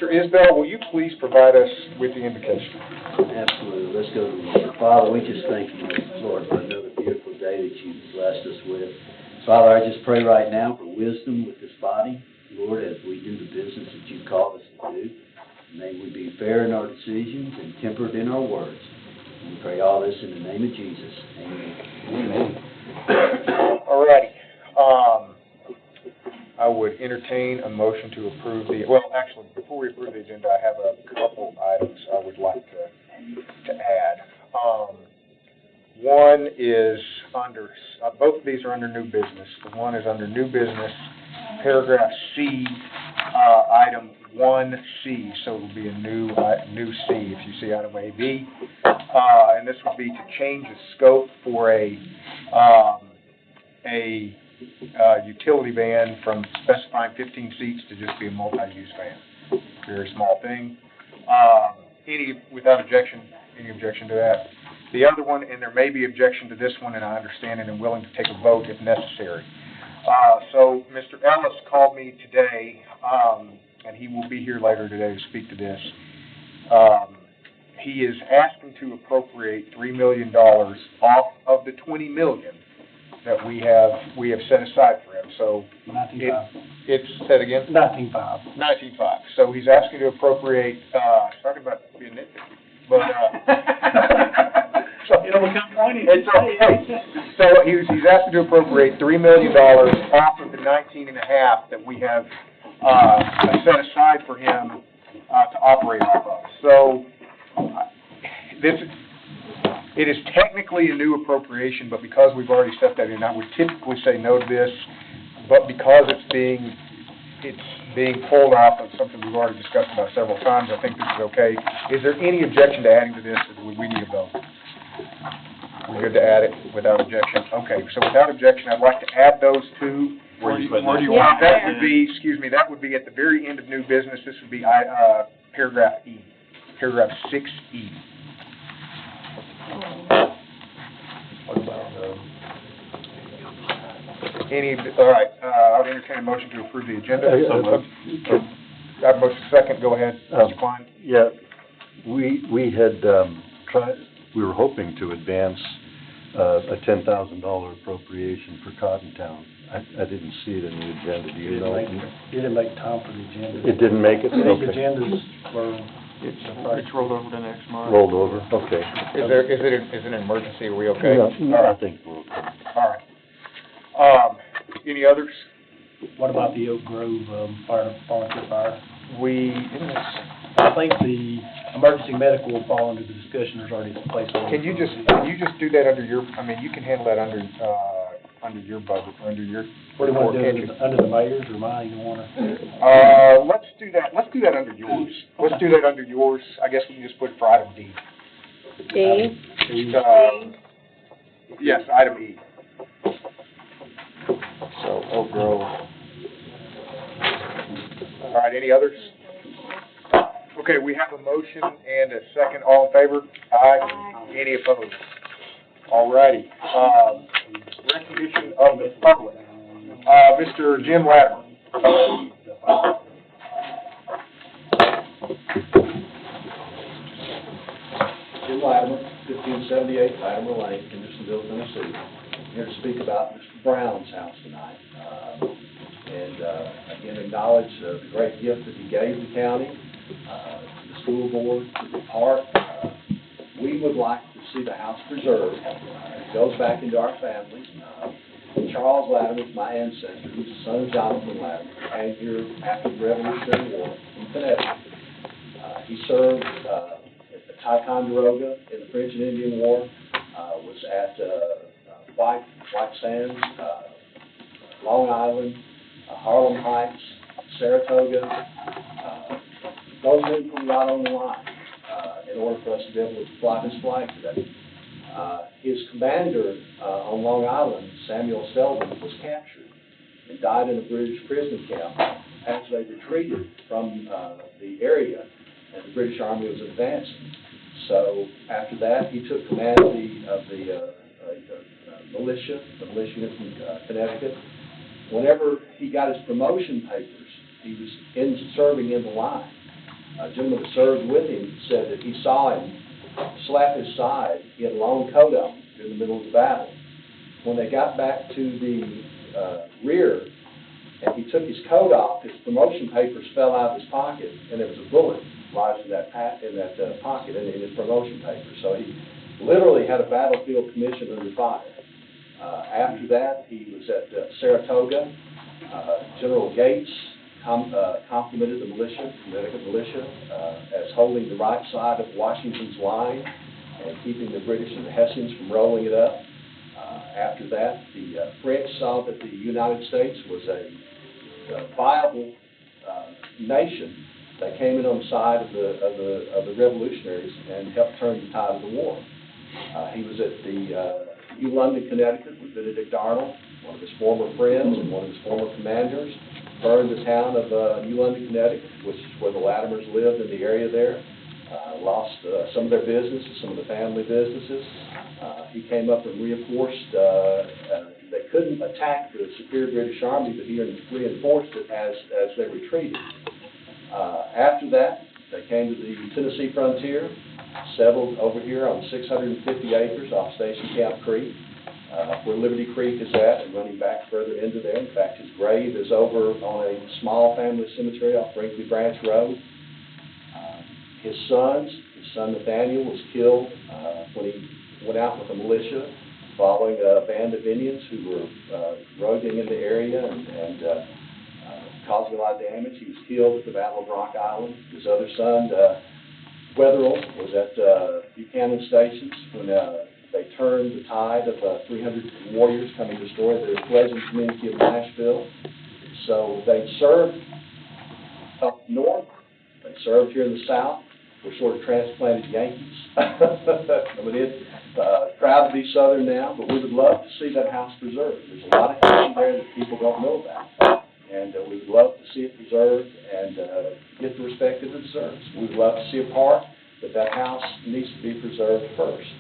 Mr. Isbell, will you please provide us with the invocation? Absolutely. Let's go to the Lord. Father, we just thank you, Lord, for another beautiful day that you've blessed us with. Father, I just pray right now for wisdom with this body, Lord, as we do the business that you've called us to do. May we be fair in our decisions and tempered in our words. And we pray all this in the name of Jesus. Amen. Amen. All righty. I would entertain a motion to approve the, well, actually, before we approve the agenda, I have a couple items I would like to add. One is under, both of these are under new business. The one is under new business, paragraph C, item 1C, so it will be a new C if you see item AB. And this would be to change the scope for a utility van from specifying 15 seats to just be a multi-use van. Very small thing. Without objection, any objection to that? The other one, and there may be objection to this one, and I understand it and willing to take a vote if necessary. So Mr. Ellis called me today, and he will be here later today to speak to this. He is asking to appropriate $3 million off of the $20 million that we have set aside for him. So 19.5. It's said again. 19.5. 19.5. So he's asking to appropriate. Talking about being nitpicky, but so It'll become pointy. it's okay. So he's asking to appropriate $3 million off of the 19.5 that we have set aside for him to operate off of. So it is technically a new appropriation, but because we've already set that in, I would typically say no to this, but because it's being pulled off of something we've already discussed about several times, I think this is okay. Is there any objection to adding to this, or would we need a vote? We're good to add it without objection? Okay, so without objection, I'd like to add those two. Where do you want that? Would be, that would be at the very end of new business. This would be paragraph E, paragraph 6E. What about, All right, I would entertain a motion to approve the agenda. I have a motion second. Go ahead, Mr. Klein. Yeah, we had we were hoping to advance a $10,000 appropriation for Cottontown. I didn't see it in the agenda. Do you know? It didn't make time for the agenda. It didn't make it? These Okay. agendas were... it's rolled over to next month. Rolled over? Okay. Is it an emergency? Are we okay? No, All right. I think we're okay. All right. Any others? What about the Oak Grove volunteer fire? I I think the emergency medical will fall under the discussion. There's already a place. Can you just do that under your, you can handle that under your budget, under your. What do you want to report, do, can't under the mayor's or mine, you want to? Let's do that under yours. Let's do that under yours. I guess we can just put it for item D. D. Yes, item E. So, Oak Grove. All right, any others? Okay, we have a motion and a second. All in favor? Aye. Any opposed? All righty. Recognition of the public. Mr. Jim Latimer. Jim Latimer, 1578 Latimer Lane, Hendersonville, Tennessee. I'm here to speak about Mr. Brown's house tonight. Again, acknowledge the great gift that he gave the county, to the school board, to the park. We would like to see the house preserved. It goes back into our family. Charles Latimer, my ancestor, who's the son of Jonathan Latimer, came here after the Revolutionary War from Connecticut. He served at Ticonderoga in the French and Indian War, was at White Sands, Long Island, Harlem Heights, Saratoga. Those men put a lot on the line in order for us to be able to fly this flag today. His commander on Long Island, Samuel Selden, was captured and died in a British prison camp as they retreated from the area and the British Army was advancing. So after that, he took command of the militia from Connecticut. Whenever he got his promotion papers, he was serving in the line. A gentleman that served with him said that he saw him slap his side. He had a long coat on in the middle of the battle. When they got back to the rear, and he took his coat off, his promotion papers fell out of his pocket, and there was a bullet lodged in that pocket in his promotion papers. So he literally had a battlefield commission under fire. After that, he was at Saratoga. General Gates complimented the militia, Connecticut militia, as holding the right side of Washington's line and keeping the British and the Hessians from rolling it up. After that, the French saw that the United States was a viable nation. They came in on the side of the revolutionaries and helped turn the tide of the war. He was at the New London, Connecticut with Benedict Arnold, one of his former friends and one of his former commanders, burned the town of New London, Connecticut, which is where the Latimers lived in the area there. Lost some of their business, some of the family businesses. He came up and reinforced. They couldn't attack the superior British Army, but he reinforced it as they retreated. After that, they came to the Tennessee frontier, settled over here on 650 acres off Station Camp Creek, where Liberty Creek is at, and running back further into there. In fact, his grave is over on a small family cemetery off Brinkley Branch Road. His son Nathaniel was killed when he went out with a militia following a band of Indians who were roving in the area and causing a lot of damage. He was killed at the Battle of Rock Island. His other son, Wetherell, was at Buchanan Stations when they turned the tide of 300 warriors coming to destroy the fledgling community of Nashville. So they served up north. They served here in the South. We're sort of transplanted Yankees. Coming in, proud to be Southern now, but we would love to see that house preserved. There's a lot of history there that people don't know about. And we would love to see it preserved and get the respect it deserves. We would love to see a park, but that house needs to be preserved first,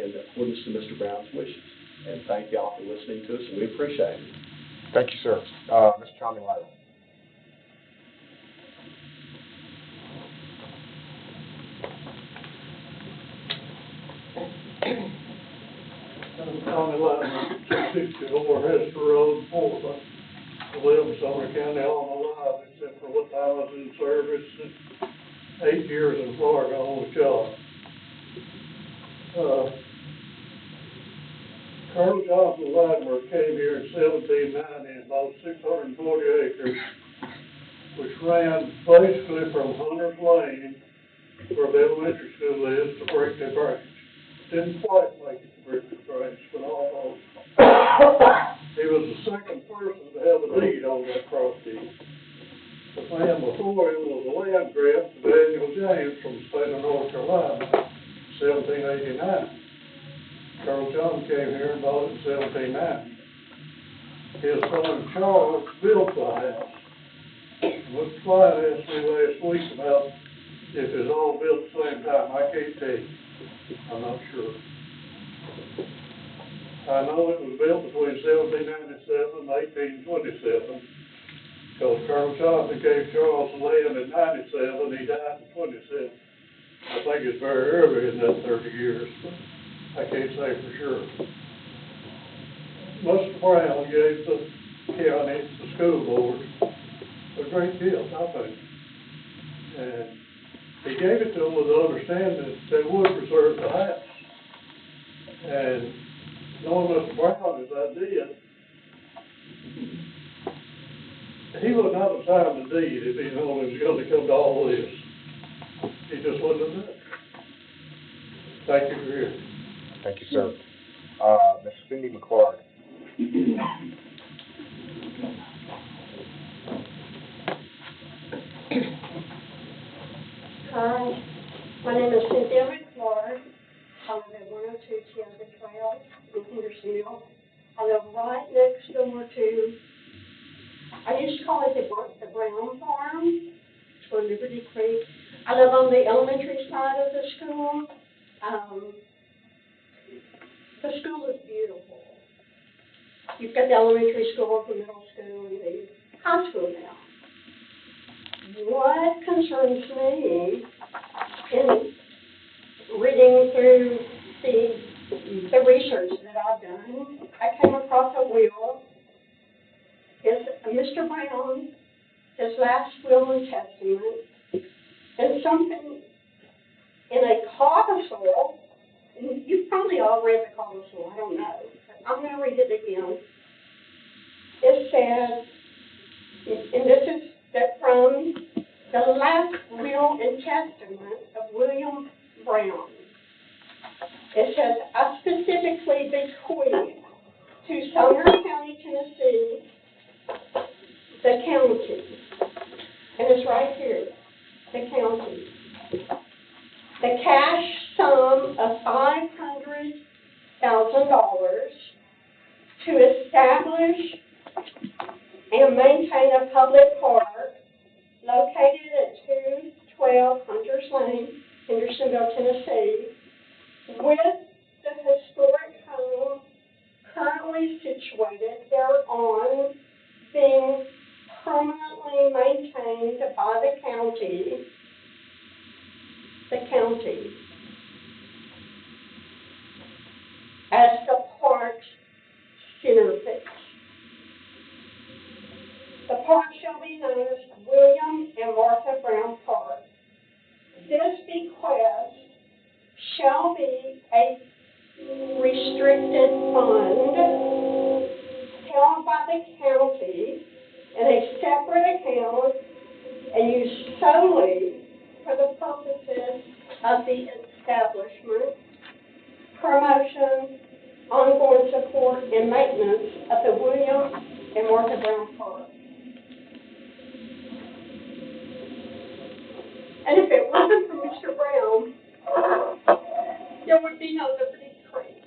in accordance to Mr. Brown's wishes. And thank y'all for listening to us, and we appreciate it. Thank you, sir. Mr. Tommy Lytle. I'm Tommy Lytle, 64 Hester Road, Portland. I live in Sumner County all my life, except for what I was in service and 8 years in Florida on the job. Colonel Johnson Latimer came here in 1790 and bought 640 acres, which ran basically from Hunter's Lane, where the elementary school is, to Brickley Branch. Didn't quite make it to Brickley Branch, but almost. He was the second person to have a deed on that property. The man before him was a land grant to Daniel James from the state of North Carolina, 1789. Colonel John came here and bought it in 1790. His son Charles built the house. Mr. Clyde asked me last week about if it's all built at the same time. I can't tell you. I'm not sure. I know it was built between 1797 and 1827, because Colonel Johnson gave Charles the land in 97, he died in 27. I think it's very early in that 30 years, but I can't say for sure. Mr. Brown gave the county, the school board, a great gift, I think. And he gave it to them with the understanding that they would preserve the house. And knowing Mr. Brown as I did, he would not have signed the deed if he known it was going to come to all this. He just wouldn't have done it. Thank you for hearing. Thank you, sir. Ms. Cindy McClard. Hi, my name is Cynthia McClure. I live at 102 Chiaga Trail in Hendersonville. I live right next door to, I used to call it the Brown Farm. It's on Liberty Creek. I live on the elementary side of the school. The school is beautiful. You've got the elementary school, the middle school, and the high school now. what concerns me in reading through the research that I've done, I came across a will. Mr. Brown, his last will and testament, and something in a codicil, and you've probably all read the codicil, I don't know, but I'm going to read it again. It says, and this is from the last will and testament of William Brown. It says, I specifically bequeath to Sumner County, Tennessee, the county, and it's right here, the county, the cash sum of $500,000 to establish and maintain a public park located at 212 Hunters Lane, Hendersonville, Tennessee, with the historic home currently situated thereon being permanently maintained by the county, as the park's centerpiece. The park shall be known as William and Martha Brown Park. This bequest shall be a restricted fund held by the county in a separate account and used solely for the purposes of the establishment, promotion, ongoing support, and maintenance of the William and Martha Brown Park. And if it wasn't for Mr. Brown, there would be no Liberty Creek.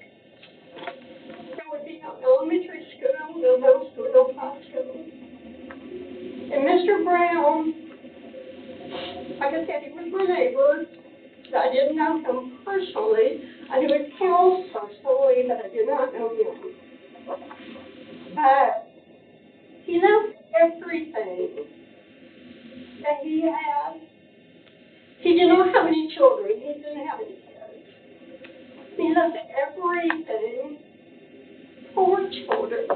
There would be no elementary school, no middle school, no high school. And Mr. Brown, like I said, he was my neighbor. I didn't know him personally. I knew his house personally, but I did not know him. But he left everything that he had. He did not have any children. He didn't have any kids. He left everything for children,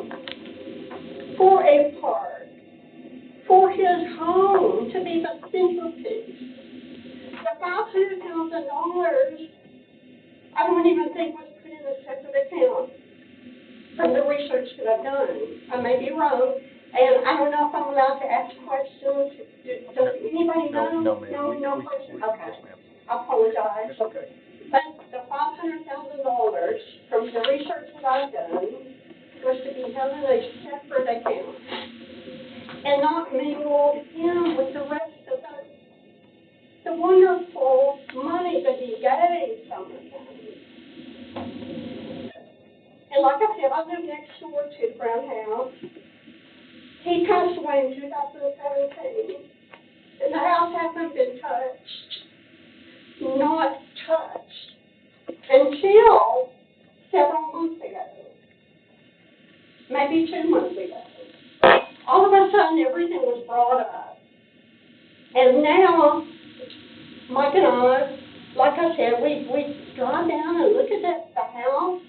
for a park, for his home to be the centerpiece. The $500,000, I don't even think was put in a separate account from the research that I've done. I may be wrong, and I don't know if I'm allowed to ask questions. Does anybody know? No, ma'am. No questions? Okay. Yes, ma'am. I apologize. It's okay. But the $500,000 from the research that I've done was to be held in a separate account and not mingled in with the rest of the wonderful money that he gave Sumner County. And like I said, I live next door to the Brown house. He passed away in 2017, and the house hasn't been touched, not touched, until several months ago, maybe 2 months ago. All of a sudden, everything was brought up. And now, Mike and I, like I said, we drive down and look at the house.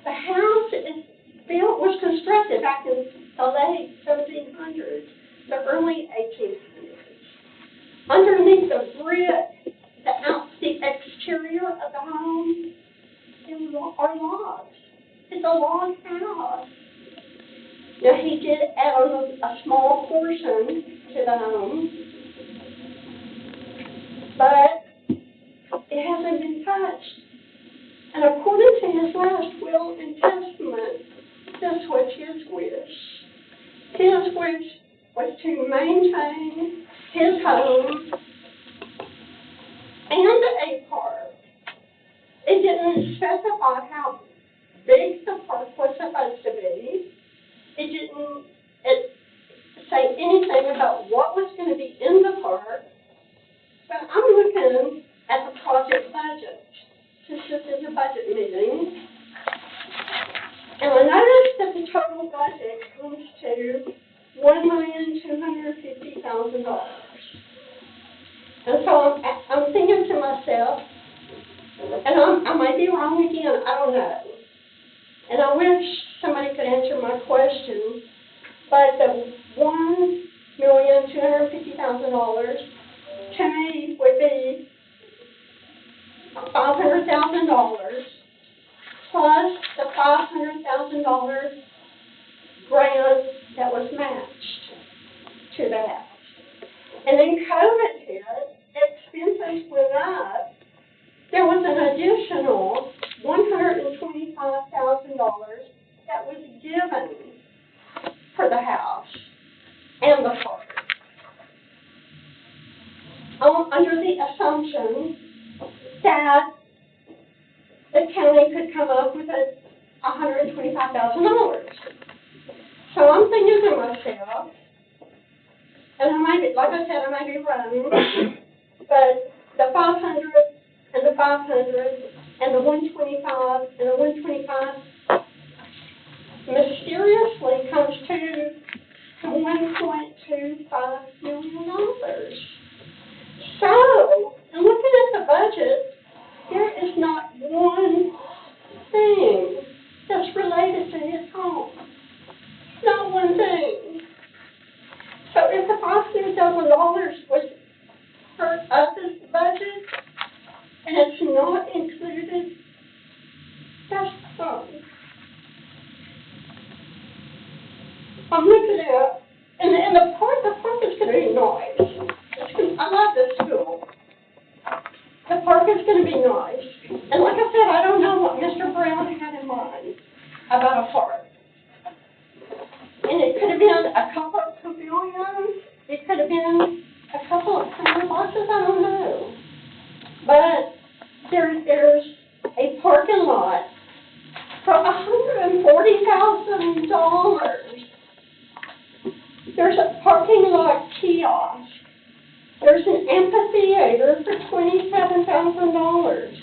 The house was constructed back in the late 1700s, the early 1800s. Underneath the brick, the exterior of the home are logs. It's a log house. Now, he did add a small portion to the home, but it hasn't been touched. And according to his last will and testament, this was his wish. His wish was to maintain his home and a park. It didn't specify how big the park was supposed to be. It didn't say anything about what was going to be in the park. But I'm looking at the project budget. This is a budget meeting. And I noticed that the total budget comes to $1,250,000. And so I'm thinking to myself, and I might be wrong again, I don't know. And I wish somebody could answer my question, but the $1,250,000 to me would be $500,000 plus the $500,000 grant that was matched to that. And then COVID hit, expenses went up. There was an additional $125,000 that was given for the house and the park. Under the assumption that the county could come up with $125,000. So I'm thinking to myself, and I might be, like I said, I might be wrong, but the 500 and the 500 and the 125 and the 125 mysteriously comes to $1.25 million. So, in looking at the budget, there is not one thing that's related to his home. Not one thing. So if the $500,000 was for us as the budget, and it's not included, that's wrong. I'm looking at, and the park is going to be nice. I love this school. The park is going to be nice. And like I said, I don't know what Mr. Brown had in mind about a park. And it could have been a couple of pavilions. It could have been a couple of corner boxes. I don't know. But there's a parking lot for $140,000. There's a parking lot kiosk. There's an amphitheater for $27,000.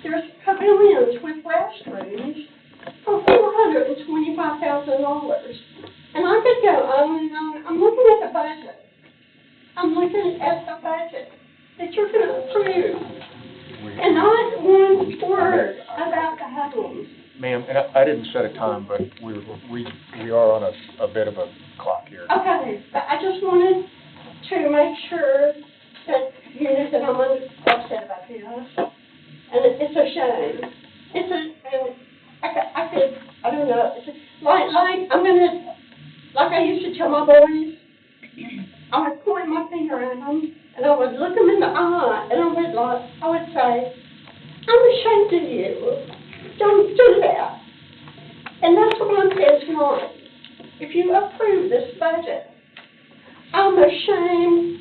There's pavilions with restrooms for $425,000. And I could go on and on. I'm looking at the budget. I'm looking at the budget that you're going to approve. And not one word about the homes. Ma'am, and I didn't set a time, but we are on a bit of a clock here. Okay, but I just wanted to make sure that you knew that I'm upset about this. And it's a shame. I don't know, like I used to tell my boys, I would point my finger at them, and I would look them in the eye, and I would say, I'm ashamed of you. Don't do that. And that's what I'm saying tonight. If you approve this budget, I'm ashamed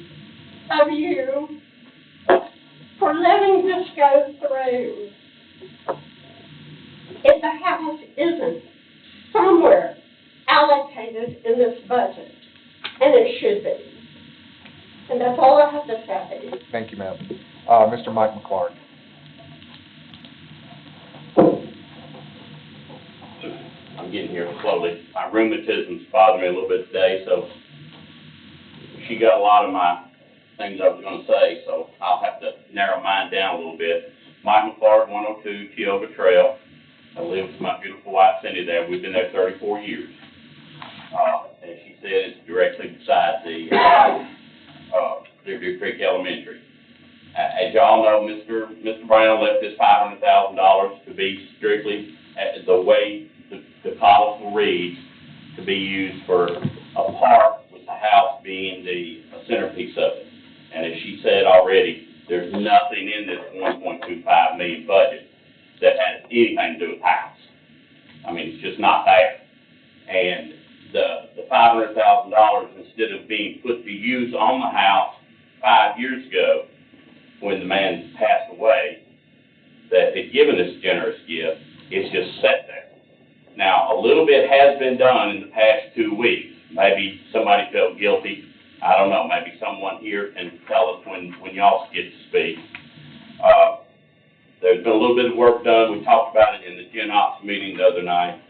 of you for letting this go through. If the house isn't somewhere allocated in this budget, and it should be. And that's all I have to say. Thank you, ma'am. Mr. Mike McClark. I'm getting here slowly. My rheumatism's bothering me a little bit today, so she got a lot of my things I was going to say, so I'll have to narrow mine down a little bit. Mike McClark, 102 Tioga Trail. I live with my beautiful wife Cindy there. We've been there 34 years. As she said, it's directly beside the Deer Creek Elementary. As y'all know, Mr. Brown left this $500,000 to be strictly the way the policy reads, to be used for a park, with the house being the centerpiece of it. And as she said already, there's nothing in this $1.25 million budget that has anything to do with the house. I mean, it's just not there. And the $500,000, instead of being put to use on the house 5 years ago, when the man passed away, that had given this generous gift, it's just sat there. Now, a little bit has been done in the past 2 weeks. Maybe somebody felt guilty. I don't know. Maybe someone here can tell us when y'all get to speak. There's been a little bit of work done. We talked about it in the Gen Ops meeting the other night.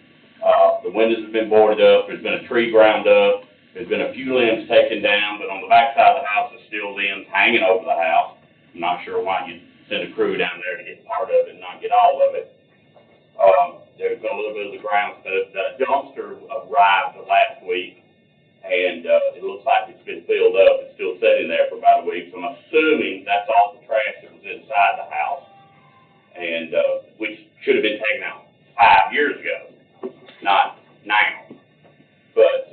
The windows have been boarded up. There's been a tree ground up. There's been a few limbs taken down, but on the back side of the house, there's still limbs hanging over the house. I'm not sure why you'd send a crew down there to get part of it and not get all of it. There's a little bit of the ground, the dumpster arrived last week, and it looks like it's been filled up. It's still sitting there for about a week, so I'm assuming that's all the trash that was inside the house, and which should have been taken out 5 years ago, not now. But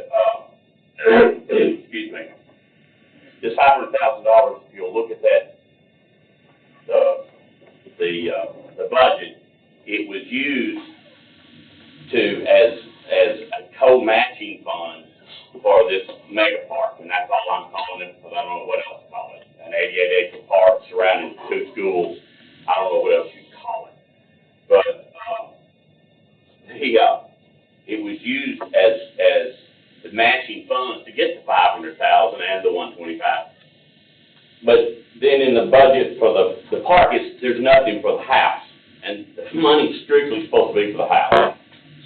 excuse me, this $500,000. If you'll look at that, the budget, it was used as a co-matching fund for this mega park, and that's all I'm calling it, because I don't know what else to call it. An 88-acre park surrounding 2 schools. I don't know what else you'd call it. But it was used as the matching funds to get the $500,000 and the $125,000. But then in the budget for the park, there's nothing for the house, and the money's strictly supposed to be for the house.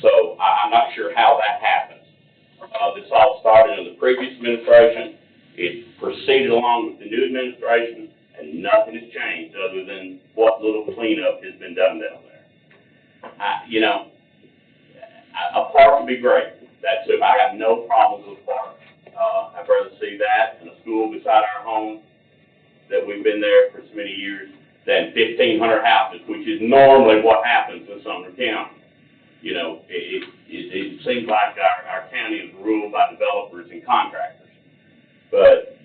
So I'm not sure how that happens. This all started in the previous administration. It proceeded along with the new administration, and nothing has changed other than what little cleanup has been done down there. A park would be great. That's it. I have no problems with parks. I'd rather see that and a school beside our home that we've been there for so many years than 1,500 houses, which is normally what happens in Sumner County. It seems like our county is ruled by developers and contractors. But,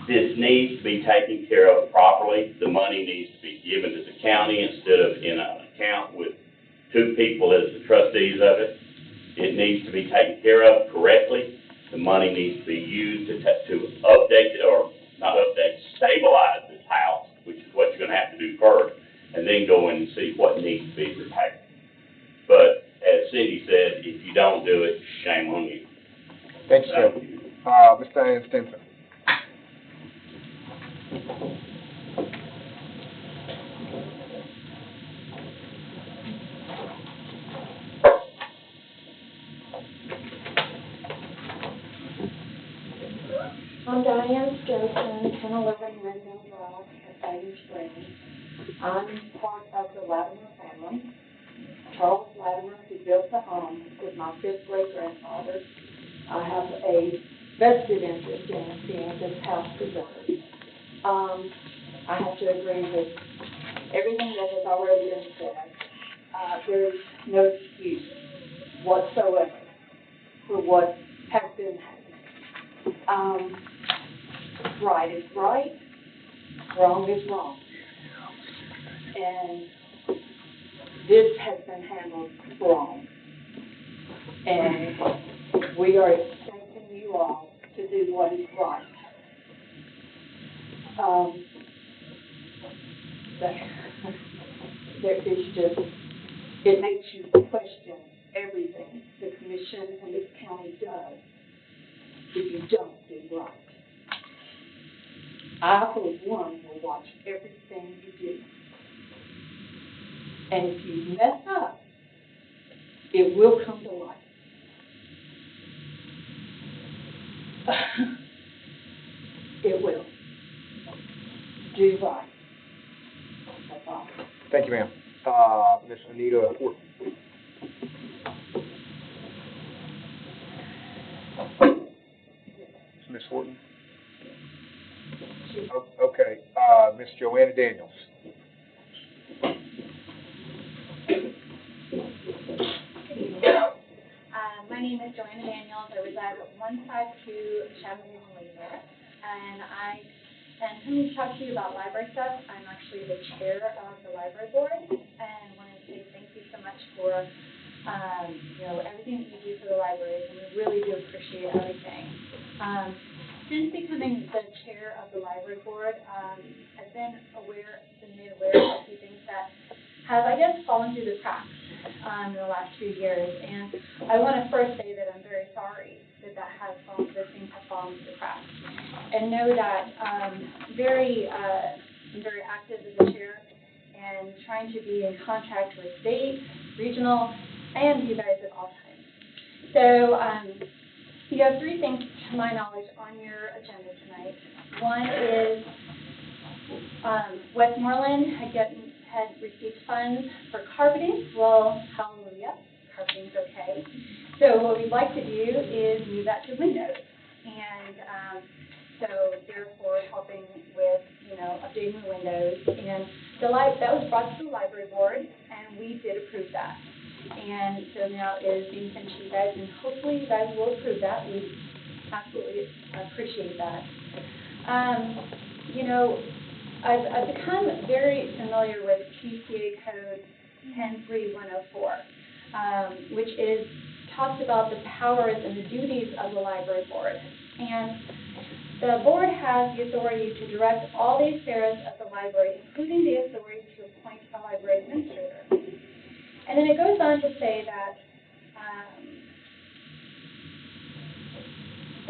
this needs to be taken care of properly. The money needs to be given to the county instead of in an account with 2 people as the trustees of it. It needs to be taken care of correctly. The money needs to be used to update it, or not update, stabilize this house, which is what you're going to have to do first, and then go in and see what needs to be repaired. But as Cindy said, if you don't do it, shame on you. Thanks, Joe. Ms. Diane Stinson. I'm Diane Stinson, 1011 Windmill Drive, Fighting Springs. I'm part of the Latimer family. Charles Latimer, who built the home, was my 5th great-grandfather. I have a vested interest in seeing this house preserved. I have to agree with everything that has already been said. There's no excuse whatsoever for what has been happening. Right is right, wrong is wrong. And this has been handled wrong. And we are expecting you all to do what is right. There is just, it makes you question everything the commission and this county does if you don't do right. I, for one, will watch everything you do. And if you mess up, it will come to light. It will. Do right. That's all. Thank you, ma'am. Ms. Anita Horton. Ms. Horton? Okay, Ms. Joanna Daniels. My name is Joanna Daniels. I reside at 152 Champaign Lane, and I am coming to talk to you about library stuff. I'm actually the chair of the library board, and wanted to say thank you so much for everything that you do for the libraries, and we really do appreciate everything. Since becoming the chair of the library board, I've been made aware of a few things that have, I guess, fallen through the cracks in the last few years. And I want to first say that I'm very sorry that those things have fallen through the cracks. And know that I'm very active as a chair and trying to be in contact with state, regional, and you guys at all times. So, you have three things, to my knowledge, on your agenda tonight. One is, Westmoreland had received funds for carpeting. Well, hallelujah, carpeting's okay. So what we'd like to do is move that to windows. And, so therefore helping with, updating the windows. And that was brought to the library board, and we did approve that. And so now it is being sent to you guys, and hopefully you guys will approve that. We absolutely appreciate that. I've become very familiar with QCA code 103-104, which talks about the powers and the duties of the library board. And the board has the authority to direct all the affairs of the library, including the authority to appoint a library administrator. And then it goes on to say that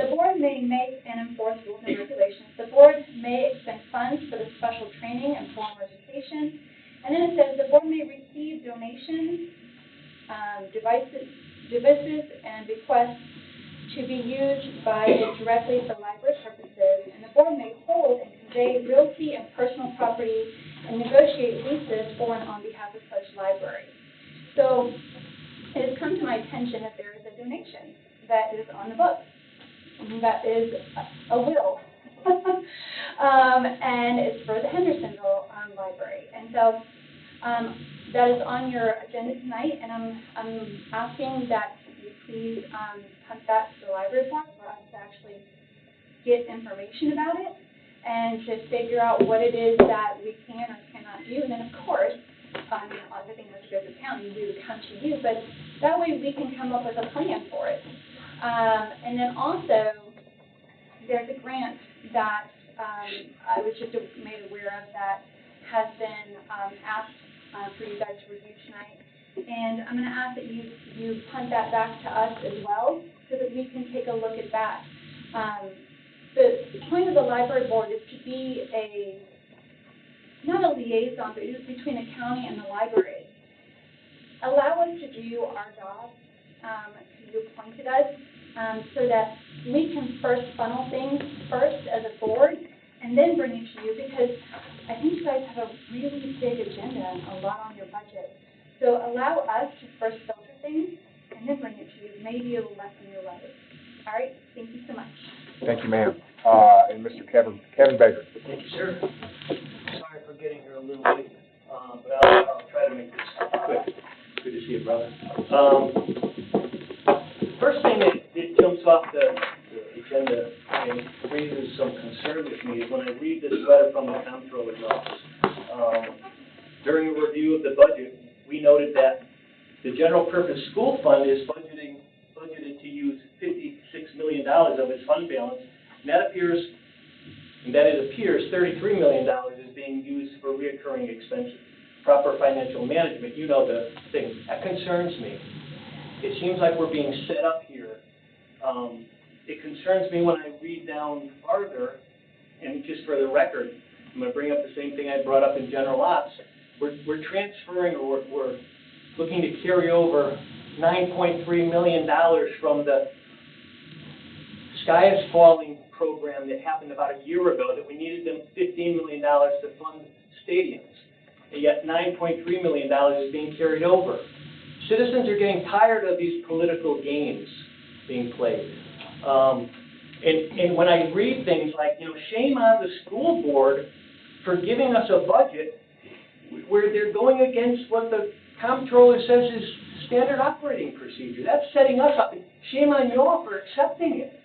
the board may make and enforce rules and regulations. The board may expend funds for the special training and formal education. And then it says the board may receive donations, devices, and bequests to be used by it directly for library purposes. And the board may hold and convey realty and personal property and negotiate leases for and on behalf of such library. So it has come to my attention that there is a donation that is on the books. That is a will. And it's for the Hendersonville Library. And so that is on your agenda tonight, and I'm asking that you please come back to the library board for us to actually get information about it and to figure out what it is that we can or cannot do. And then, of course, everything has to go to the county. We would come to you, but that way we can come up with a plan for it. And then also, there's a grant that I was just made aware of that has been asked for you guys to review tonight. And I'm going to ask that you punt that back to us as well so that we can take a look at that. The point of the library board is to be not a liaison, but it is between the county and the library. Allow us to do our job, you appointed us, so that we can first funnel things first as a board and then bring it to you, because I think you guys have a really big agenda and a lot on your budget. So allow us to first filter things and then bring it to you. Maybe it'll lessen your load. All right? Thank you so much. Thank you, ma'am. And Mr. Kevin Baker. Thank you, sir. Sorry for getting here a little late, but I'll try to make this quick. Good to see you, brother. First thing that jumps off the agenda and raises some concern with me is when I read this letter from the comptroller's office. During a review of the budget, we noted that the general purpose school fund is budgeted to use $56 million of its fund balance, and that appears $33 million is being used for reoccurring expenses. Proper financial management, you know the thing. That concerns me. It seems like we're being set up here. It concerns me when I read down farther, and just for the record, I'm going to bring up the same thing I brought up in general ops. We're transferring, or we're looking to carry over $9.3 million from the Sky is Falling program that happened about a year ago, that we needed them $15 million to fund stadiums. And yet $9.3 million is being carried over. Citizens are getting tired of these political games being played. And when I read things like, shame on the school board for giving us a budget where they're going against what the comptroller says is standard operating procedure. That's setting us up. Shame on y'all for accepting it.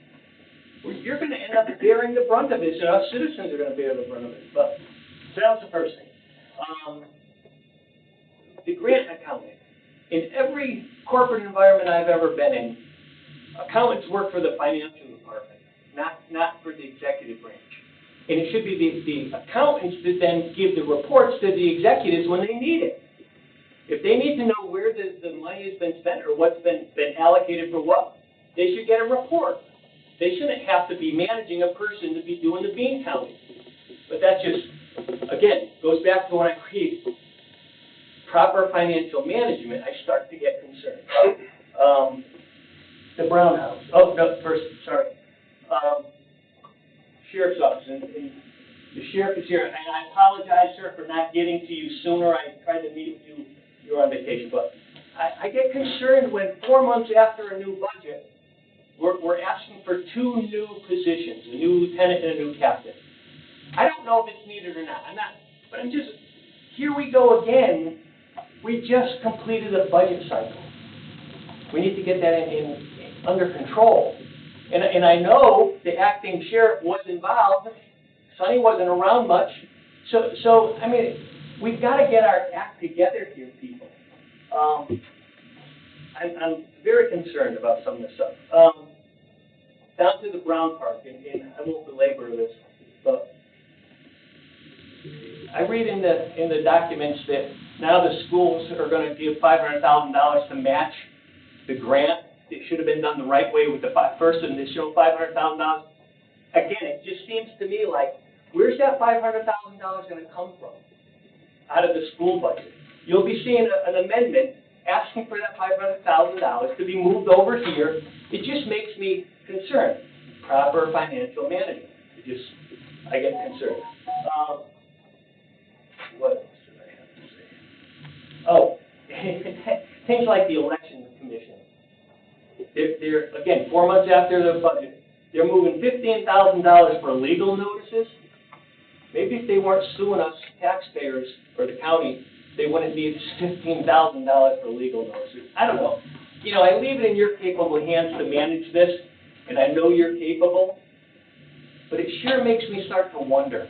You're going to end up bearing the brunt of this, and us citizens are going to bear the brunt of it. But so that was the first thing. The grant accounting. In every corporate environment I've ever been in, accountants work for the financial department, not for the executive branch. And it should be the accountants that then give the reports to the executives when they need it. If they need to know where the money has been spent or what's been allocated for what, they should get a report. They shouldn't have to be managing a person to be doing the bean counting. But that just, again, goes back to when I read proper financial management, I start to get concerned. the Brown House. Oh, no, first, sorry. Sheriff's Office, and the sheriff is here, and I apologize, sir, for not getting to you sooner. I tried to meet with you, you were on vacation, but I get concerned when 4 months after a new budget, we're asking for 2 new positions, a new lieutenant and a new captain. I don't know if it's needed or not, but I'm just, here we go again. We just completed a budget cycle. We need to get that under control. And I know the acting sheriff was involved. Sonny wasn't around much. So I mean, we've got to get our act together here, people. I'm very concerned about some of this stuff. Down to the Brown Park, and I won't belabor this, but I read in the documents that now the schools are going to give $500,000 to match the grant. It should have been done the right way with the first initial $500,000. Again, it just seems to me like, where's that $500,000 going to come from? Out of the school budget. You'll be seeing an amendment asking for that $500,000 to be moved over here. It just makes me concerned. Proper financial management. I get concerned. What else did I have to say? Oh, things like the election commission. They're again, 4 months after the budget, they're moving $15,000 for legal notices. Maybe if they weren't suing us taxpayers or the county, they wouldn't need $15,000 for legal notices. I don't know. You know, I leave it in your capable hands to manage this, and I know you're capable, but it sure makes me start to wonder,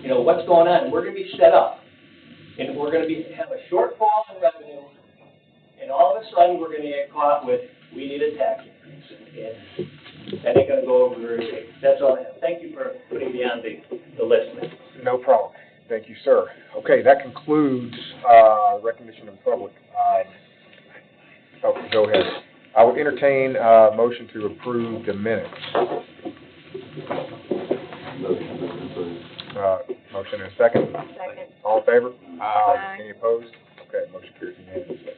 you know, what's going on. We're going to be set up, and we're going to have a shortfall in revenue, and all of a sudden we're going to get caught with, we need a tax increase, and that ain't going to go over very big. That's all I have. Thank you for putting me on the list, man. No problem. Thank you, sir. Okay, that concludes recognition of the public. Go ahead. I will entertain a motion to approve the minutes. Motion and a second. Second. All in favor? Aye. Any opposed? Okay, motion carries unanimously.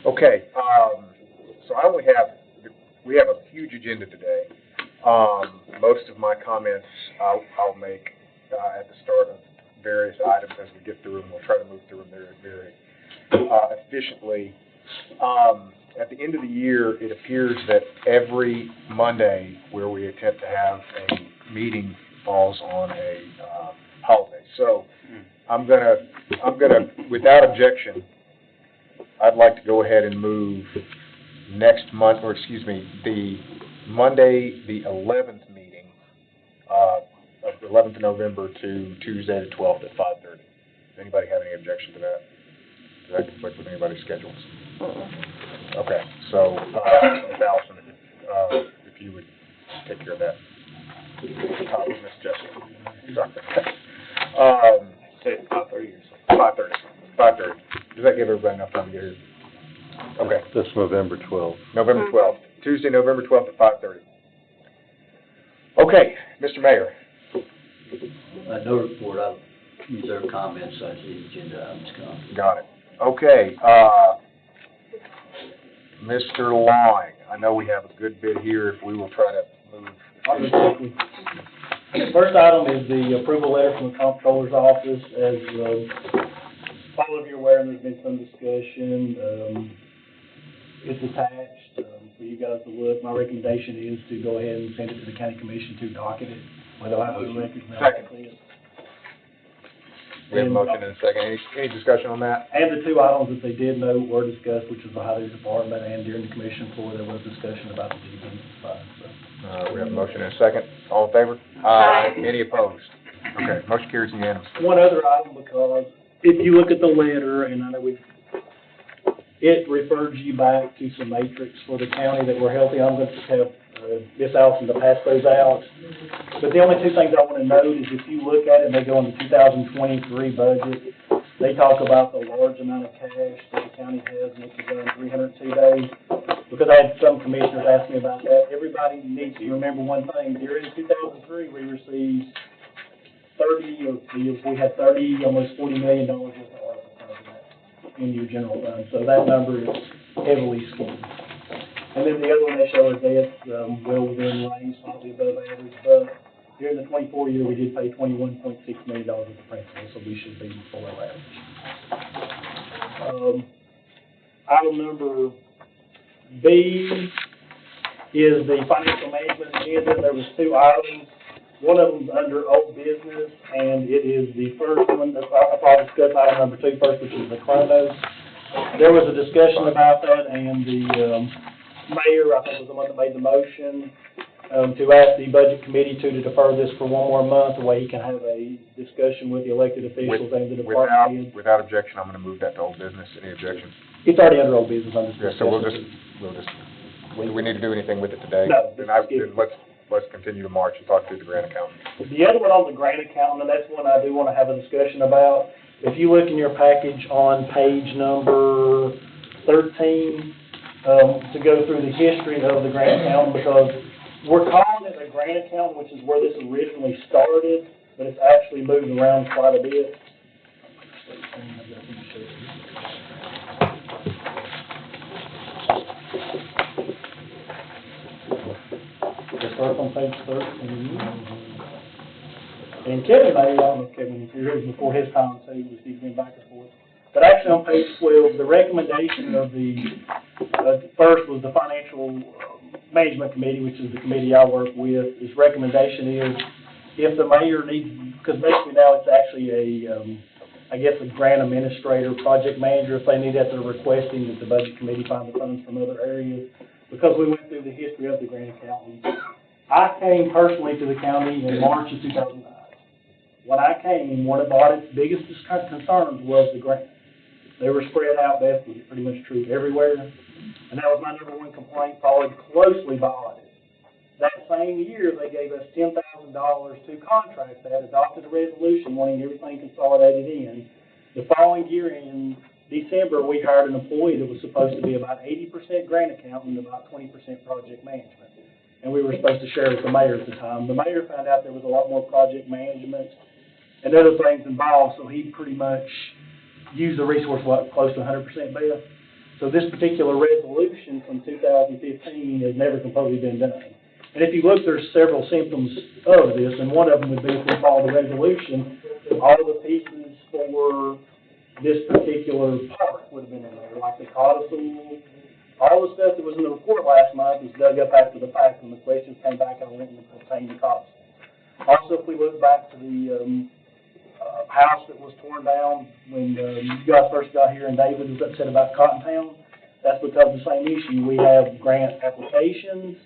Okay, so we have a huge agenda today. Most of my comments I'll make at the start of various items as we get through them. We'll try to move through them very efficiently. At the end of the year, it appears that every Monday where we attempt to have a meeting falls on a holiday. So I'm gonna, without objection, I'd like to go ahead and move next month, or excuse me, the Monday, the 11th meeting of the 11th of November to Tuesday the 12th at 5:30. Does anybody have any objection to that? Does that conflict with anybody's schedules? Okay, so Ms. Allison, if you would take care of that. Miss Jessica. Say it's 5:30 or something. 5:30. Does that give everybody enough time to get here? Okay. That's November 12th. November 12th. Tuesday, November 12th at 5:30. Okay, Mr. Mayor. No report. I'll reserve comments as the agenda items come. Got it. Okay, Mr. Long, I know we have a good bit here. If we will try to move. The first item is the approval letter from the comptroller's office. As all of you are aware, there's been some discussion. It's attached for you guys to look. My recommendation is to go ahead and send it to the county commission to docket it. Whether I have to records now. Second. We have a motion and a second. Any discussion on that? And the 2 items that they did note were discussed, which was the highway department, and during the commission floor, there was discussion about the DB side, so. We have a motion and a second. All in favor? Aye. Any opposed? Okay, motion carries unanimously. One other item, because if you look at the letter, and I know it refers you back to some matrix for the county that we're healthy. I'm going to have Miss Allison to pass those out. But the only 2 things I want to note is if you look at it, and they go in the 2023 budget, they talk about the large amount of cash that the county has, and it's done 302 days. Because I had some commissioners ask me about that. Everybody needs to remember one thing. During 2003, we received we had almost $40 million worth of ARPA funds in your general fund. So that number is heavily skewed. And then the other one they show is debts, well within range, slightly above average, but during the 24 year, we did pay $21.6 million of the principal, so we should be below average. Item number B is the financial management agenda. There was 2 items. One of them under old business, and it is the first one. I'll discuss item number 2 first, which is the Chronos. There was a discussion about that, and the mayor, I think, was the one that made the motion to ask the budget committee to defer this for 1 more month, the way he can have a discussion with the elected officials and the department heads. Without objection, I'm gonna move that to old business. Any objections? It's already under old business, under Yeah, so we'll just, do we need to do anything with it today? No. Then let's continue to March and talk through the grant account. The other one on the grant account, and that's one I do want to have a discussion about. If you look in your package on page number 13, to go through the history of the grant account, because we're calling it a grant account, which is where this originally started, but it's actually moved around quite a bit. Let's start on page 13. And Kevin, I don't know if Kevin, if you're here before his time, so he was been back and forth. But actually on page 12, the recommendation of the, first was the Financial Management Committee, which is the committee I work with. His recommendation is if the mayor needs, because basically now it's actually I guess a grant administrator, project manager, if they need that, they're requesting that the budget committee find the funds from other areas. Because we went through the history of the grant accountant, I came personally to the county in March of 2009. When I came, one of the audit's biggest concerns was the grant. They were spread out, that was pretty much true everywhere. And that was my number 1 complaint, followed closely by audit. That same year, they gave us $10,000 to contract that, adopted a resolution wanting everything consolidated in. The following year, in December, we hired an employee that was supposed to be about 80% grant accountant and about 20% project management. And we were supposed to share with the mayor at the time. The mayor found out there was a lot more project management and other things involved, so he pretty much used the resource close to 100% best. So this particular resolution from 2015 has never completely been done. And if you look, there's several symptoms of this, and one of them would be if we follow the resolution, all the pieces for this particular park would have been in there, like the codicil, all the stuff that was in the report last month was dug up after the fact, and the questions came back on it and pertained to codicil. Also, if we look back to the house that was torn down when you guys first got here and David was upset about Cottontown, that's because of the same issue. We have grant applications,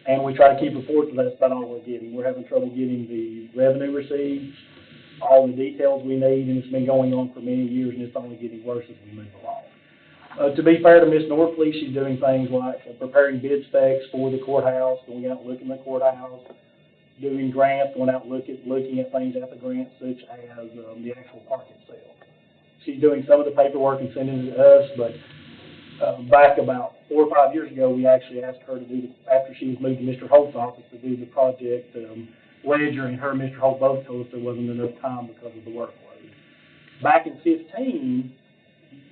and we try to keep reports, but that's about all we're getting. We're having trouble getting the revenue receipts, all the details we need, and it's been going on for many years, and it's only getting worse as we move along. To be fair to Ms. Norfleet, she's doing things like preparing bid specs for the courthouse, going out and looking at the courthouse, doing grants, going out and looking at things at the grant, such as the actual park itself. She's doing some of the paperwork and sending it to us, but back about 4 or 5 years ago, we actually asked her to do, after she was moved to Mr. Holt's office, to do the project ledger, and her and Mr. Holt both told us there wasn't enough time because of the workload. Back in 2015,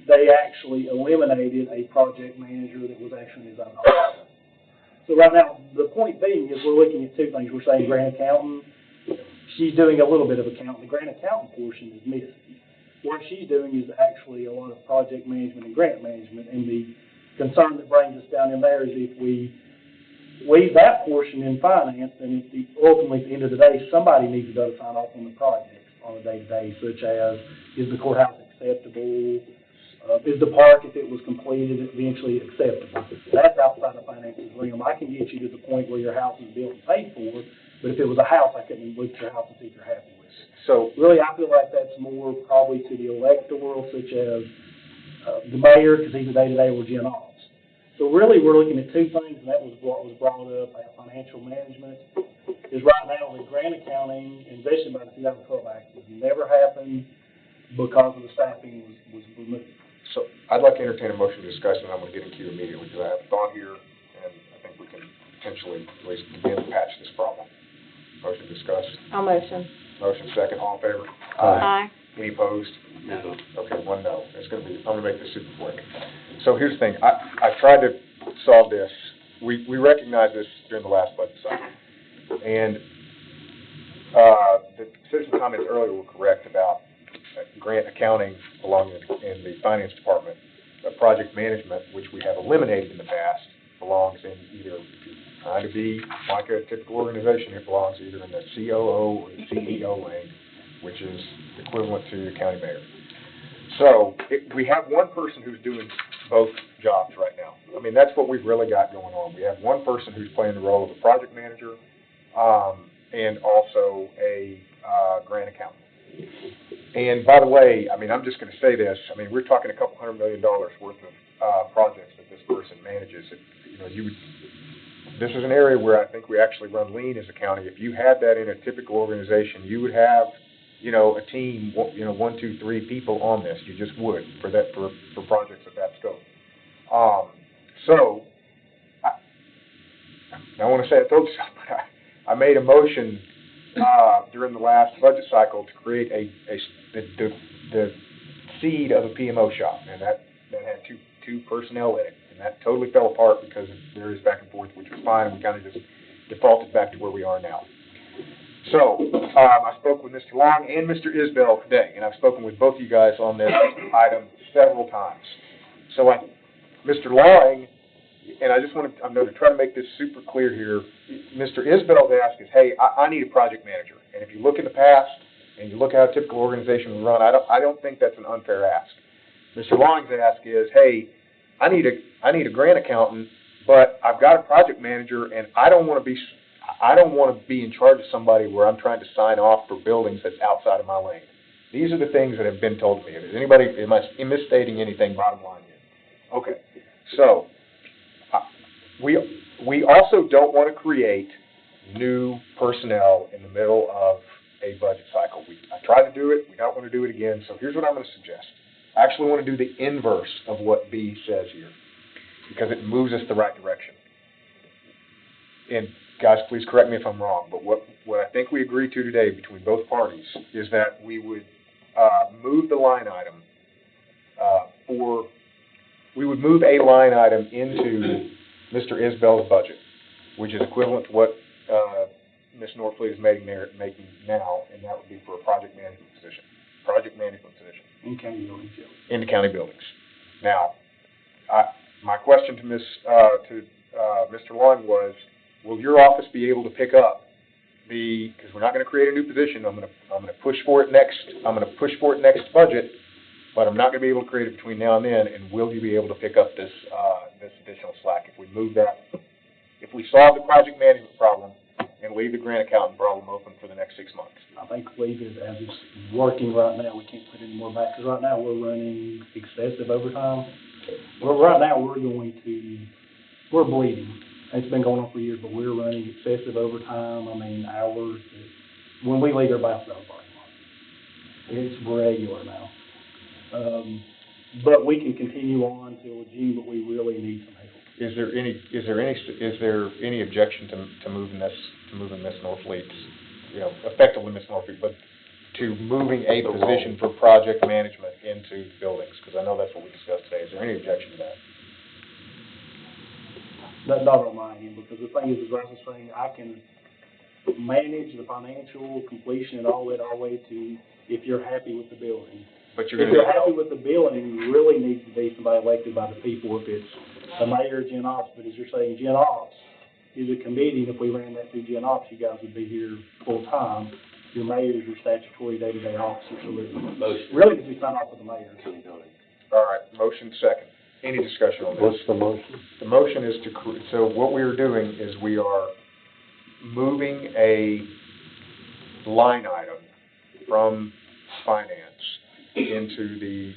they actually eliminated a project manager that was actually in his own office. So right now, the point being is we're looking at 2 things. We're saying grant accountant, she's doing a little bit of accounting. The grant accountant portion is missing. What she's doing is actually a lot of project management and grant management, and the concern that brings us down in there is if we leave that portion in finance, then ultimately at the end of the day, somebody needs to go to sign off on the projects on a day-to-day, such as, is the courthouse acceptable? Is the park, if it was completed, eventually acceptable? That's outside of finances realm. I can get you to the point where your house is built and paid for, but if it was a house, I couldn't look at your house and see if you're happy with it. So really, I feel like that's more probably to the electoral, such as the mayor, because he's a day-to-day with Jen Alls. So really, we're looking at 2 things, and that was what was brought up at financial management, is right now the grant accounting, and especially by the 2012 Act, has never happened because of the staffing was removed. So I'd like to entertain a motion to discuss, and I'm going to get in queue immediately, because I have a thought here, and I think we can potentially at least begin to patch this problem. Motion to discuss. I'll motion. Motion second, all in favor? Aye. Any opposed? No. Okay, 1 no. I'm going to make this super quick. So here's the thing. I tried to solve this we recognized this during the last budget cycle. And, the citizen comments earlier were correct about grant accounting belonging in the finance department. Project management, which we have eliminated in the past, belongs in either, trying to be like a typical organization, it belongs either in the COO or the CEO lane, which is equivalent to the county mayor. So, we have one person who's doing both jobs right now. I mean, that's what we've really got going on. We have one person who's playing the role of a project manager, and also a, grant accountant. And by the way, I mean, I'm just gonna say this, I mean, we're talking a couple $100 million worth of, projects that this person manages. You know, this is an area where I think we actually run lean as a county. If you had that in a typical organization, you would have, a team, 1, 2, 3 people on this. You just would for projects of that scope. So, I want to say I told you something, but I made a motion during the last budget cycle to create the seed of a PMO shop, and that had two personnel in it, and that totally fell apart because of various back and forth, which was fine, and we kind of just defaulted back to where we are now. So, I spoke with Mr. Long and Mr. Isbell today, and I've spoken with both of you guys on this item several times. So, Mr. Long, and I'm going to try to make this super clear here. Mr. Isbell's ask is, hey, I need a project manager. And if you look in the past and you look how a typical organization would run, I don't think that's an unfair ask. Mr. Long's ask is, hey, I need a grant accountant, but I've got a project manager, and I don't want to be in charge of somebody where I'm trying to sign off for buildings that's outside of my lane. These are the things that have been told to me. Am I misstating anything? Bottom line here. Okay, so. We also don't want to create new personnel in the middle of a budget cycle. I tried to do it. We don't want to do it again. So here's what I'm going to suggest. I actually want to do the inverse of what B says here, because it moves us the right direction. And guys, please correct me if I'm wrong, but what I think we agreed to today between both parties is that we would move the line item we would move a line item into Mr. Isbell's budget, which is equivalent to what Ms. Norfleet is making now, and that would be for a project management position. In county buildings, yeah. In the county buildings. Now, my question to Mr. Long was, will your office be able to pick up because we're not going to create a new position. I'm going to push for it next budget, but I'm not going to be able to create it between now and then. And will you be able to pick up this additional slack if we move that? If we solve the project management problem and leave the grant accountant problem open for the next 6 months? I think leave it as it's working right now. We can't put any more back, because right now we're running excessive overtime. Well, right now we're bleeding. It's been going on for years, but we're running excessive overtime. I mean, hours. When we leave, everybody else out of the parking lot. It's regular now. But we can continue on till June, but we really need some help. Is there any objection to moving Ms. Norfleet's, effectively Ms. Norfleet, but to moving a position for project management into buildings? Because I know that's what we discussed today. Is there any objection to that? Not on my end, because the thing is, as I was saying, I can manage the financial completion and all that all the way to if you're happy with the building. But if you're happy with the building, you really needs to be somebody elected by the people. If it's the mayor, Gen Ops, but as you're saying, Gen Ops is a committee, and if we ran that through Gen Ops, you guys would be here full time. Your mayor is your statutory day-to-day officer, so it really needs to be signed off with the mayor. All right, motion second. Any discussion on this? What's the motion? The motion is so what we are doing is we are moving a line item from finance into the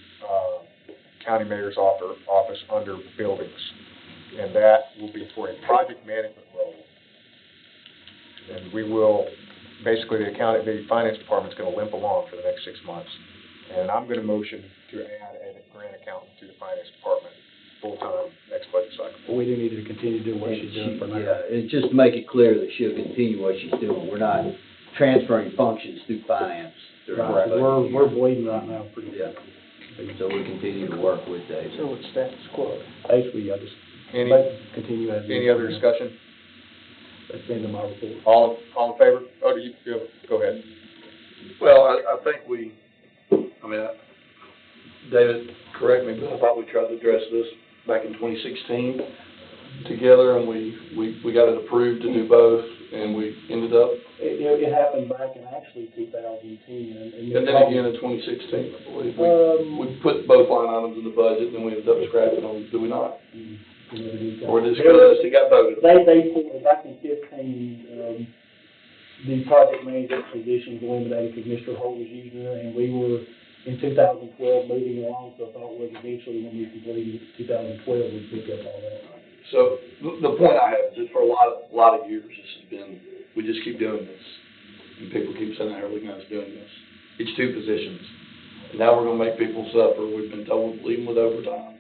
county mayor's office under buildings, and that will be for a project management role. And we will, basically the finance department's going to limp along for the next 6 months, and I'm going to motion to add a grant accountant to the finance department full-time next budget cycle. Well, we do need to continue to do what she's doing for now. Yeah, and just to make it clear that she'll continue what she's doing. We're not transferring functions through finance. Right. We're bleeding right now pretty good. So we continue to work with Dave. So it's status quo. Basically, I just Any, But continue as. any other discussion? That's the end of my report. All in favor? Oh, do you, go ahead. Well, I think David, correct me, but I thought we tried to address this back in 2016 together, and we got it approved to do both, and we ended up. It happened back in actually 2010. And then again in 2016, I believe, we put both line items in the budget, and we ended up scrapping them, do we not? Or discussed, it got voted. They pulled, back in 15, the project manager position was eliminated because Mr. Holt was using it, and we were, in 2012, moving along, so I thought was eventually when we completed 2012, we'd pick up all that. So, the point I have is that for a lot of years, this has been, we just keep doing this. And people keep saying, how are we guys doing this? It's two positions. And now we're gonna make people suffer. We've been told, leave them with overtime.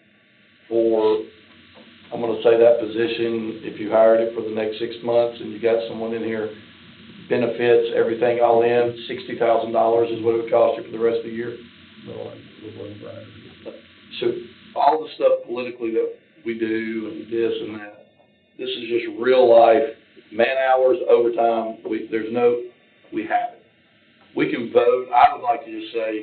Or, I'm gonna say that position, if you hired it for the next 6 months and you got someone in here, benefits, everything all in, $60,000 is what it would cost you for the rest of the year. So, all the stuff politically that we do and this and that, this is just real life, man hours, overtime, we have it. We can vote, I would like to just say,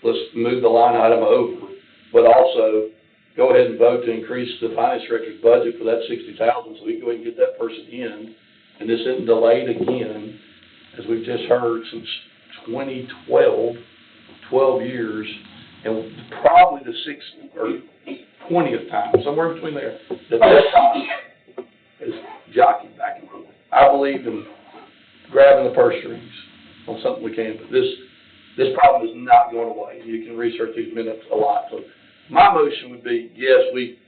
let's move the line item over, but also go ahead and vote to increase the finance director's budget for that $60,000 so we can go ahead and get that person in, and this isn't delayed again, as we've just heard, since 2012, 12 years, and probably the 6th or 20th time, somewhere between there, that time is jockeying back and forth. I believe in grabbing the purse strings on something we can, but this problem is not going away. You can research these minutes a lot. So my motion would be, yes, we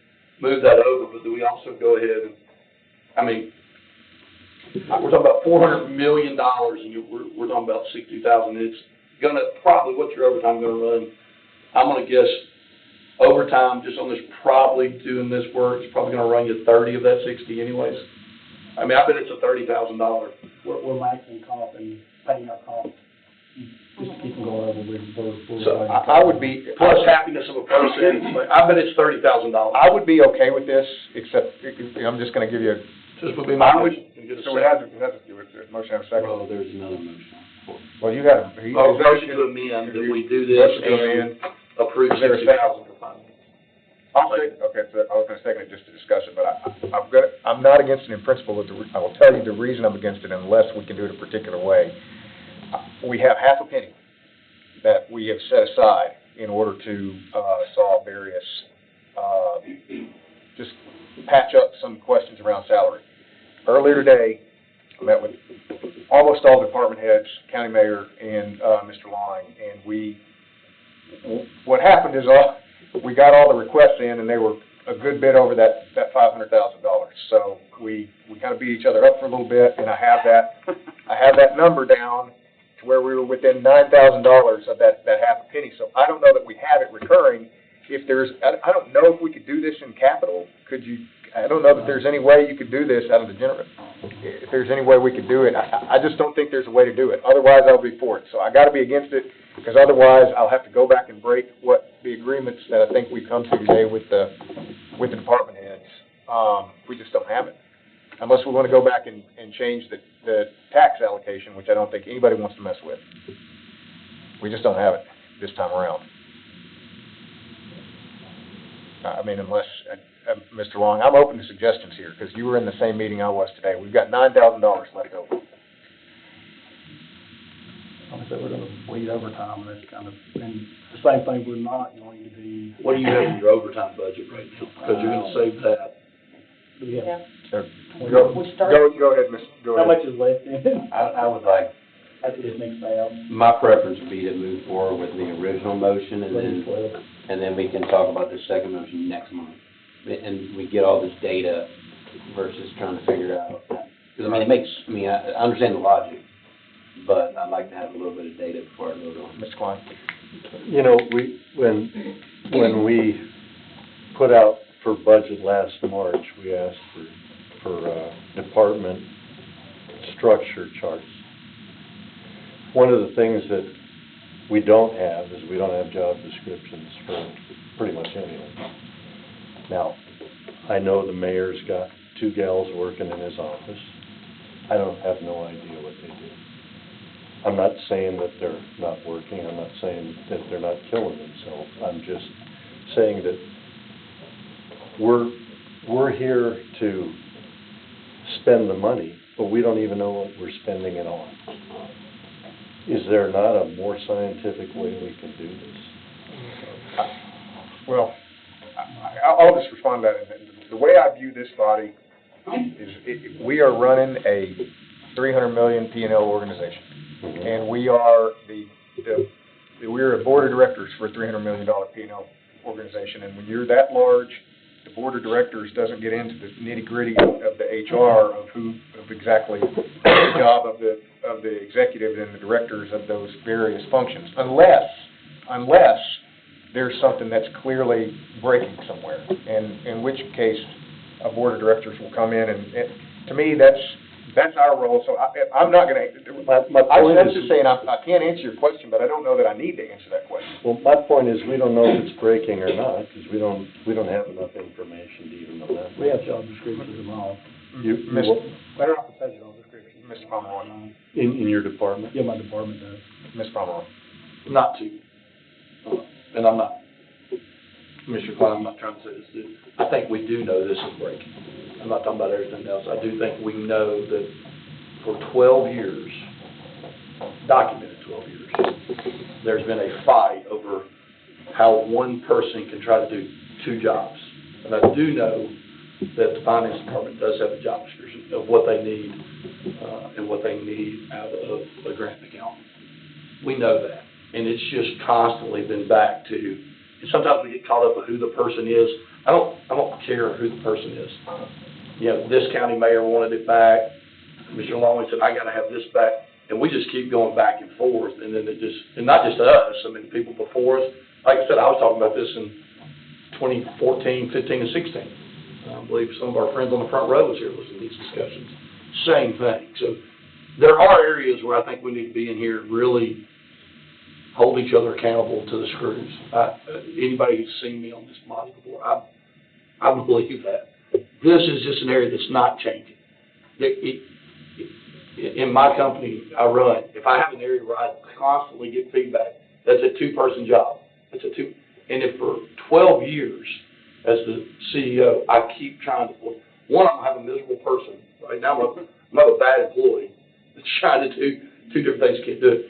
move that over, but do we also go ahead and, we're talking about $400 million, and we're talking about $60,000. It's gonna, probably, what's your overtime gonna run? I'm gonna guess overtime, just on this, probably doing this work, it's probably gonna run you 30 of that 60 anyways. I bet it's a $30,000. We're maxing comp and paying our comp, just to keep them going over with. So I would be. Plus happiness of a person, I bet it's $30,000. I would be okay with this, except, I'm just gonna give you a. Just would be my motion. So it has to do with the motion, have a second? Well, there's another motion. Well, you got a. Motion to amend, that we do this and approve Is there a $60,000 for finance. I'll say, okay, so I was gonna second it just to discuss it, but I'm not against it in principle, but I will tell you the reason I'm against it unless we can do it a particular way. We have half a penny that we have set aside in order to, solve various, just patch up some questions around salary. Earlier today, I met with almost all department heads, county mayor, and, Mr. Long, and what happened is we got all the requests in, and they were a good bit over that $500,000. So we kind of beat each other up for a little bit, and I have that number down to where we were within $9,000 of that half a penny. So I don't know that we have it recurring. I don't know if we could do this in capital. I don't know that there's any way you could do this out of the general. If there's any way we could do it, I just don't think there's a way to do it. Otherwise, I'll be for it. So I got to be against it, because otherwise I'll have to go back and break what the agreements that I think we've come to today with the department heads. We just don't have it, unless we want to go back and change the tax allocation, which I don't think anybody wants to mess with. We just don't have it this time around. Unless. Mr. Long, I'm open to suggestions here, because you were in the same meeting I was today. We've got $9,000 left over. Like I said, we're gonna bleed overtime, and that's kind of, and the same thing we're not going to do. What do you have in your overtime budget right now? Because you're gonna save that. Yeah. Go ahead, Miss. Go How ahead. much is left in? I would like, After this next payout. my preference would be to move forward with the original motion, and then we can talk about the second motion next month. And we get all this data versus trying to figure out, because I understand the logic, but I'd like to have a little bit of data before I vote on it. Mr. Klein. When we put out for budget last March, we asked for department structure charts. One of the things that we don't have is we don't have job descriptions for pretty much anything. Now, I know the mayor's got 2 gals working in his office. I don't have no idea what they do. I'm not saying that they're not working, I'm not saying that they're not killing themselves. I'm just saying that we're here to spend the money, but we don't even know what we're spending it on. Is there not a more scientific way we can do this? Well, I'll just respond to that. The way I view this body is we are running a $300 million P&L organization. Mm-hmm. And we are we're a board of directors for a $300 million P&L organization. And when you're that large, the board of directors doesn't get into the nitty-gritty of the HR of exactly the job of the executive and the directors of those various functions, unless there's something that's clearly breaking somewhere, and in which case a board of directors will come in, and to me, that's our role. So I'm not going to, I'm just saying, I can't answer your question, but I don't know that I need to answer that question. Well, my point is, we don't know if it's breaking or not, because we don't have enough information to even know that. We have job descriptions and all. Better off to job description. Mr. Pomeroy. In your department? Yeah, my department does. Ms. Pomeroy. Not to. And I'm not, Commissioner Klein, I'm not trying to say this, dude. I think we do know this is breaking. I'm not talking about everything else. I do think we know that for 12 years, documented 12 years, there's been a fight over how one person can try to do 2 jobs. And I do know that the finance department does have a job description of what they need, and what they need out of a grant account. We know that. And it's just constantly been back to, and sometimes we get caught up with who the person is. I don't care who the person is. You know, this county mayor wanted it back. Mr. Longley said, I gotta have this back. And we just keep going back and forth, and then and not just us, I mean, the people before us. Like I said, I was talking about this in 2014, 15, and 16. I believe some of our friends on the front row was here listening to these discussions. Same thing. So there are areas where I think we need to be in here really hold each other accountable to the screws. Anybody who's seen me on this body before, I believe that. This is just an area that's not changing. In my company I run, if I have an area where I constantly get feedback, that's a 2-person job. And if for 12 years as the CEO, I keep trying to, one, I'm gonna have a miserable person. Right now, I'm a bad employee that's trying to do 2 different things, can't do it.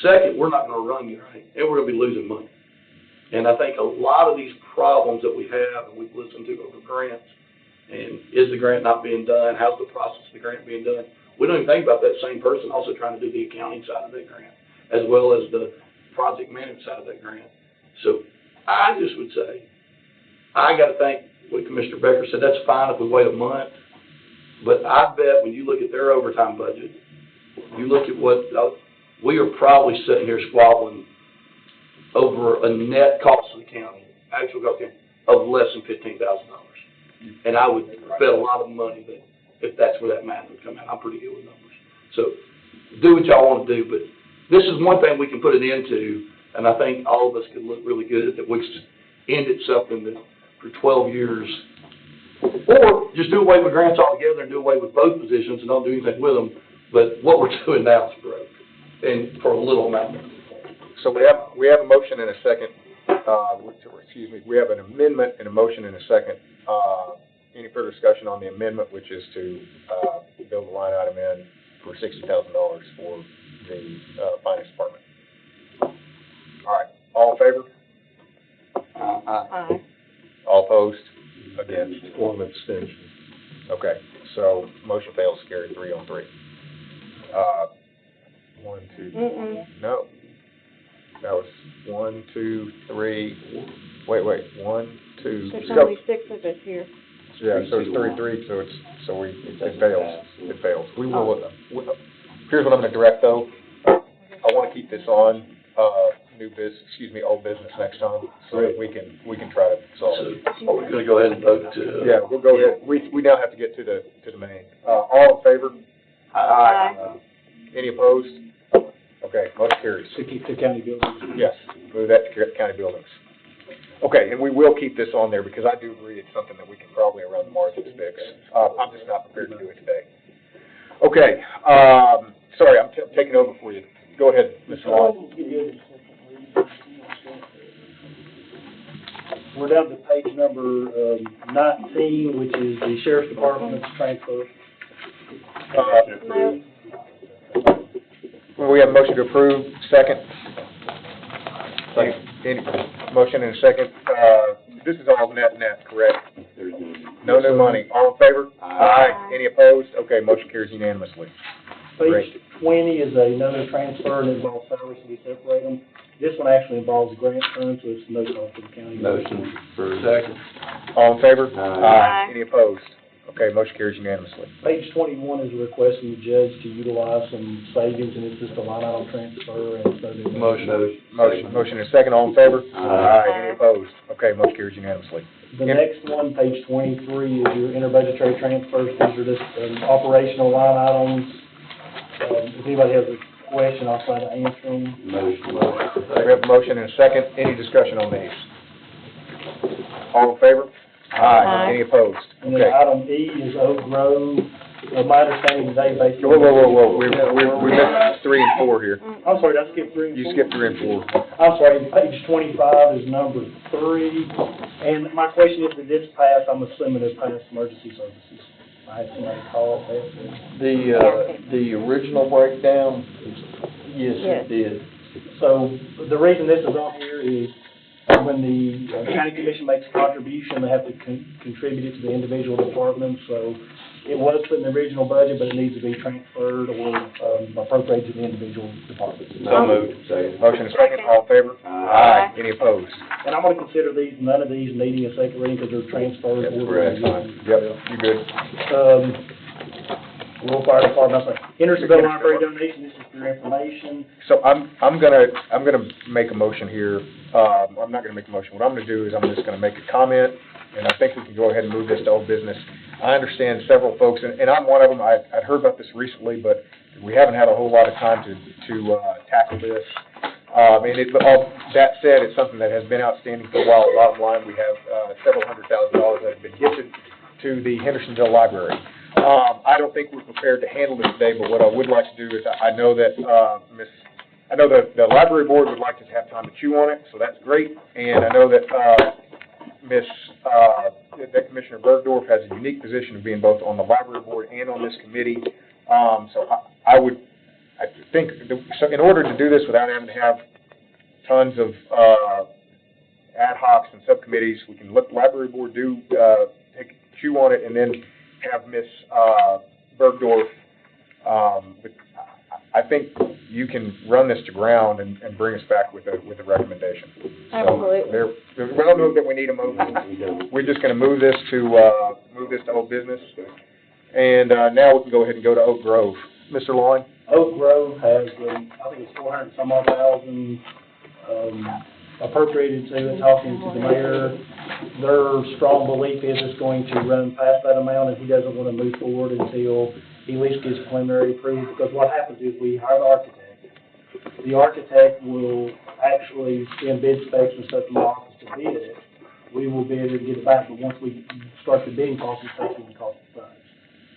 Second, we're not going to run you right, and we're going to be losing money. And I think a lot of these problems that we have, and we've listened to over grants, and is the grant not being done? How's the process of the grant being done? We don't even think about that same person also trying to do the accounting side of that grant, as well as the project management side of that grant. So I just would say, I got to think what Commissioner Becker said, that's fine if we wait a month, but I bet when you look at their overtime budget, you look at what, we are probably sitting here squabbling over a net cost of the county, actual cost of less than $15,000. And I would bet a lot of money that if that's where that math would come out. I'm pretty good with numbers. So do what y'all want to do, but this is one thing we can put it into, and I think all of us could look really good at that. We ended something that for 12 years, or just do away with grants altogether and do away with both positions and don't do anything with them. But what we're doing now is broke, and for a little amount of money. So we have a motion and a second, we have an amendment and a motion and a second. Any further discussion on the amendment, which is to build a line item in for $60,000 for the finance department? All right, all in favor? Aye. All opposed? Against? One abstention. Okay, so motion fails, carried 3-3. 1, 2, no. That was 1, 2, 3, wait, 1, 2. There's only 6 of us here. Yeah, so it's 3-3, it fails. It fails. We will, here's what I'm gonna direct though. I wanna keep this on, old business next time, so that we can try to solve it. So, are we gonna go ahead and vote to? Yeah, we'll go, we now have to get to the main. All in favor? Aye. Any opposed? Okay, motion carries. To keep the county buildings. Yes, move that to county buildings. Okay, and we will keep this on there because I do agree it's something that we can probably around the margins fix. I'm just not prepared to do it today. Okay, sorry, I'm taking over for you. Go ahead, Mr. Long. We're down to page number 19, which is the Sheriff's Department's transfer. Well, we have a motion to approve, second. Any motion and a second. This is all net, correct? There's No new money. All in favor? Aye. Any opposed? Okay, motion carries unanimously. Great. Page 20 is another transfer, and it involves salaries, so we separate them. This one actually involves a grant fund, so it's no cost to the county. motion for. Second. All in favor? Aye. Any opposed? Okay, motion carries unanimously. Page 21 is a request from the judge to utilize some savings, and it's just a line item transfer, and it's no new money. Motion and a second. All in favor? Aye. Any opposed? Okay, motion carries unanimously. The next one, page 23, is your interbudgetary transfers. These are just operational line items. If anybody has a question, I'll try to answer them. Motion. We have a motion and a second. Any discussion on these? All in favor? Aye. Any opposed? And then Okay. item E is Oak Grove. My understanding today, based on... Whoa. We missed 3 and 4 here. I'm sorry, did I skip 3 and 4? You skipped 3 and 4. I'm sorry, page 25 is number 3. And my question is, did this pass? I'm assuming it passed emergency services. I had somebody call up there. The original breakdown, yes, it did. So the reason this is on here is when the county commission makes a contribution, they have to contribute it to the individual departments. So it was put in the original budget, but it needs to be transferred or appropriated to the individual departments. So moved. Second. Motion and a second. All in favor? Aye. Any opposed? And I'm going to consider none of these needing a second reading because they're transferred. That's correct. Yep, you good. Rural Fire Department, Hendersonville Library donation, this is for your information. So I'm gonna make a motion here. I'm not gonna make a motion. What I'm gonna do is I'm just gonna make a comment, and I think we can go ahead and move this to old business. I understand several folks, and I'm one of them. I'd heard about this recently, but we haven't had a whole lot of time to tackle this. But all that said, it's something that has been outstanding for a while. Bottom line, we have several $100,000 that have been gifted to the Hendersonville Library. I don't think we're prepared to handle this today, but what I would like to do is I know that the library board would like to have time to chew on it, so that's great. And I know that that Commissioner Bergdorf has a unique position of being both on the library board and on this committee. So I think so in order to do this without having to have tons of ad hocs and subcommittees, we can let the library board chew on it, and then have Ms. Bergdorf, but I think you can run this to ground and bring us back with a recommendation. Absolutely. So we don't know that we need a motion. We're just gonna move this to old business. And, now we can go ahead and go to Oak Grove. Mr. Loy? Oak Grove has, I think it's 400 some odd thousand, appropriated to it, talking to the mayor. Their strong belief is it's going to run past that amount, and he doesn't want to move forward until he at least gets preliminary approval, because what happens is we hire the architect. The architect will actually send bid specs and stuff to my office to bid it. We will bid it and get it back, but once we start the bidding process, it's taking the cost of funds.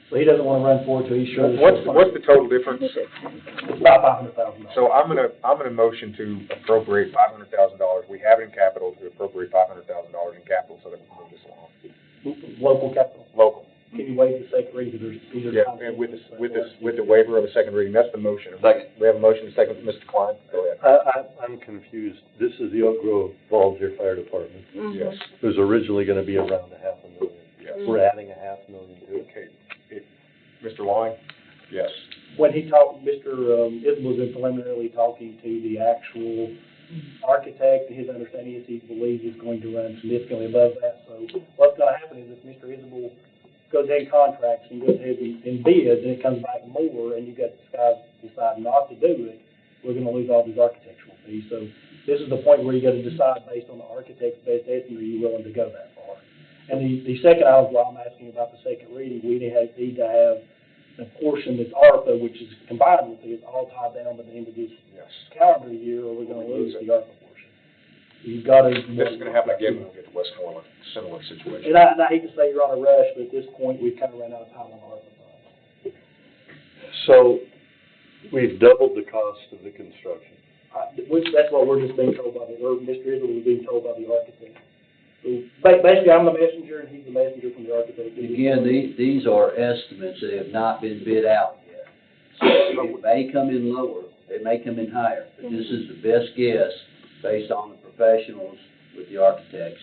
So he doesn't want to run forward till he's sure. What's the total difference? It's about $500,000. So I'm gonna motion to appropriate $500,000. We have it in capital to appropriate $500,000 in capital so that we can move this along. Local capital. Local. Can you waive the second reading, because these are... Yeah, and with the waiver of a second reading, that's the motion. Second. We have a motion, second, Mr. Klein, go ahead. I'm confused. This is the Oak Grove Volunteer Fire Department. Yes. It was originally gonna be around $500,000. Yes. We're adding $500,000 to it. Okay. Mr. Loy? Yes. When he talked, Mr. Isbell was preliminarily talking to the actual architect, and his understanding is he believes it's going to run significantly above that. So what's going to happen is if Mr. Isbell goes ahead and contracts and goes ahead and bids, and it comes back more, and you got this guy decide not to do it, we're going to lose all these architectural fees. So this is the point where you got to decide based on the architect's best estimate, are you willing to go that far? And the second item, while I'm asking about the second reading, we need to have a portion that's ARPA, which is combined with it, all tied down by the end of this calendar year, or we're going to lose the ARPA portion. You've gotta. This is gonna happen again when we get to Westmoreland, similar situation. And I hate to say you're on a rush, but at this point, we've kind of run out of time on our funds. So, we've doubled the cost of the construction. Which, that's what we're just being told by or Mr. Ridley was being told by the architect. So, basically, I'm the messenger, and he's the messenger from the architect. Again, these are estimates that have not been bid out yet. So it may come in lower, it may come in higher, but this is the best guess based on the professionals with the architects.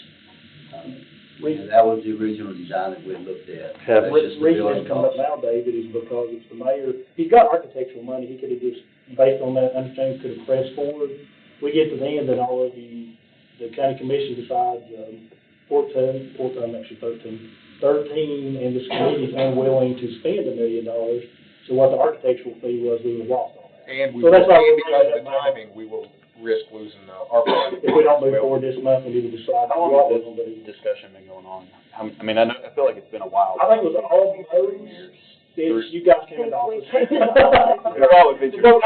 And that was the original design that we looked at. Have- That's just the reason building it's come up cost. now, David, is because it's the mayor, he's got architectural money, he could have just, based on that understanding, could have pressed forward. We get to the end and all of the county commission decides, 13, actually 13, and this committee's unwilling to spend $1 million. So what the architectural fee was, we would have lost all that. And we, So that's why and we're because of bringing the it up now. timing, we will risk losing our money. If we don't move forward this month, we need to decide. How long has this discussion been going on? I mean, I feel like it's been a while. I think it was almost, you guys came into office. There always been Before,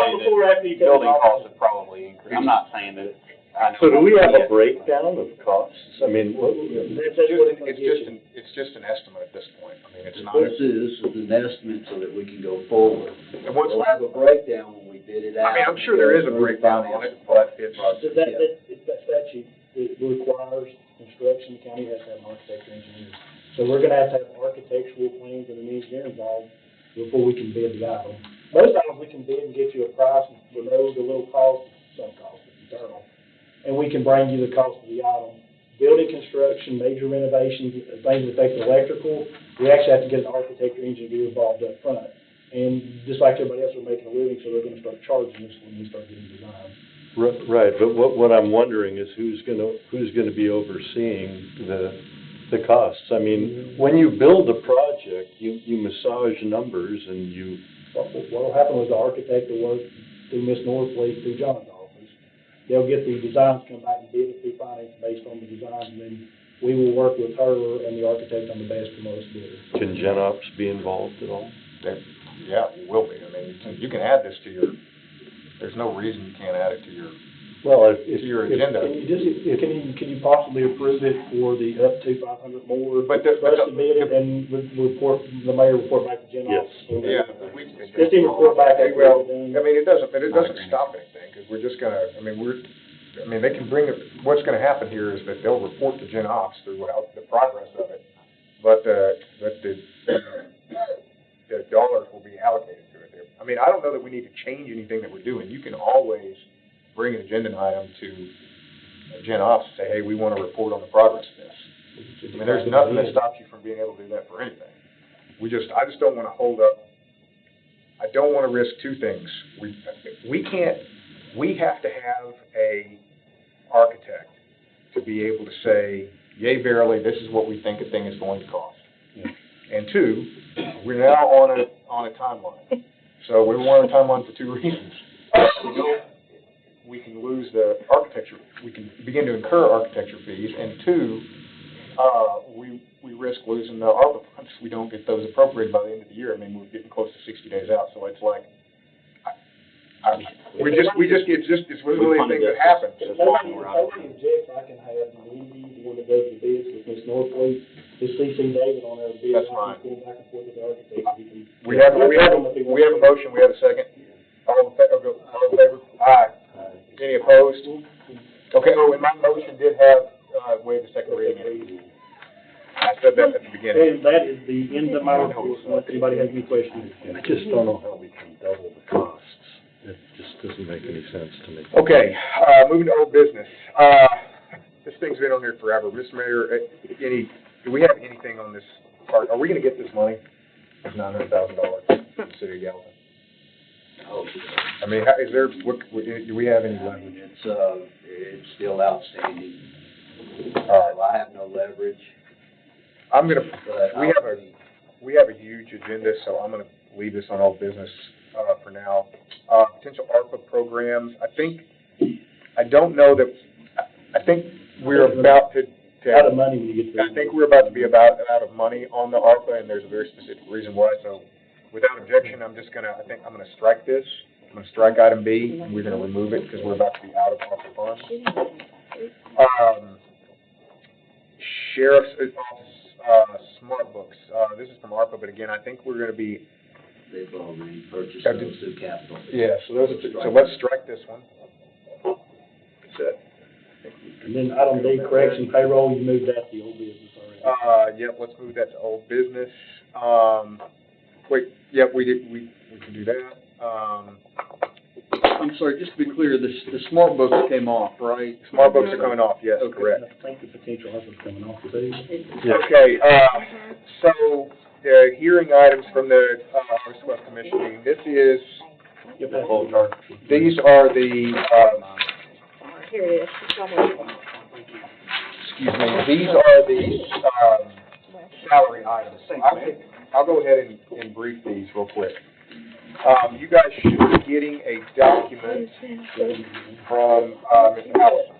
after you came into building costs office. have probably increased. I'm not saying that, I know. So do we have a breakdown of costs? I mean, It's just an estimate at this point. I mean, it's not. This is an estimate so that we can go forward. And once We'll have a breakdown when we bid it out. I mean, I'm sure there is a breakdown on it, but it's. That statute, it requires construction, the county has to have an architecture engineer. So we're gonna have architectural plans and an engineer involved before we can bid the item. Most items we can bid and get you a price below the little cost, some cost, internal. And we can bring you the cost of the item. Building construction, major renovations, things that affect electrical, we actually have to get an architecture engineer involved up front. And just like everybody else, we're making a living, so they're gonna start charging us when we start getting designs. right, but what I'm wondering is who's gonna be overseeing the costs? I mean, when you build a project, you massage numbers and you. What'll happen was the architect will work through Ms. Northfleet, through John's office. They'll get the designs, come back and bid it through finance based on the designs, and then we will work with her and the architect on the best and most bidder. Can GenOps be involved at all? Yeah, you will be. I mean, you can add this to your, there's no reason you can't add it to your, Well, to your agenda. Can you possibly approve it for the up to 500 more? But For us to bid it and report, the mayor report back to GenOps? Yeah, Just even report back. well, I mean, it doesn't stop anything, because we're just gonna, they can bring it, what's gonna happen here is that they'll report to Gen Ops through the progress of it, but the dollars will be allocated to it. I mean, I don't know that we need to change anything that we're doing. You can always bring an agenda item to Gen Ops and say, hey, we want to report on the progress of this. I mean, there's nothing that stops you from being able to do that for anything. I just don't want to hold up. I don't want to risk two things. We have to have a architect to be able to say, yea, verily, this is what we think a thing is going to cost. Yeah. And two, we're now on a timeline. So we want a timeline for two reasons. We can lose the architecture, we can begin to incur architecture fees, and two, we risk losing the ARPA funds if we don't get those appropriated by the end of the year. I mean, we're getting close to 60 days out, so it's like, it's really a thing that happens. If nobody objects, I can have Wendy, the one that does the bids with Ms. Northfleet, just CC David on our bid. That's fine. Going back and forth with the architect. We have a motion, we have a second. All in favor? Aye. Any opposed? Okay, and my motion did have, waive the second reading. I said that at the beginning. And that is the end of my report, unless anybody has any questions. I just don't know how we can double the costs. It just doesn't make any sense to me. Okay, moving to old business. This thing's been on here forever. Mr. Mayor, do we have anything on this part? Are we gonna get this money? It's $900,000 from the city of Gallatin. I mean, do we have any leverage? It's still outstanding. I have no leverage. We have a huge agenda, so I'm gonna leave this on old business, for now. Potential ARPA programs, I think we're about to. Out of money when you get to. I think we're about to be out of money on the ARPA, and there's a very specific reason why, so without objection, I'm gonna strike this. I'm gonna strike item B, and we're gonna remove it, because we're about to be out of ARPA funds. Sheriff's Office, smart books. This is from ARPA, but again, I think we're gonna be, They've already purchased I those did- through capital. yeah, so those are, so let's strike this one. That's it. And then item D, correction payroll, you moved that to the old business already. Yep, let's move that to old business. Wait, yep, we can do that. I'm sorry, just to be clear, the smart books came off, right? Smart books are coming off, yes, Okay. correct. I think the potential of it's coming off too. Okay, so, hearing items from the, Harvest West Commission meeting, this is, Get that whole chart. these are the, Here it is. It's almost- excuse me, these are the, salary items. I'll go ahead and brief these real quick. You guys should be getting a document from, Mr. Allison.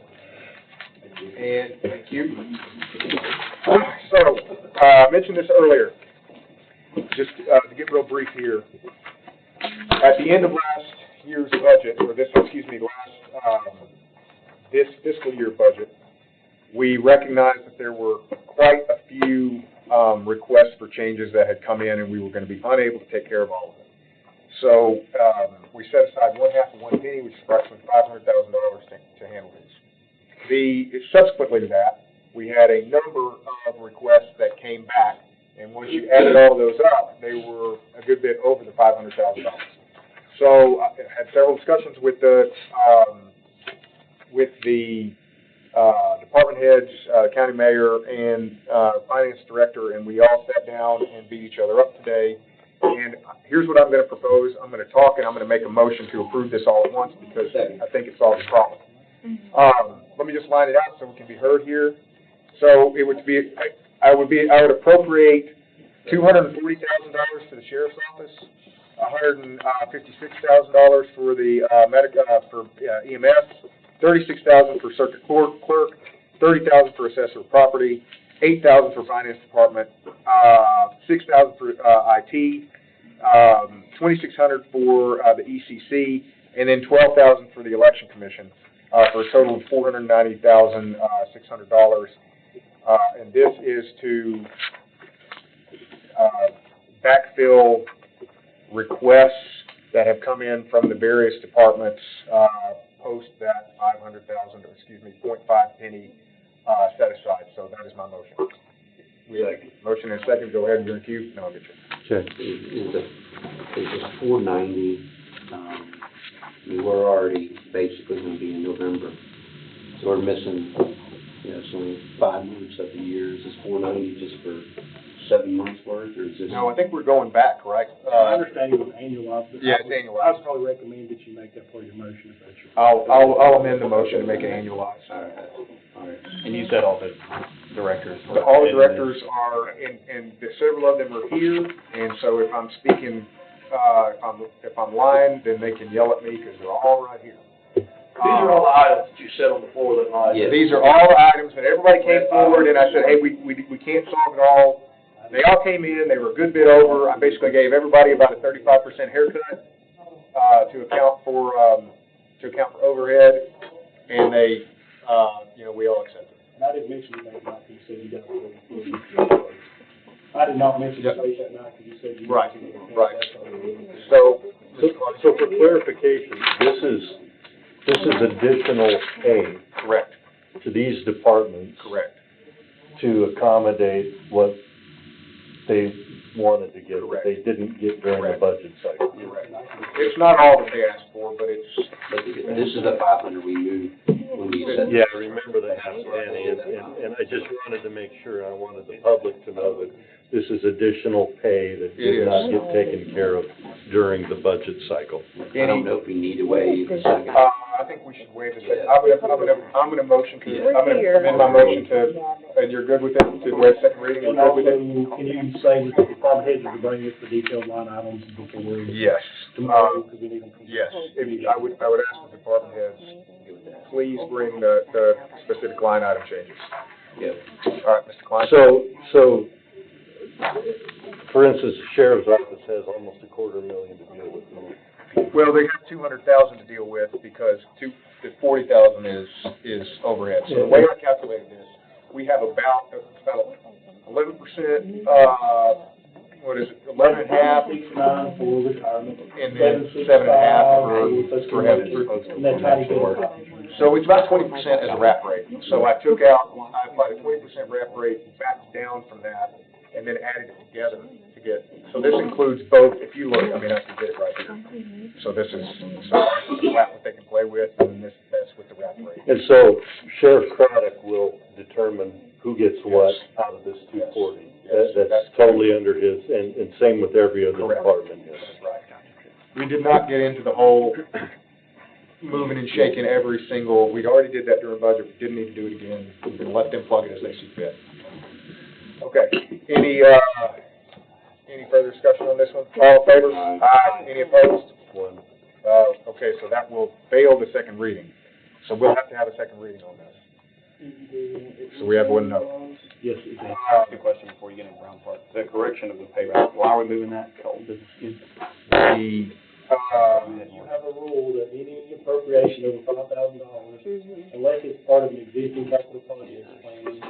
And, thank you. So, I mentioned this earlier, just, to get real brief here. At the end of last year's budget, or this fiscal year budget, we recognized that there were quite a few, requests for changes that had come in, and we were gonna be unable to take care of all of them. So, we set aside one half of one penny, which is approximately $500,000 to handle these. Subsequently to that, we had a number of requests that came back, and once you added all those up, they were a good bit over the $500,000. So, I had several discussions with the department heads, county mayor, and finance director, and we all sat down and beat each other up today. And here's what I'm going to propose. I'm going to talk, and I'm going to make a motion to approve this all at once, because I think it solves the problem. Let me just line it out so we can be heard here. So it would be, I would appropriate $240,000 to the sheriff's office, $156,000 for the EMS, $36,000 for circuit clerk, $30,000 for assessor of property, $8,000 for finance department, $6,000 for IT, $2,600 for the ECC, and then $12,000 for the election commission, for a total of $490,600. And this is to backfill requests that have come in from the various departments post that 0.5 penny set aside. So that is my motion. We have a motion and a second. Go ahead, you're in queue. No, I'll get you. Check. Is it 490, we're already basically gonna be in November, so we're missing, it's only 5 months of the year. Is this 490 just for 7 months worth, or is this? No, I think we're going back, right? I understand it was annualized, but Yeah, it's annualized. I would probably recommend that you make that part of your motion if that's your. I'll amend the motion to make it annualized. All right. And you said all the directors were. All the directors are, and several of them are here, and so if I'm speaking, if I'm lying, then they can yell at me, because they're all right here. These are all the items that you said on the floor that night. Yeah. These are all the items, and everybody came forward, and I said, hey, we can't solve it all. They all came in, they were a good bit over. I basically gave everybody about a 35% haircut, to account for overhead, and they, we all accepted. And I didn't mention you that night, because you said you got a little. I did not mention your face that night, because you said you. Right, right. So So for clarification, this is additional pay correct, to these departments correct. to accommodate what they wanted to get, but Correct. they didn't get during the budget cycle. Correct. It's not all that they asked for, but it's, But this is the 500 we moved when we said. Yeah, I remember that, Danny, and I just wanted to make sure, I wanted the public to know that this is additional pay that It did is. not get taken care of during the budget cycle. I don't know if we need to waive a second. I think we should waive the second. I'm gonna motion to, I'm gonna amend my motion to, and you're good with it, to waive second reading, And you're good also, with it? can you say that the department heads will bring us the detailed line items before we? Yes. Tomorrow, because we need them. Yes, I would ask the department heads, please bring the specific line item changes. Yep. All right, Mr. Klein? So, for instance, the sheriff's office has almost $250,000 to deal with. Well, they have 200,000 to deal with because the 40,000 is overhead. So the way I calculated this, we have about 11%, what is it, 11 and a half, 6.9 for retirement. and then 7 and a half for having. And that's how you get it. So it's about 20% as a wrap rate. So I applied a 20% wrap rate, backed down from that, and then added it together to get, so this includes both, if you look, I mean, I can get it right here. So this is what they can play with, and that's with the wrap rate. And so Sheriff Craddock will determine who gets what out of this 240. That's totally under his, and same with every other Correct. department. Yes. That's right. We did not get into the whole moving and shaking every single, we already did that during budget, we didn't need to do it again. We're gonna let them plug it as they see fit. Okay, any further discussion on this one? All in favor? Aye. Any opposed? One. Okay, so that will fail the second reading. So we'll have to have a second reading on this. So we have one no. Yes, it does. I'll ask you a question before you get into the brown part. The correction of the pay rate, why are we moving that to old business again? You have a rule that any appropriation over $5,000, unless it's part of an existing capital project plan,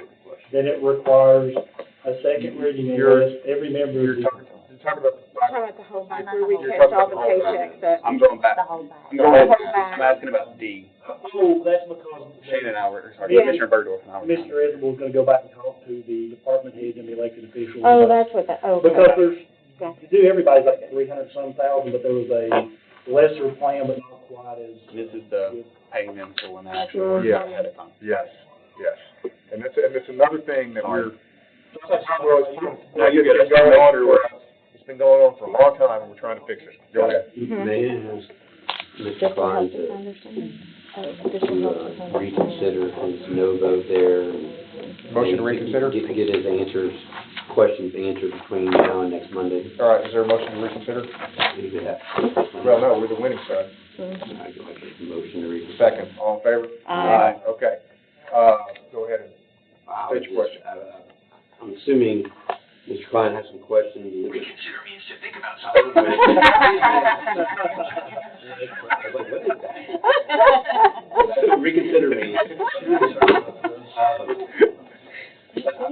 then it requires a second reading unless every member You're is. talking about the whole back, where we catch all the paychecks that. I'm going back. I'm asking about D. Oh, that's because. Shane and I were, sorry, Yeah. Commissioner Burdorf and I were. Mr. Edwards gonna go back and talk to the department heads and the elected officials. Oh, that's what that, okay. Because there's, Gotcha. to do everybody's like 300-some thousand, but there was a lesser plan, but not quite as. This is the paying them for when they actually work Yeah. ahead of time. Yes, yes. And that's another thing that we're, No, you're good. it's been going on for a long time, and we're trying to fix it. Go ahead. May I ask Mr. Klein to reconsider his no vote there? and Motion to reconsider? Get his questions answered between now and next Monday. All right, is there a motion to reconsider? Leave it at- Well, no, we're the winning side. I go ahead and motion to reconsider. Second, all in favor? Aye. Okay. Go ahead and state your question. I'm assuming Mr. Klein has some questions. Reconsider means to think about something. Reconsider me.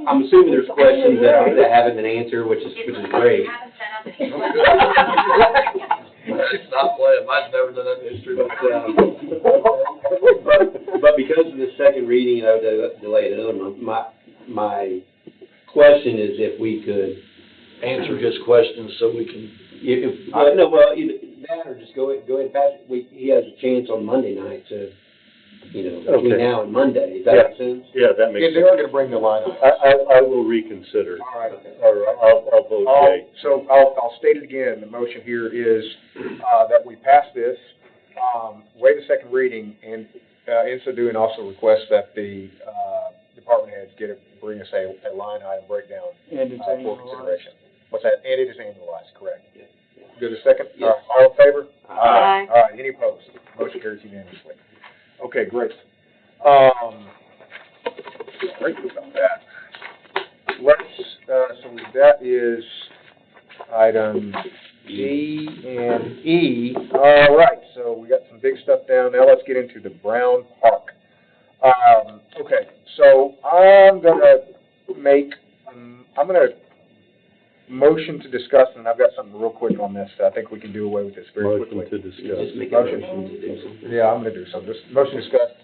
I'm assuming there's questions that haven't been answered, which is great. It's not playing, I've never done that in history, But because of the second reading, I would delay it another month. My question is if we could answer his questions so we can. either that or just go ahead and pass it. He has a chance on Monday night to, between Okay. now and Monday. Does that make sense? Yeah, that makes Yeah, they sense. are gonna bring the line up. I will reconsider, All right. or I'll vote yea. So I'll state it again. The motion here is, that we pass this, waive the second reading, and, in so doing, also request that the, department heads bring us a line item breakdown, And it's for annualized. consideration. What's that? And it is annualized, correct? Yeah. Good, a second? Yes. All in favor? Aye. All right, any opposed? Motion carries unanimously. Okay, great. Great about that. So that is item D and E. All right, so we got some big stuff down. Now let's get into the Brown Park. Okay, so I'm gonna motion to discuss, and I've got something real quick on this. I think we can do away with this very quickly. Motion to discuss. Just make a motion to do something. Yeah, I'm gonna do some. This motion discussed.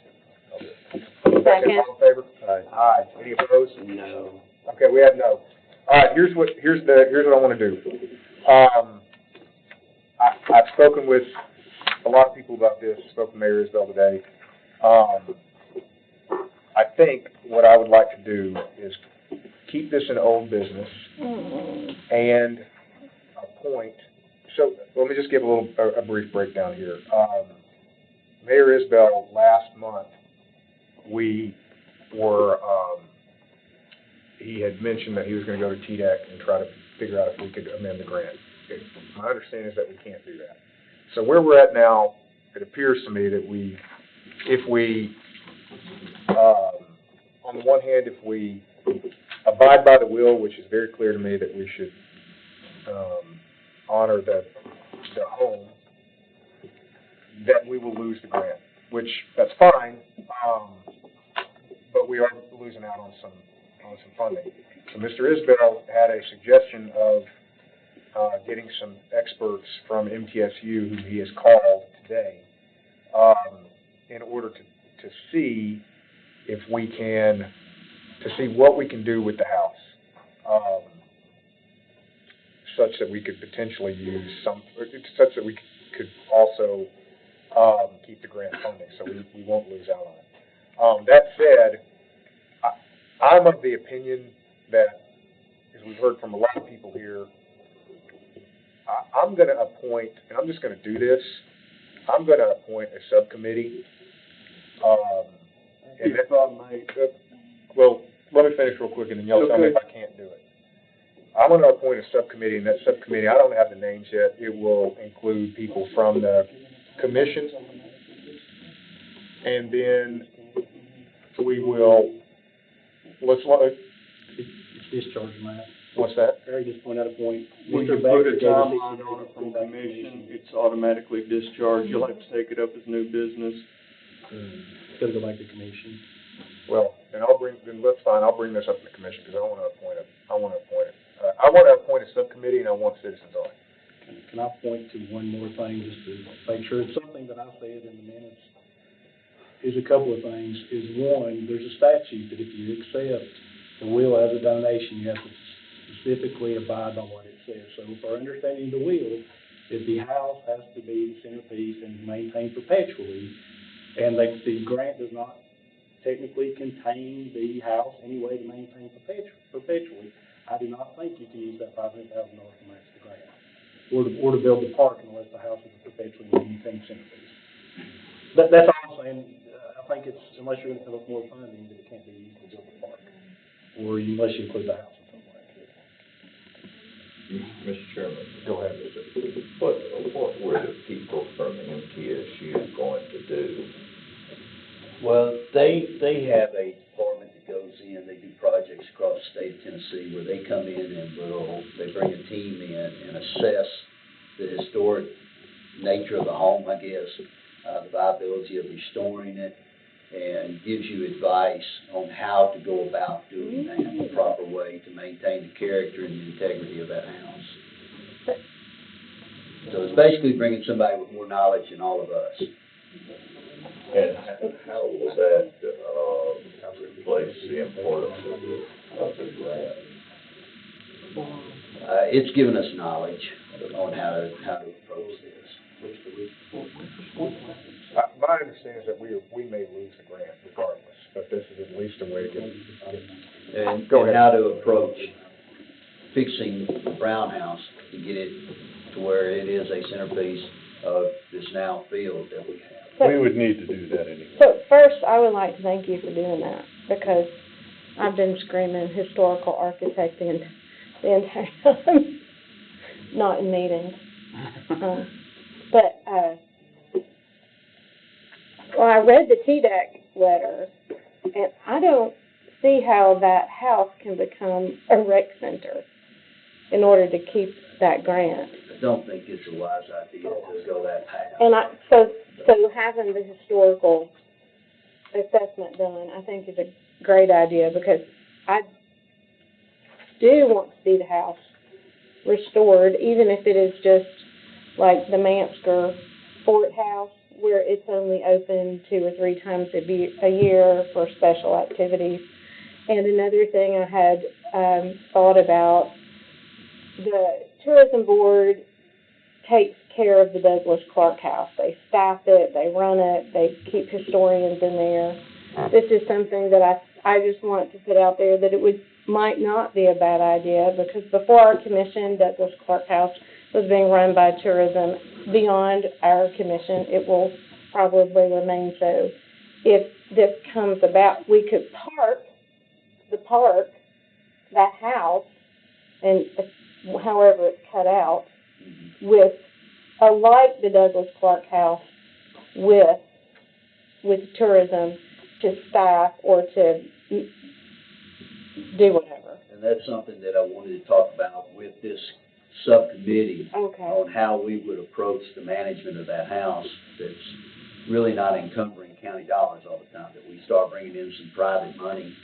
Second. All in favor? Aye. Aye. Any opposed? No. Okay, we have no. All right, here's what I wanna do. I've spoken with a lot of people about this, spoke with Mayor Isbell today. I think what I would like to do is keep this in old business and appoint, so let me just give a brief breakdown here. Mayor Isbell, last month, he had mentioned that he was gonna go to TDEC and try to figure out if we could amend the grant. My understanding is that we can't do that. So where we're at now, it appears to me that on the one hand, if we abide by the will, which is very clear to me that we should honor the home that we will lose the grant, which, that's fine, but we are losing out on some funding. So Mr. Isbell had a suggestion of getting some experts from MTSU, who he has called today, in order to see if we can, to see what we can do with the house, such that we could potentially use such that we could also keep the grant funding, so we won't lose out on it. That said, I'm of the opinion that, as we've heard from a lot of people here, I'm going to appoint, and I'm just going to do this, I'm going to appoint a subcommittee. And if well, let me finish real quick, and then y'all tell me if I can't do it. I'm going to appoint a subcommittee, and that subcommittee, I don't have the names yet. It will include people from the commission, and then we will, It's discharge, Matt. What's that? Barry just pointed out a point. We Mr. can put Baker a gave us timeline on it from the commission, it's automatically discharged, you'll have to take it up as new business. It's gotta go back to commission. Well, then that's fine, I'll bring this up in the commission, because I want to appoint a subcommittee, and I want citizens on it. Can I point to one more thing, just to make sure it's something that I said in the minutes? Is a couple of things. Is one, there's a statute that if you accept the will as a donation, you have to specifically abide by what it says. So for understanding the will, is the house has to be the centerpiece and maintained perpetually, and the grant does not technically contain the house anyway to maintain perpetually. I do not think you can use that $500,000 to match the grant, or to build the park unless the house is a perpetually maintained centerpiece. That's all I'm saying. I think it's, unless you're going to come up with more funding, that it can't be used to build the park, or unless you include the house in some way. Mr. Chairman, Go ahead. what were the people from MTSU going to do? Well, they have a department that goes in, they do projects across the state of Tennessee where they come in and they bring a team in and assess the historic nature of the home, I guess, the viability of restoring it, and gives you advice on how to go about doing that the proper way to maintain the character and the integrity of that house. So it's basically bringing somebody with more knowledge than all of us. And how will that, replace the importance of the grant? It's given us knowledge on how to approach this. My understanding is that we may lose the grant regardless, but this is at least a way to get And Go ahead. how to approach fixing the Brown House to get it to where it is a centerpiece of this now field that we have. We would need to do that anyway. So first, I would like to thank you for doing that, because I've been screaming historical architect the entire time, not in meetings. Well, I read the TDEC letter, and I don't see how that house can become a rec center in order to keep that grant. I don't think it's a wise idea to go that path. And so having the historical assessment done, I think is a great idea, because I do want to see the house restored, even if it is just like the Mansker Fort House, where it's only open 2 or 3 times a year for special activities. And another thing I had thought about, the tourism board takes care of the Douglas Clark House. They staff it, they run it, they keep historians in there. This is something that I just want to put out there, that it might not be a bad idea, because before our commission, Douglas Clark House was being run by tourism. Beyond our commission, it will probably remain so. If this comes about, we could park that house, and however it's cut out, with like the Douglas Clark House, with tourism to staff or to do whatever. And that's something that I wanted to talk about with this subcommittee Okay. on how we would approach the management of that house that's really not encumbering county dollars all the time, that we start bringing in some private money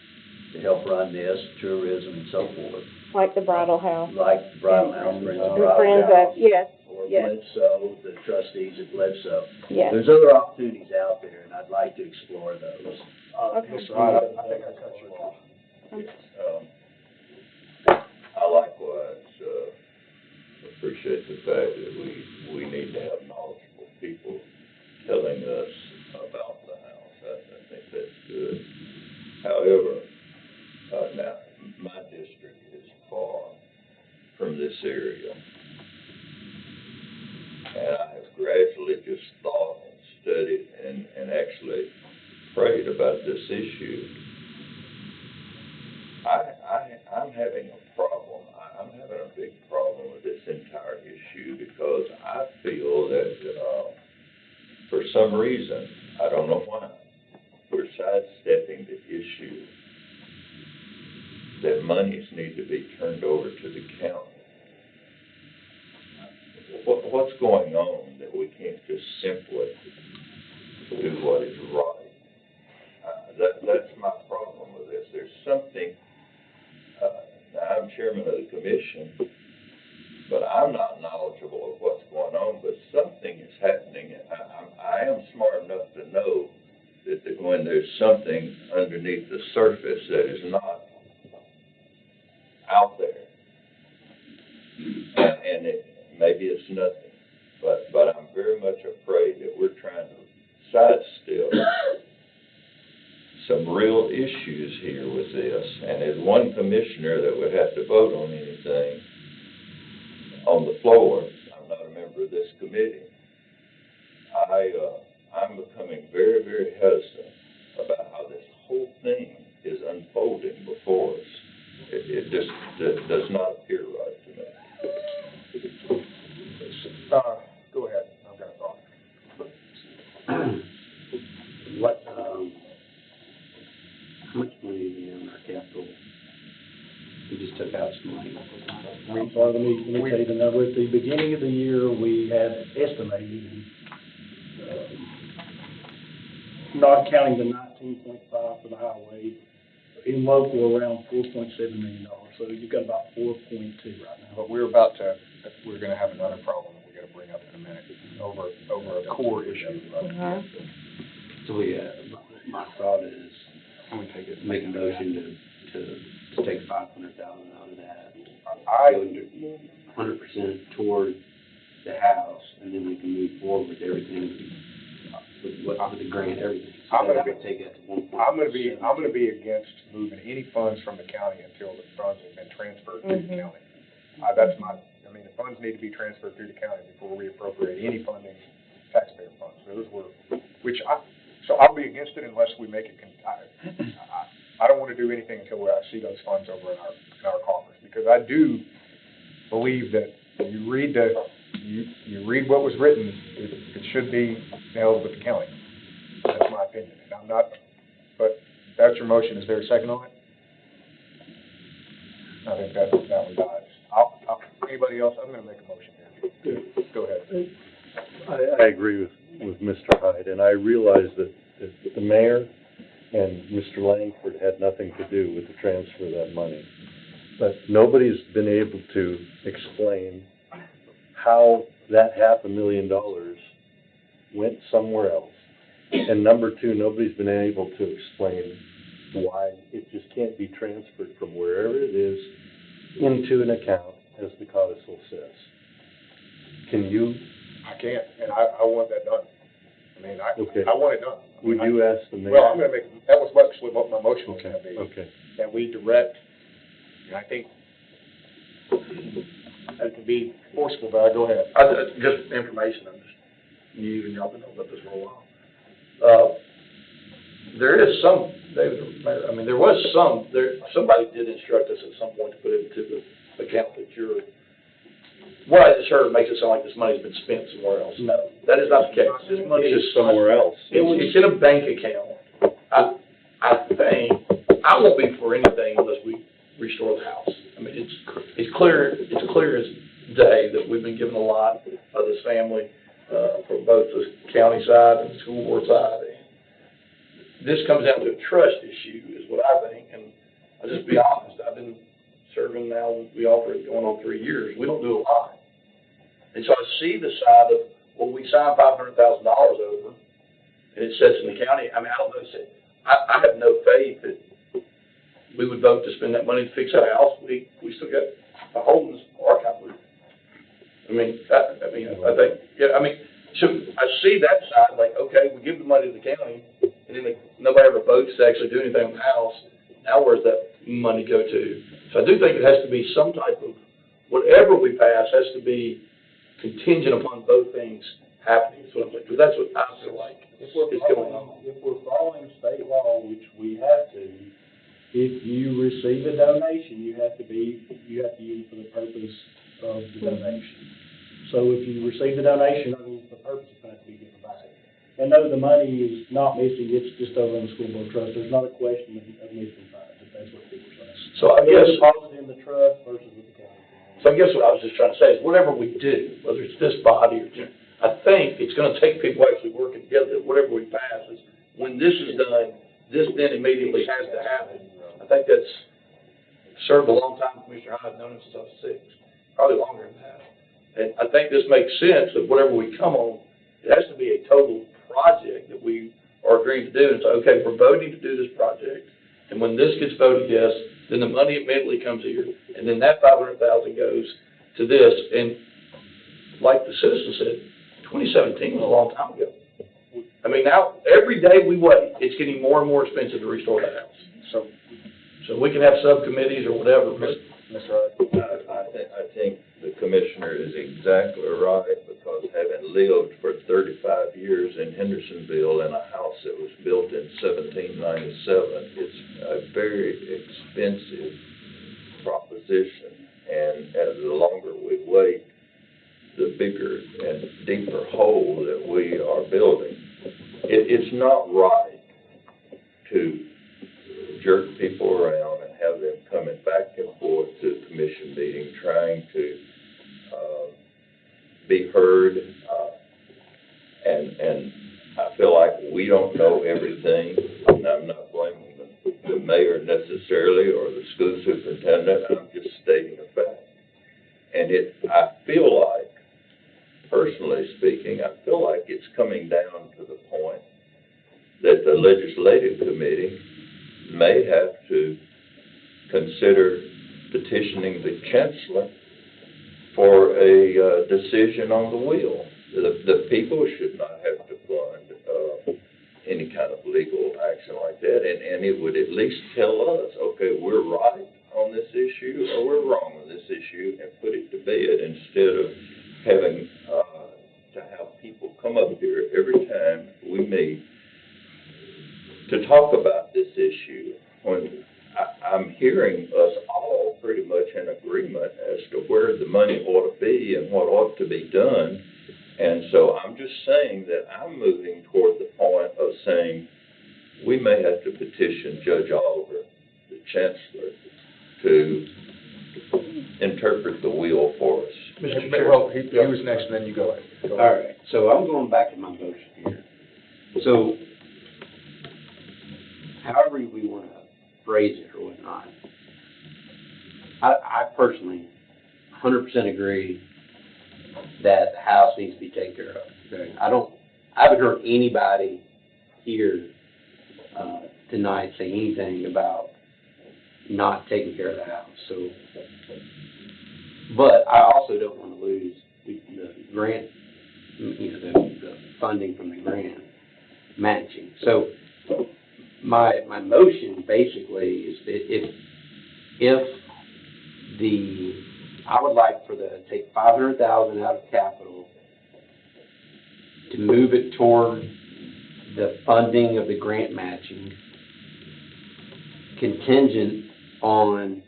to help run this, tourism and so forth. Like the bridal house. Like the Bridal House, And Friends of Friends Bridal of, House, yes, or yes. Bledsoe, the trustees at Bledsoe. yes. There's other opportunities out there, and I'd like to explore those. Okay. Mr. Hyde, I think I cut you off. I likewise, appreciate the fact that we need to have knowledgeable people telling us about the house. I think that's good. However, now, my district is far from this area. And I have gradually just thought and studied and actually prayed about this issue. I'm having a problem. I'm having a big problem with this entire issue because I feel that, for some reason, I don't know why, we're sidestepping the issue that monies need to be turned over to the county. What's going on that we can't just simply do what is right? That's my problem with this. There's something, now I'm chairman of the commission, but I'm not knowledgeable of what's going on, but something is happening. I am smart enough to know that when there's something underneath the surface that is not out there, and maybe it's nothing, but I'm very much afraid that we're trying to sidestep some real issues here with this. And as one commissioner that would have to vote on anything on the floor, I'm not a member of this committee, I'm becoming very, very hesitant about how this whole thing is unfolding before us. It just does not appear right to me. Go ahead, I've got a thought. How much money is in our capital? We just took out some money. I'm sorry, let me tell you the number. At the beginning of the year, we had estimated, not counting the 19.5 for the highway, in local around $4.7 million. So you've got about 4.2 right now. But we're gonna have another problem that we're gonna bring up in a minute, over a core issue. So, yeah, my thought is, Can we take it? make a motion to take 500,000 out of that. Go 100% toward the house, and then we can move forward with everything, with the grant, everything. So I'm gonna take that to 1.7. I'm gonna be against moving any funds from the county until the funds have been transferred to the county. The funds need to be transferred through the county before we appropriate any funding, taxpayer funds. So I'll be against it unless we make it, I don't wanna do anything until I see those funds over in our coffers, because I do believe that you read what was written, it should be held with the county. That's my opinion, and I'm not, but that's your motion. Is there a second on it? I think that one dies. Anybody else? I'm gonna make a motion here. Go ahead. I agree with Mr. Hyde, and I realize that the mayor and Mr. Langford had nothing to do with the transfer of that money. But nobody's been able to explain how that $500,000 went somewhere else. And number two, nobody's been able to explain why it just can't be transferred from wherever it is into an account, as the codicil says. Can you? I can't, and I want that done. Okay. I want it done. Would you ask the mayor? Well, I'm gonna that was actually what my motion was gonna be. Okay. That we direct, and I think that can be forceful, but go ahead. Just information, y'all been know about this for a while. There is some, there was somebody did instruct us at some point to put it into the account that what I just heard makes it sound like this money's been spent somewhere else. No, that is not the case. This money is somewhere else. It's in a bank account. I think, I won't be for anything unless we restore the house. It's clear as day that we've been given a lot of this family, from both the county side and the school board side. And this comes down to a trust issue is what I think, and I'll just be honest, I've been serving now, we offer it going on 3 years, we don't do a lot. And so I see the side of, well, we signed $500,000 over, and it sits in the county. I mean, I don't know, I have no faith that we would vote to spend that money to fix that house. We still got a hole in this archive roof. I think, yeah, I mean, so I see that side, like, okay, we give the money to the county, and then nobody ever votes to actually do anything on the house. Now where's that money go to? So I do think it has to be some type of, whatever we pass has to be contingent upon both things happening, because that's what I feel like is going on. If we're following state law, which we have to, if you receive a donation, you have to use it for the purpose of the donation. So if you receive the donation, that means the purpose is going to be given back. And no, the money is not missing, it's just over in the school board trust. There's not a question of missing funds, if that's what people are saying. So I guess, deposit in the trust versus with the county. so I guess what I was just trying to say is whatever we do, whether it's this body or, I think it's going to take people actually working together, that whatever we pass is, when this is done, this then immediately has to happen. I think that's served a long time, Commissioner Hyde, known him since I was 6, probably longer than that. And I think this makes sense that whatever we come on, it has to be a total project that we are agreeing to do. And so, okay, we're voting to do this project, and when this gets voted yes, then the money immediately comes here, and then that $500,000 goes to this. And like the citizen said, 2017 was a long time ago. I mean, now, every day we wait, it's getting more and more expensive to restore that house. So we can have subcommittees or whatever, but I think the commissioner is exactly right, because having lived for 35 years in Hendersonville in a house that was built in 1797, it's a very expensive proposition, and as the longer we wait, the bigger and deeper hole that we are building. It's not right to jerk people around and have them coming back and forth to the commission meeting trying to be heard, and I feel like we don't know everything. And I'm not blaming the mayor necessarily or the school superintendent. I'm just stating a fact. And I feel like, personally speaking, I feel like it's coming down to the point that the legislative committee may have to consider petitioning the chancellor for a decision on the will. The people should not have to fund any kind of legal action like that, and it would at least tell us, okay, we're right on this issue or we're wrong on this issue, and put it to bed instead of having to have people come up here every time we meet to talk about this issue, when I'm hearing us all pretty much in agreement as to where the money ought to be and what ought to be done. And so I'm just saying that I'm moving toward the point of saying we may have to petition Judge Oliver, the chancellor, to interpret the will for us. Mr. Chair. Well, he was next, and then you go ahead. All right, so I'm going back to my motion here. So, however we want to phrase it or whatnot, I personally 100% agree that the house needs to be taken care of. Okay? I haven't heard anybody here tonight say anything about not taking care of the house. So, but I also don't want to lose the grant, the funding from the grant matching. So my motion basically is that I would like take $500,000 out of capital to move it toward the funding of the grant matching, contingent on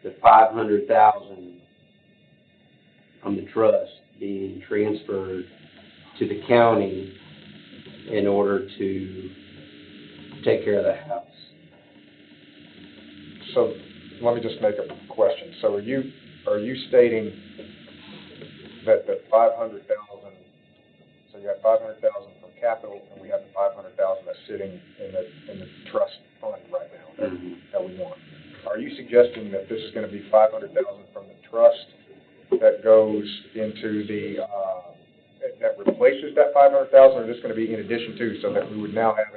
the $500,000 from the trust being transferred to the county in order to take care of the house. So let me just make a question. So are you stating that the 500,000, so you have 500,000 from capital, and we have the 500,000 that's sitting in the trust fund right now that we want. Are you suggesting that this is gonna be 500,000 from the trust that goes into the, that replaces that 500,000, or is this gonna be in addition to, so that we would now have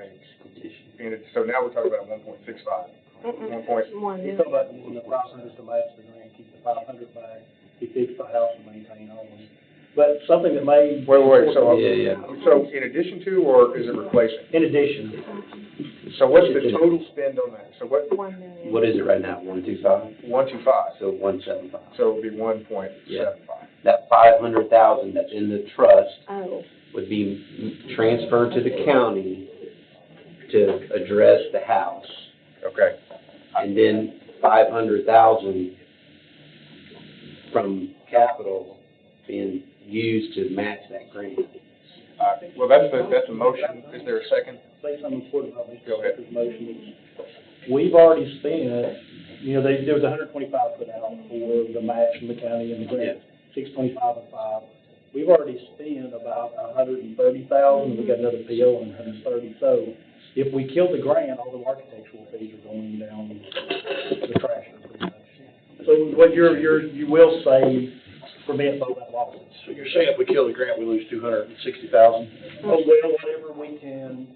so now we're talking about 1.65? 1 You're talking about using the 500 to match the grant, keep the 500 back, he fixed the house and maintain only. But something that may. Wait, so, Yeah. so in addition to, or is it replacing? In addition. So what's the total spend on that? So what? 1 million. What is it right now, 125? 125. So 175. So it would be 1.75. That 500,000 that's in the trust Oh, would be transferred to the county to address the house. Okay. And then 500,000 from capital being used to match that grant. Well, that's the motion. Is there a second? Say something important about Go ahead. Mr. motion. We've already spent, there was 125 put out for the match from the county and the grant, 625 and 5. We've already spent about 130,000, we got another PO on 130. So if we kill the grant, all the architectural fees are going down the trash. Pretty much. So what you will save prevent all that losses. So you're saying if we kill the grant, we lose 260,000? Oh, well, whatever we can,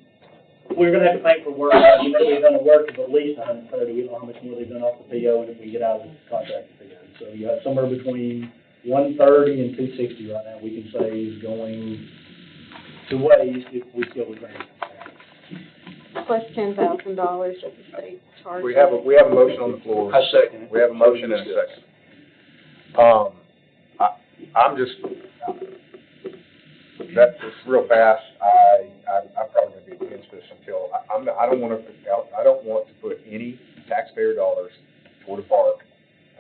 we're gonna have to pay for work, we've done a work of at least 130, we don't know how much more they've done off the PO, and if we get out of the contract PO. So you have somewhere between 130 and 260 right now, we can say is going to waste if we kill the grant. plus $10,000 that the state charges. We have a motion on the floor. I second it. We have a motion and a second. I'm just, that's just real fast. I'm probably gonna be against this until, I don't want to put any taxpayer dollars toward a park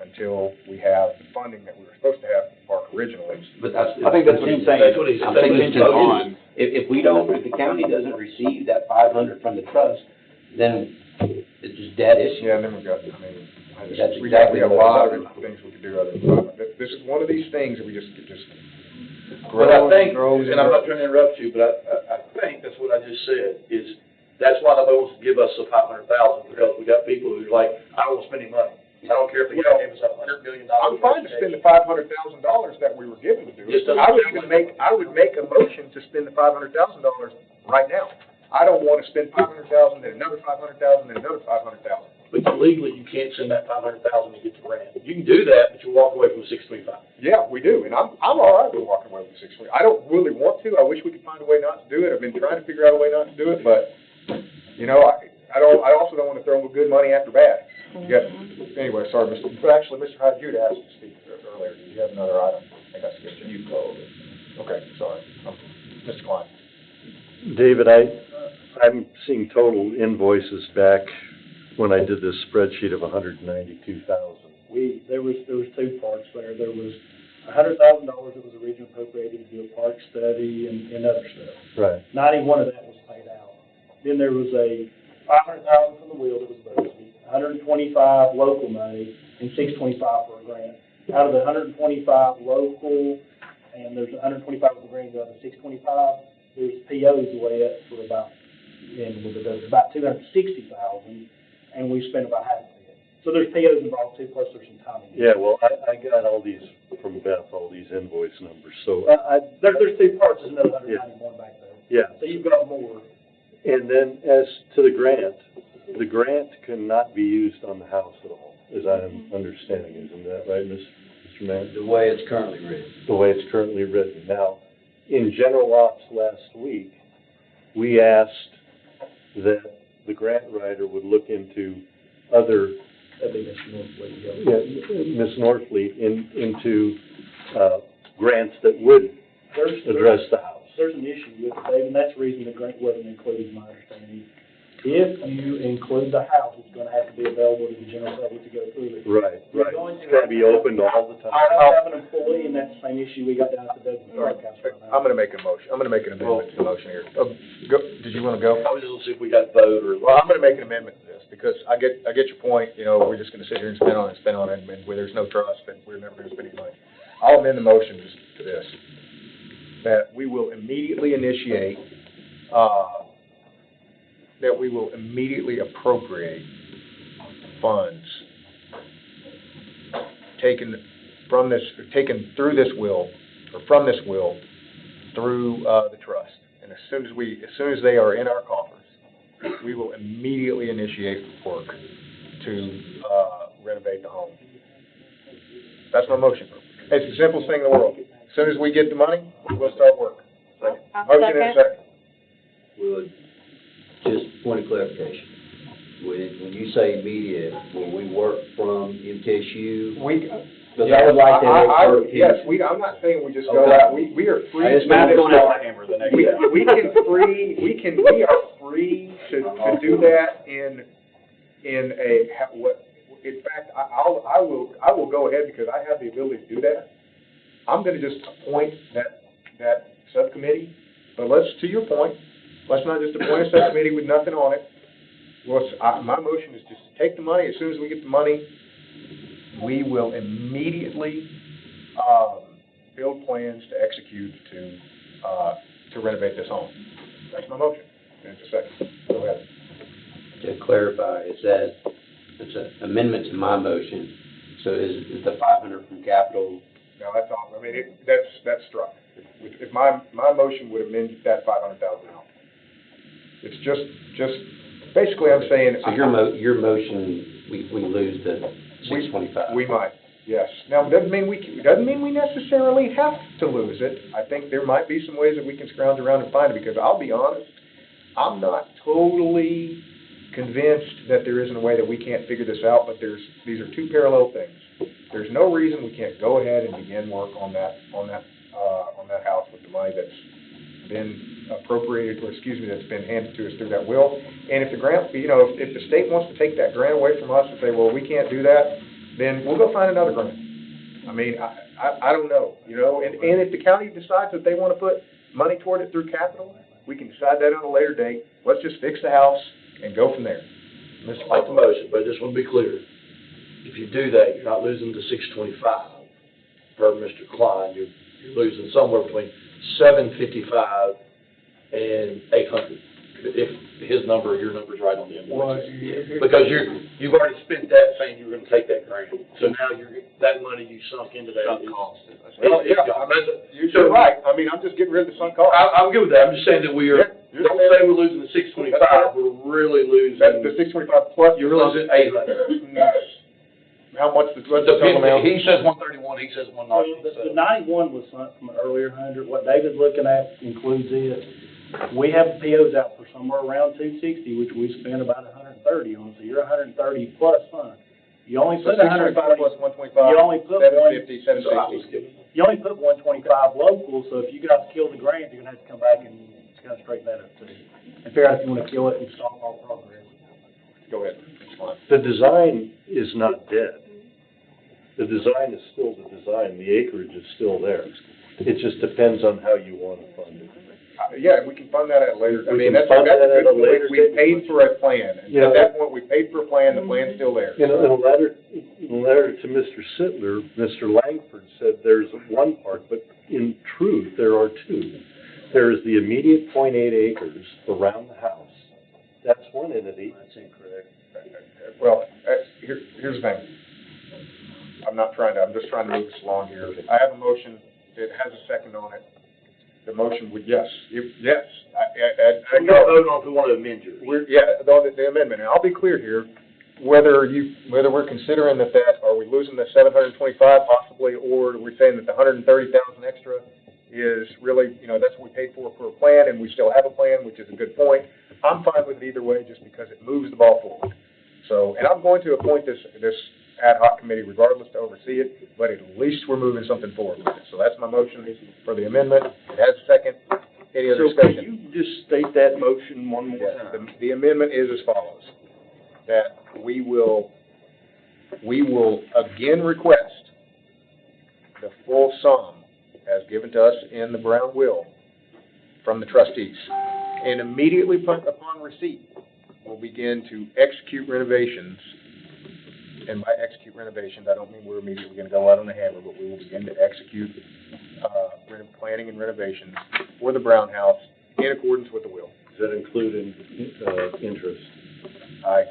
until we have the funding that we were supposed to have for the park originally. But that's. I think that's what he's saying. That's what he's I'm saying. thinking on, if the county doesn't receive that 500 from the trust, then it's just dead issue. Yeah, and then we've got, That's we exactly got a what lot I'm of things we could do other than, this is one of these things that we just But I think, grows and I'm not trying to interrupt you, but I think that's what I just said, is that's why nobody wants to give us the 500,000, because we got people who are like, I don't want to spend any money. I don't care if the guy gave us $100 million. I'm fine to spend the $500,000 that we were given to do it. I would make a motion to spend the $500,000 right now. I don't want to spend 500,000, then another 500,000, then another 500,000. But legally, you can't send that 500,000 to get the grant. You can do that, but you walk away from the 625. Yeah, we do, and I'm all right with walking away with the 620. I don't really want to. I wish we could find a way not to do it. I've been trying to figure out a way not to do it, but I also don't want to throw good money after bad. Anyway, sorry, Mr. Hyde, you'd asked to speak earlier. Did you have another item? I think I skipped you. You called it. Okay, sorry. Mr. Klein. David, I'm seeing total invoices back when I did this spreadsheet of 192,000. There was two parts there. There was $100,000 that was originally appropriated to do a park study and other stuff. Right. 91 of that was paid out. Then there was a $500,000 from the wheel that was budgeted, 125 local money, and 625 for a grant. Out of the 125 local, and there's 125 with the grant, out of the 625, there's POs left for about 260,000, and we spent about half of it. So there's POs involved too, plus there's some timing. Yeah, well, I got all these from Beth, all these invoice numbers, so There's two parts, there's another 191 back there. yeah. So you've got more. And then as to the grant cannot be used on the house at all, as I'm understanding, isn't that right, Mr. Mann? The way it's currently written. The way it's currently written. Now, in general ops last week, we asked that the grant writer would look into other, Ms. Norfleet, into grants that would address the house. There's an issue with it, Dave, and that's the reason the grant wasn't included, in my understanding. If you include the house, it's gonna have to be available to the general public to go through it. Right. It's gotta be opened all the time. I have an employee, and that's the same issue we got down at the Douglas Park House right now. I'm gonna make a motion. I'm gonna make an amendment to the motion here. Did you wanna go? I was just gonna see if we got a vote or. Well, I'm gonna make an amendment to this, because I get your point, we're just gonna sit here and spend on it, and where there's no trust, and we're never gonna spend any money. I'll amend the motion just to this, that we will immediately initiate, that we will immediately appropriate funds taken through this will, or from this will, through, the trust. And as soon as they are in our coffers, we will immediately initiate work to, renovate the home. That's my motion. It's the simplest thing in the world. As soon as we get the money, we'll start work. I'll Motion and a second. Well, just point of clarification. When you say immediate, will we work from MTSU? Because I would like to. Yes, I'm not saying we just go out, we are free. I just meant going out the hammer the next day. We are free to do that in fact, I will go ahead because I have the ability to do that. I'm gonna just appoint that subcommittee, but to your point, let's not just appoint a subcommittee with nothing on it. My motion is just to take the money. As soon as we get the money, we will immediately, build plans to execute to renovate this home. That's my motion. In just a second. Go ahead. To clarify, it's an amendment to my motion, so is the 500 from capital? No, that's all. I mean, that's struck. If my motion would amend that $500,000. It's just, basically I'm saying. So your motion, we lose the 625? We might, yes. Now, it doesn't mean we necessarily have to lose it. I think there might be some ways that we can scrounge around and find it, because I'll be honest, I'm not totally convinced that there isn't a way that we can't figure this out, but these are two parallel things. There's no reason we can't go ahead and begin work on that house with the money that's been appropriated, or that's been handed to us through that will. And if the grant, if the state wants to take that grant away from us and say, well, we can't do that, then we'll go find another grant. I mean, I don't know, and if the county decides that they want to put money toward it through capital, we can decide that on a later date. Let's just fix the house and go from there. I like the motion, but I just want to be clear. If you do that, you're not losing the 625 per Mr. Klein. You're losing somewhere between 755 and 800. If his number or your number's right on the invoice. Because you've already spent that saying you were going to take that grant. So now that money you sunk into that. Sunk cost. Well, yeah, you're right. I mean, I'm just getting rid of the sunk cost. I'm good with that. I'm just saying that don't say we're losing the 625. We're really losing. That's the 625 plus. You're losing 800. How much the total amount? He says 131, he says 190. The 91 was sunk from an earlier 100. What David's looking at includes it. We have POs out for somewhere around 260, which we spent about 130 on, so you're 130 plus fund. You only put 125 plus 125. You only put 750, 760. You only put 125 local, so if you guys kill the grant, you're gonna have to come back and kind of straighten that up too. And figure out if you wanna kill it and stop all progress. Go ahead. It's fine. The design is not dead. The design is still the design. The acreage is still there. It just depends on how you want to fund it. Yeah, we can fund that at a later. I mean, that's a good point. We paid for a plan. And at that point, we paid for a plan. The plan's still there. In a letter to Mr. Sittler, Mr. Langford said there's one part, but in truth, there are two. There is the immediate .8 acres around the house. That's one entity. That's incorrect. Well, here's the thing. I'm just trying to move this along here. I have a motion. It has a second on it. The motion would, yes. I We're going to vote on if we want to amend yours. The amendment. And I'll be clear here, whether we're considering that are we losing the 725 possibly, or we're saying that the 130,000 extra is really, that's what we paid for a plan, and we still have a plan, which is a good point. I'm fine with it either way, just because it moves the ball forward. So, and I'm going to appoint this ad hoc committee regardless to oversee it, but at least we're moving something forward with it. So that's my motion for the amendment. It has a second. Any other discussion? So can you just state that motion one more time? The amendment is as follows, that we will again request the full sum as given to us in the Brown will from the trustees. And immediately upon receipt, we'll begin to execute renovations and by execute renovations, I don't mean we're immediately gonna go out on the hammer, but we will begin to execute, planning and renovations for the Brown House in accordance with the will. Does that include interest? I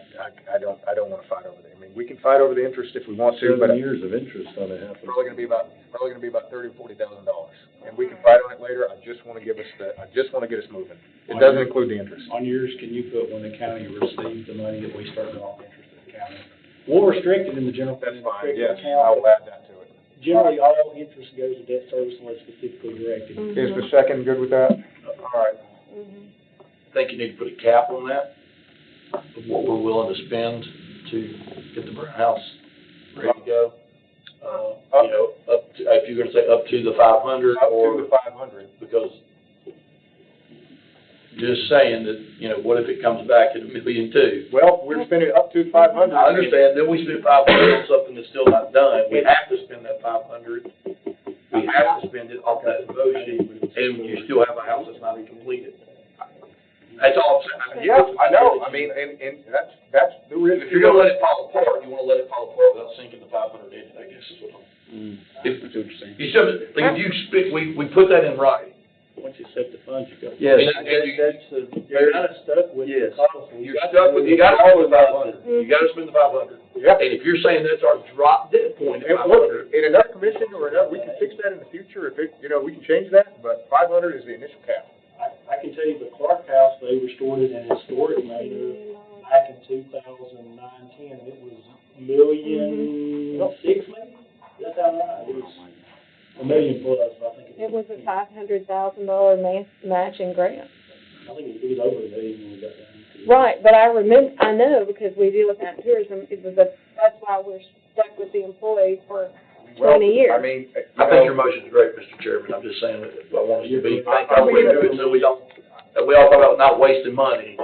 don't wanna fight over that. I mean, we can fight over the interest if we want to, but 7 years of interest on a half. probably gonna be about $30,000 to $40,000. And we can fight on it later, I just wanna get us moving. It doesn't include the interest. On yours, can you put when the county receives the money that we start drawing interest at the county? We'll restrict it in the general fund. That's fine, restrict yes, account, I'll but add that to it. generally, all interest goes to debt service unless specifically directed. Is the second good with that? All right. I think you need to put a cap on that, of what we're willing to spend to get the Brown House ready to go. You know, up to, if you're gonna say up to the 500, Up or, to the 500. because just saying that, you know, what if it comes back at $1.2 million? Well, we're spending up to 500. I understand, then we spend 500 on something that's still not done, we have to spend that 500, we have to spend it off that motion, and you still have a house that's not even completed. That's all I'm saying. Yeah, I know, I mean, and that's the risk. If you're gonna let it fall apart, you wanna let it fall apart without sinking the 500 in it, I guess is what I'm. If, you should, like, if you spit, we put that in writing. Once you set the funds, you go. Yes, And You're kind of stuck with Yes. the policy. You're stuck with, you gotta spend the 500, you gotta spend the 500. Yep. And if you're saying that's our drop dead point And at look, 500, in another commission or another, we can fix that in the future if it, you know, we can change that, but 500 is the initial cap. I can tell you the Clark House, they restored it in historic manner back in 2009, 10, and it was $1.6 million, maybe? That's how right, it was $1 million plus, I think It was a $500,000 matching grant. I think it was over $1 million when we got down to it. Right, but I know because we deal with that in tourism, that's why we're stuck with the employee for 20 years. I mean, I think your motion's great, Mr. Chairman, I'm just saying that I want us to be, I want to do it so we don't, that we all talk about not wasting money.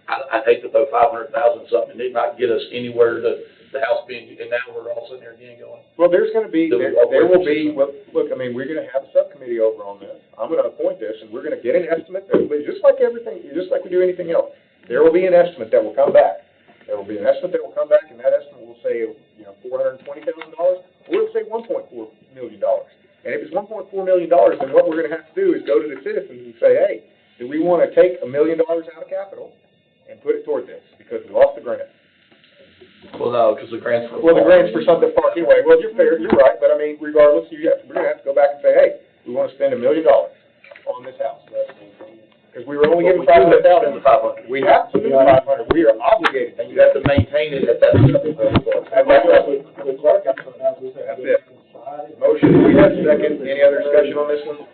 I'd hate to throw 500,000 something, and it not get us anywhere to the house being, and now we're all sitting there again going. well, there's gonna be, there will be, well, look, I mean, we're gonna have a subcommittee over on this. I'm gonna appoint this, and we're gonna get an estimate, just like everything, just like we do anything else. There will be an estimate that will come back. There will be an estimate that will come back, and that estimate will say, you know, $420,000, or it'll say $1.4 million. And if it's $1.4 million, then what we're gonna have to do is go to the citizens and say, hey, do we wanna take $1 million out of capital and put it toward this, because we lost the grant? Well, no, because the grant's for. Well, the grant's for something park anyway. Well, you're fair, you're right, but I mean, regardless, we're gonna have to go back and say, hey, we wanna spend $1 million on this house. Because we were only given $500,000. We have to spend $500,000. We are obligated. And you have to maintain it at that level. At that level. That's it. Motion, we have a second. Any other discussion on this one?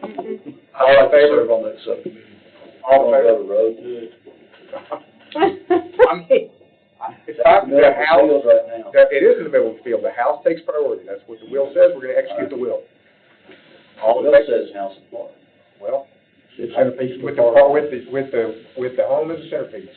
All in favor on that subcommittee. All in favor? I mean, it's not the house, it is in the middle of the field. The house takes priority. That's what the will says. We're gonna execute the will. All in favor? says house and park. Well, It's centerpiece of with the park. the home as a centerpiece.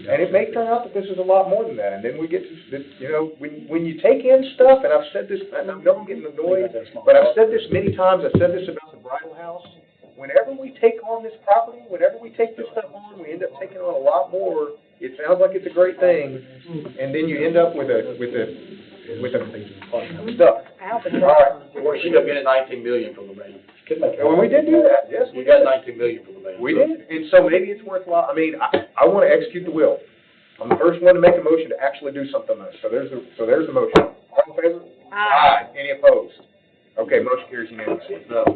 And it may turn out that this is a lot more than that, and then we get to, you know, when you take in stuff, and I've said this, and I know I'm getting annoyed, but I've said this many times, I've said this about the bridal house. Whenever we take on this property, whenever we take this stuff on, we end up taking on a lot more. It sounds like it's a great thing, and then you end up with a stuff. All right. Or she got getting 19 million from the bank. And we did do that, yes, We got 19 million from the bank. we did, and so maybe it's worthwhile. I mean, I want to execute the will. I'm the first one to make a motion to actually do something on this. So there's the motion. All in favor? Aye. Any opposed? Okay, motion carries unanimously. No.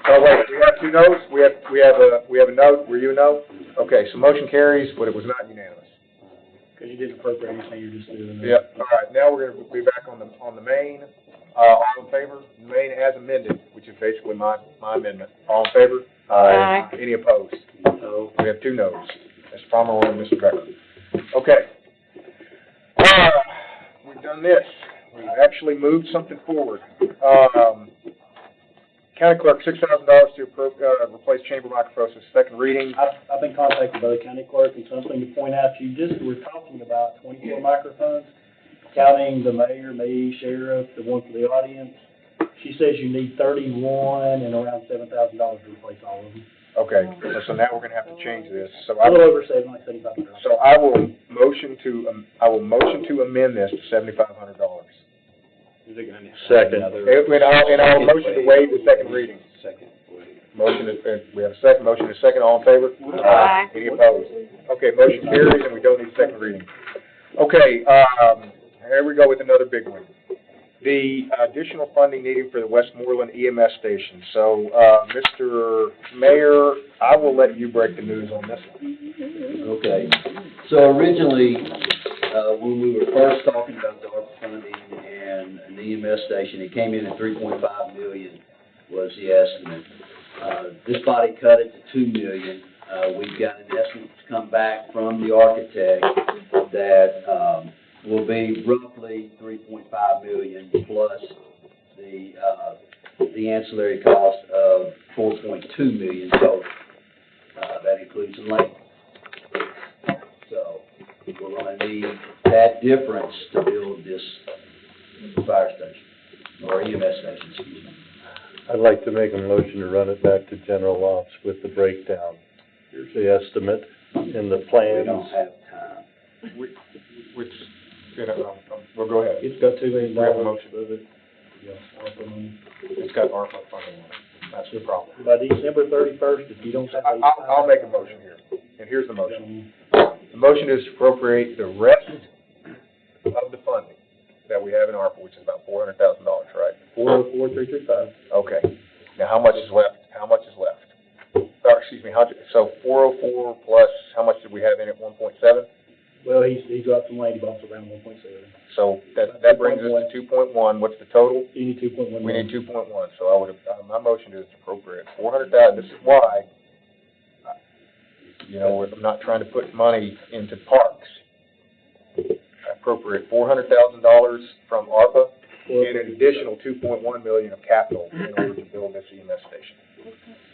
Oh, wait, we have two noes? We have a no? Were you a no? Okay, so motion carries, but it was not unanimous. Because you didn't appropriate anything, you're just doing it. Yep, all right, now we're gonna be back on the main. All in favor? The main as amended, which is basically my amendment. All in favor? Aye. Any opposed? No. We have two noes. Mr. Palmer and Mr. Becker. Okay. We've done this. We've actually moved something forward. County clerk, $6,000 to replace chamber microphones, second reading. I've been contacted by the county clerk, and something to point out to you, just, we're talking about 24 microphones, counting the mayor, me, sheriff, the one for the audience. She says you need 31 and around $7,000 to replace all of them. Okay, so now we're gonna have to change this, so A little over $7,500. So I will motion to amend this to $7,500. Second. And I'll motion to waive the second reading. Second. Motion is, we have a second, motion is second, all in favor? Aye. Any opposed? Okay, motion carries, and we don't need a second reading. Okay, here we go with another big one. The additional funding needed for the Westmoreland EMS station. So, Mr. Mayor, I will let you break the news on this one. Okay, so originally, when we were first talking about the ARPA funding and an EMS station, it came in at $3.5 million was the estimate. This body cut it to $2 million. We've got an estimate to come back from the architect that, will be roughly $3.5 million plus the ancillary cost of $4.2 million total. That includes the land. So we're going to need that difference to build this fire station, or EMS station, excuse me. I'd like to make a motion to run it back to general ops with the breakdown. Here's the estimate and the plans. We don't have time. Well, go ahead. It's got $2 million We have a motion. of it. Yeah, ARPA money. It's got ARPA funding on it. That's the problem. By December 31st, if you don't have. I'll make a motion here, and here's the motion. The motion is to appropriate the rest of the funding that we have in ARPA, which is about $400,000, right? 404,335. Okay. Now, how much is left? How much is left? Or, excuse me, so 404 plus, how much did we have in it, 1.7? Well, he's got some land, he bought around 1.7. So that brings us to 2.1. What's the total? You need 2.1. We need 2.1. So I would, my motion is to appropriate 400,000. This is why, I'm not trying to put money into parks. I appropriate $400,000 from ARPA and an additional 2.1 million of capital in order to build this EMS station.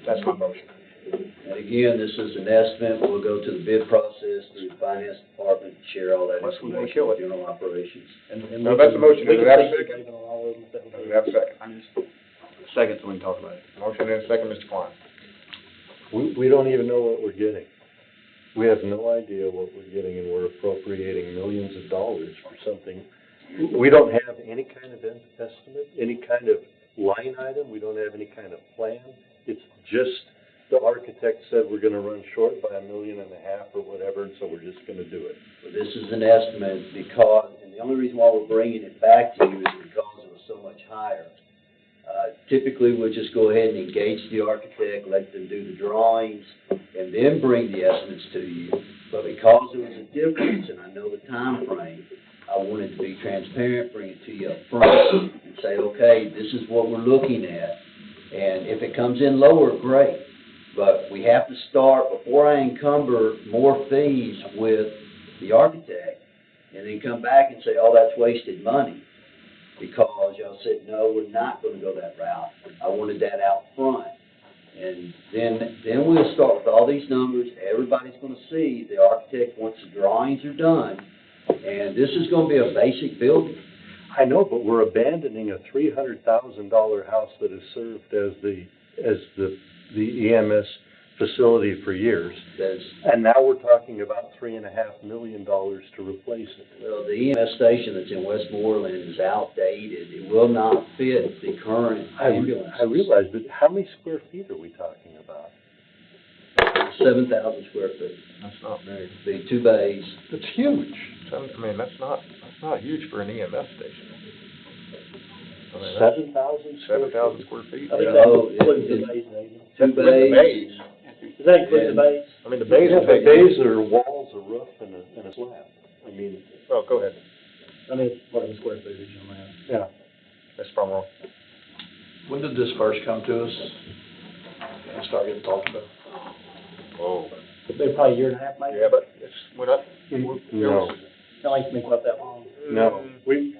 That's my motion. And again, this is an estimate. We'll go to the bid process through the finance department, share all that Unless we wanna information kill with it. general operations. No, that's the motion. Does it have a second? On all of them, if that would Does be- it have a second? Second, so we can talk about it. Motion and a second, Mr. Klein. We don't even know what we're getting. We have no idea what we're getting, and we're appropriating millions of dollars for something. We don't have any kind of estimate, any kind of line item. We don't have any kind of plan. It's just the architect said we're gonna run short by $1.5 million or whatever, and so we're just gonna do it. But this is an estimate because, and the only reason why we're bringing it back to you is because it was so much higher. Typically, we'll just go ahead and engage the architect, let them do the drawings, and then bring the estimates to you. But because there was a difference, and I know the time frame, I wanted to be transparent, bring it to you up front, and say, okay, this is what we're looking at. And if it comes in lower, great. But we have to start, before I encumber more fees with the architect, and then come back and say, oh, that's wasted money. Because y'all said, no, we're not gonna go that route. I wanted that out front. And then we'll start with all these numbers. Everybody's gonna see the architect, once the drawings are done, and this is gonna be a basic building. I know, but we're abandoning a $300,000 house that has served as the EMS facility for years. And now we're talking about $3.5 million to replace it. Well, the EMS station that's in Westmoreland is outdated. It will not fit the current ambulance. I realize, but how many square feet are we talking about? 7,000 square feet. That's not big. Be 2 bays. That's huge. That's not huge for an EMS station. 7,000 square feet. I think Yeah. that includes the bays, maybe. 2 bays. Does that include the bays? I mean, the bays Yeah, are big. the bays are walls, a roof, and a slab. I mean, Oh, go ahead. I mean, it's part of the square footage on that. yeah. That's from wrong. When did this first come to us and start getting talked about? Oh. They're probably a year and a half, maybe. Yeah, but we're not. No, Not like it's been quite that long. no, It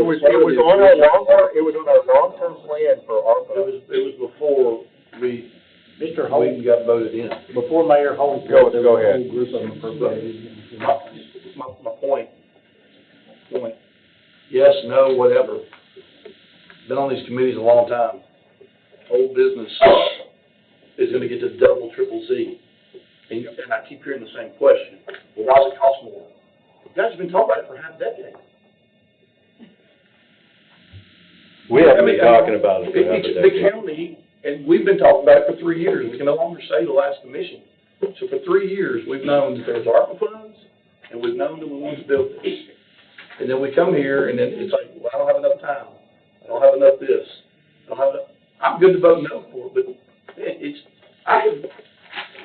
was on our long-term plan for ARPA. It was before we Mr. Holt, even got voted in. before Mayor Holt, Go there was a ahead. whole group of them appropriated. My point, yes, no, whatever. Been on these committees a long time. Old business, is gonna get to double, triple Z. And I keep hearing the same question, well, why does it cost more? You guys have been talking about it for half a decade. We haven't been talking about it for half a The decade. county, and we've been talking about it for 3 years, we can no longer say the last commission. So for 3 years, we've known that there's ARPA funds, and we've known that we want to build this. And then we come here, and then it's like, well, I don't have enough time, I don't have enough this, I don't have enough, I'm good to vote no for it, but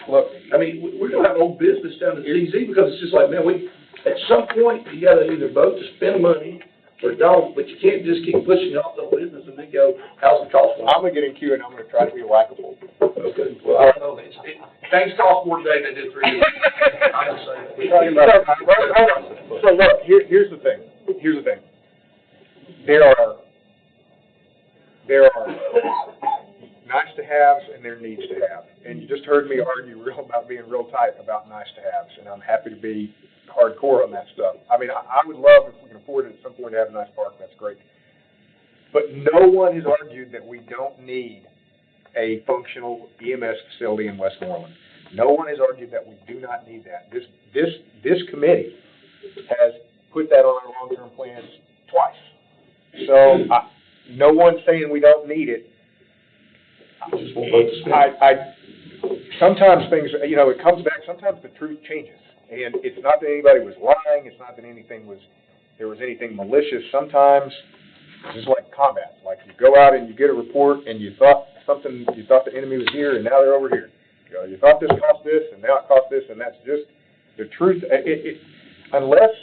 look, I mean, we're gonna have old business down to ZZ, because it's just like, man, at some point, you gotta either vote to spend money, or don't, but you can't just keep pushing it off the business and then go, how's the cost? I'm gonna get in queue and I'm gonna try to be likable. Okay, well, I don't know, things cost more today than they did 3 years ago. I'm just saying. We're talking about, so look, here's the thing. There are nice to haves and there needs to have. And you just heard me argue about being real tight about nice to haves, and I'm happy to be hardcore on that stuff. I mean, I would love, if we can afford it at some point, to have a nice park, that's great. But no one has argued that we don't need a functional EMS facility in Westmoreland. No one has argued that we do not need that. This committee has put that on our long-term plans twice. So, no one's saying we don't need it. Sometimes things, it comes back, sometimes the truth changes. And it's not that anybody was lying, it's not that there was anything malicious. Sometimes, just like combat, like you go out and you get a report and you thought the enemy was here and now they're over here. You thought this cost this and now it cost this, and that's just the truth. Unless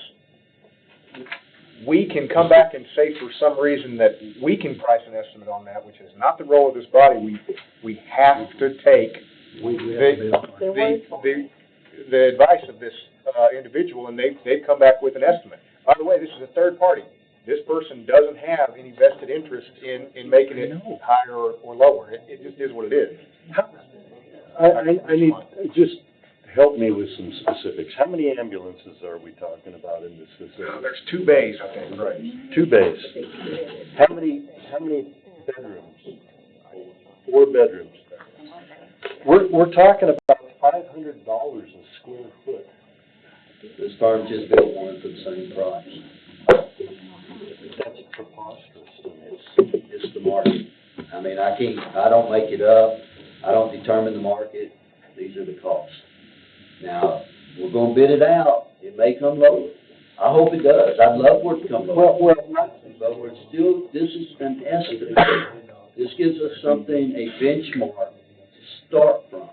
we can come back and say for some reason that we can price an estimate on that, which is not the role of this body, we have to take the advice of this individual, and they've come back with an estimate. By the way, this is a third party. This person doesn't have any vested interest in making it higher or lower. It just is what it is. I need, just help me with some specifics. How many ambulances are we talking about in this facility? There's 2 bays, I think, right? 2 bays. How many bedrooms? 4 bedrooms. We're talking about $500 a square foot. This firm just built one for the same price. That's preposterous to me. It's the market. I mean, I don't make it up. I don't determine the market. These are the costs. Now, we're gonna bid it out. It may come lower. I hope it does. I'd love for it to come lower. But we're still, this is an estimate. This gives us something, a benchmark to start from,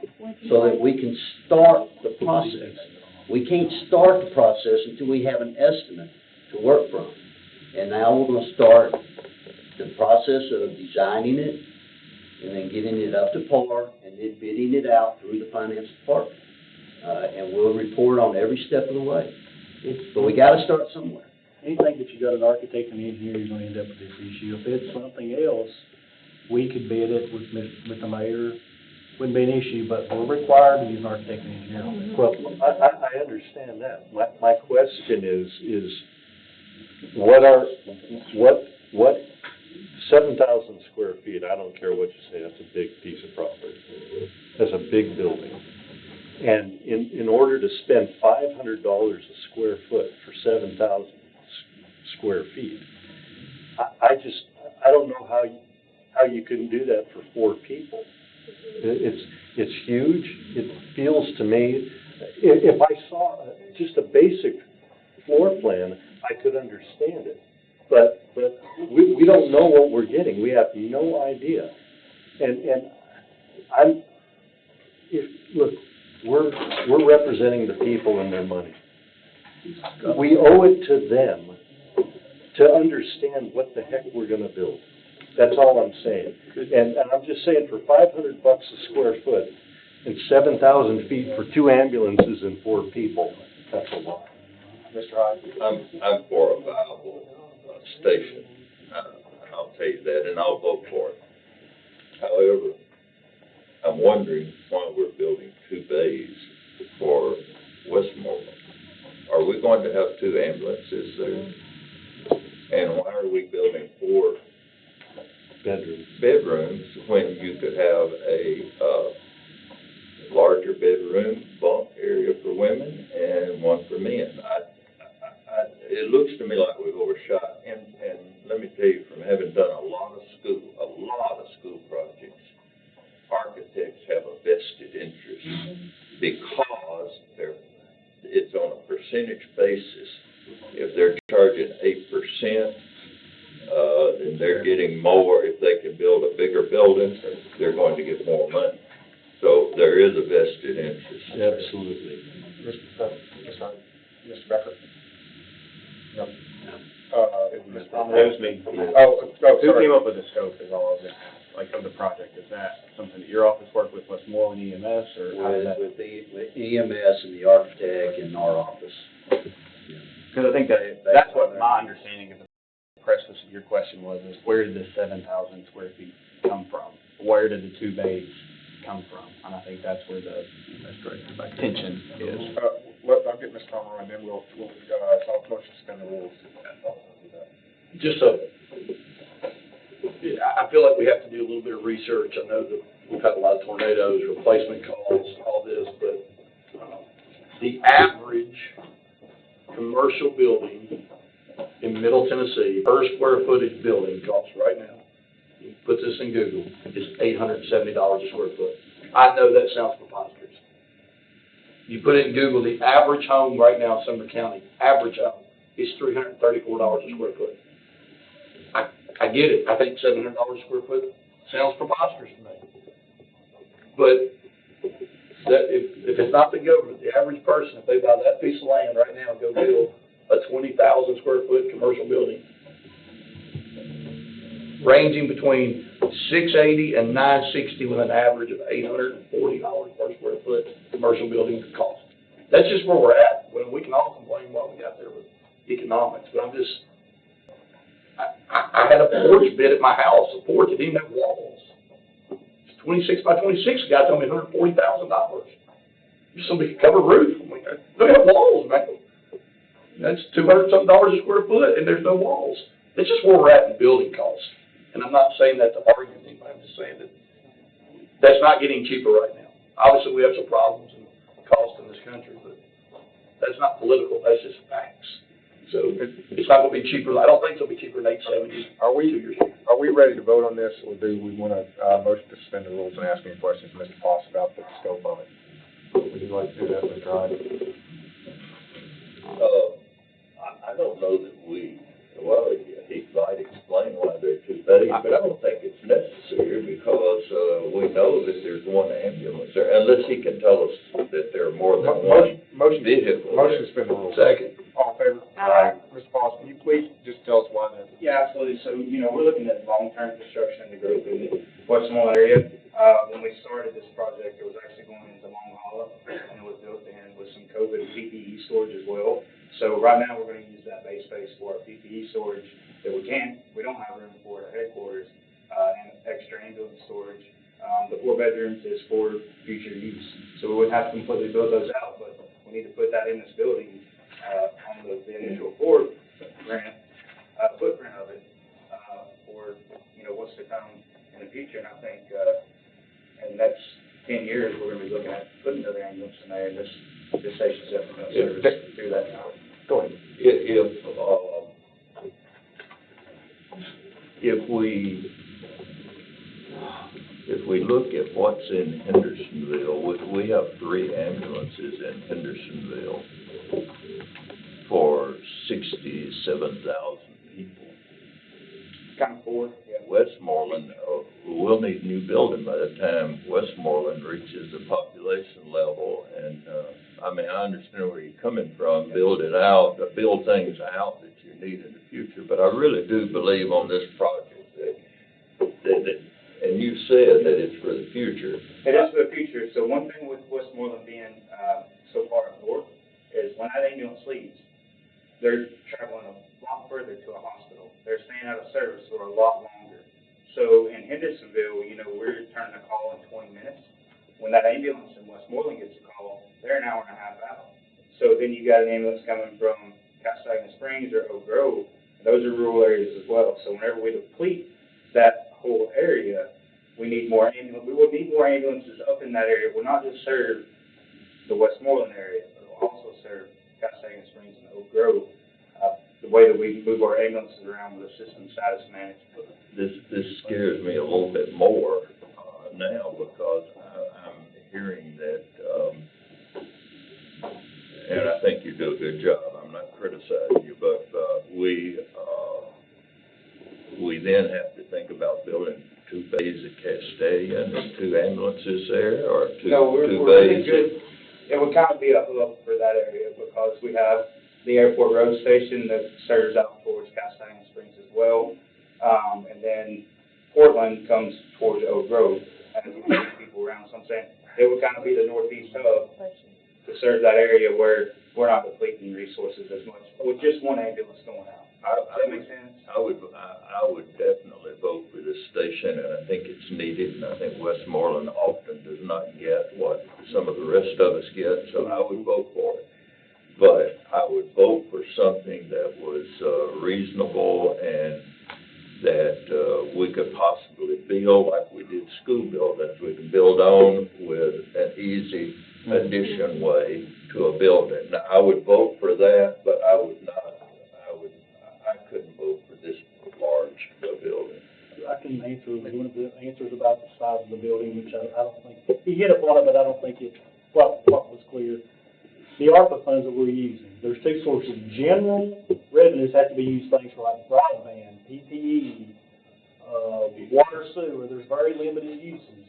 so that we can start the process. We can't start the process until we have an estimate to work from. And now we're gonna start the process of designing it, and then getting it up to par, and then bidding it out through the finance department. And we'll report on every step of the way. But we gotta start somewhere. Anything that you got an architect and engineer, you're gonna end up with this issue. If it's something else, we could bid it with the mayor, wouldn't be an issue, but we're required to use an architect and engineer on this. Well, I understand that. My question is what 7,000 square feet, I don't care what you say, that's a big piece of property. That's a big building. And in order to spend $500 a square foot for 7,000 square feet, I don't know how you can do that for 4 people. It's huge. It feels to me, if I saw just a basic floor plan, I could understand it. But we don't know what we're getting. We have no idea. Look, we're representing the people and their money. We owe it to them to understand what the heck we're going to build. That's all I'm saying. And I'm just saying, for $500 a square foot and 7,000 feet for 2 ambulances and 4 people, that's a lot. Mr. Hyde? I'm for a viable station. I'll tell you that, and I'll vote for it. However, I'm wondering why we're building 2 bays for Westmoreland. Are we going to have 2 ambulances there? And why are we building 4 bedrooms when you could have a room, bunk area for women and one for men. It looks to me like we've overshot, and let me tell you, from having done a lot of school projects, architects have a vested interest because it's on a percentage basis. If they're charging 8%, then they're getting more. If they can build a bigger building, they're going to get more money. So there is a vested interest. Absolutely. Mr. Becker? No. Mr. Palmer? That was me. Oh, Who sorry. came up with the scope is all of it, like of the project? Is that something that your office worked with Westmoreland EMS, or how did that? With EMS and the architect in our office. Because I think that's what my understanding of the preface of your question was, is where did the 7,000 square feet come from? Where did the 2 bays come from? And I think that's where the tension is. I'll get Mr. Palmer, and then we'll I'll motion to suspend the rules. I feel like we have to do a little bit of research. I know that we've had a lot of tornadoes, replacement calls, all this, but the average commercial building in Middle Tennessee, per square footage building costs right now, you put this in Google, is $870 a square foot. I know that sounds preposterous. You put it in Google, the average home right now in Sumner County, average home, is $334 a square foot. I get it. I think $700 a square foot sounds preposterous to me. But that if it's not the government, the average person, if they buy that piece of land right now and go build a 20,000 square foot commercial building, ranging between $680 and $960 with an average of $840 per square foot commercial building cost. That's just where we're at. Well, we can all complain what we got there with economics, but I had a porch bid at my house, a porch that didn't have walls. It's 26 by 26, the guy told me $140,000. Just somebody could cover a roof. They have walls, man. That's $200-something a square foot, and there's no walls. It's just where we're at in building costs. And I'm not saying that to argue anything, but I'm just saying that that's not getting cheaper right now. Obviously, we have some problems and costs in this country, but that's not political, that's just facts. So it's not going to be cheaper. I don't think it'll be cheaper than $870. Are we ready to vote on this, or do we want to motion to suspend the rules and ask any questions, Mr. Foss, about the scope of it? Would you like to do that, Mr. Ryan? I don't know that he might explain why they're 2 bays, but I don't think it's necessary because we know that there's one ambulance there, unless he can tell us that there are more than one vehicle. Motion to suspend the rules. Second. All in favor? Aye. Mr. Foss, can you please just tell us why that? Yeah, absolutely. So, we're looking at long-term construction and the growth in the Westmoreland area. When we started this project, it was actually going into Long Hollow, and it was built in with some COVID PPE storage as well. So right now, we're going to use that base space for our PPE storage that we don't have room for at our headquarters, and extra ambulance storage. The 4 bedrooms is for future use. So we wouldn't have to completely build those out, but we need to put that in this building, on the initial footprint of it, for, what's to come in the future. And I think, in the next 10 years, we're going to be looking at putting another ambulance in there, and this station's definitely going to service through that now. Go ahead. If we look at what's in Hendersonville, we have 3 ambulances in Hendersonville for 67,000 people. Kind of 4, yeah. Westmoreland, we'll need a new building by the time Westmoreland reaches the population level. And, I understand where you're coming from, build it out, build things out that you need in the future. But I really do believe on this project that and you said that it's for the future. It is for the future. So one thing with Westmoreland being so far up north is when that ambulance leaves, they're traveling a lot further to a hospital. They're staying out of service for a lot longer. So in Hendersonville, we're returning a call in 20 minutes. When that ambulance in Westmoreland gets a call, they're an hour and a half out. So then you got an ambulance coming from Castagnette Springs or Oak Grove. Those are rural areas as well. So whenever we deplete that whole area, we need more ambulances. We will need more ambulances up in that area. It will not just serve the Westmoreland area, but it'll also serve Castagon Springs and Oak Grove. The way that we move our ambulances around with the system status management. This scares me a little bit more, now, because I'm hearing that, and I think you do a good job, I'm not criticizing you, but, we then have to think about building 2 bays at Castagon and 2 ambulances there, or two We're bays? really good. It would kind of be a hub for that area because we have the airport road station that serves out towards Castagon Springs as well. And then Portland comes towards Oak Grove as we move people around. So I'm saying it would kind of be the northeast hub to serve that area where we're not depleting resources as much with just one ambulance going out. Does that make sense? I would definitely vote for this station, and I think it's needed, and I think Westmoreland often does not get what some of the rest of us get, so I would vote for it. But I would vote for something that was reasonable and that we could possibly build like we did school buildings. We can build on with an easy addition way to a building. Now, I would vote for that, but I would not, I couldn't vote for this large building. I can answer one of the answers about the size of the building, which I don't think, he hit upon it, but I don't think it, what was clear. The ARPA funds that we're using, there's 2 sources. General revenues have to be used things for like broadband, PPE, water, sewer. There's very limited uses.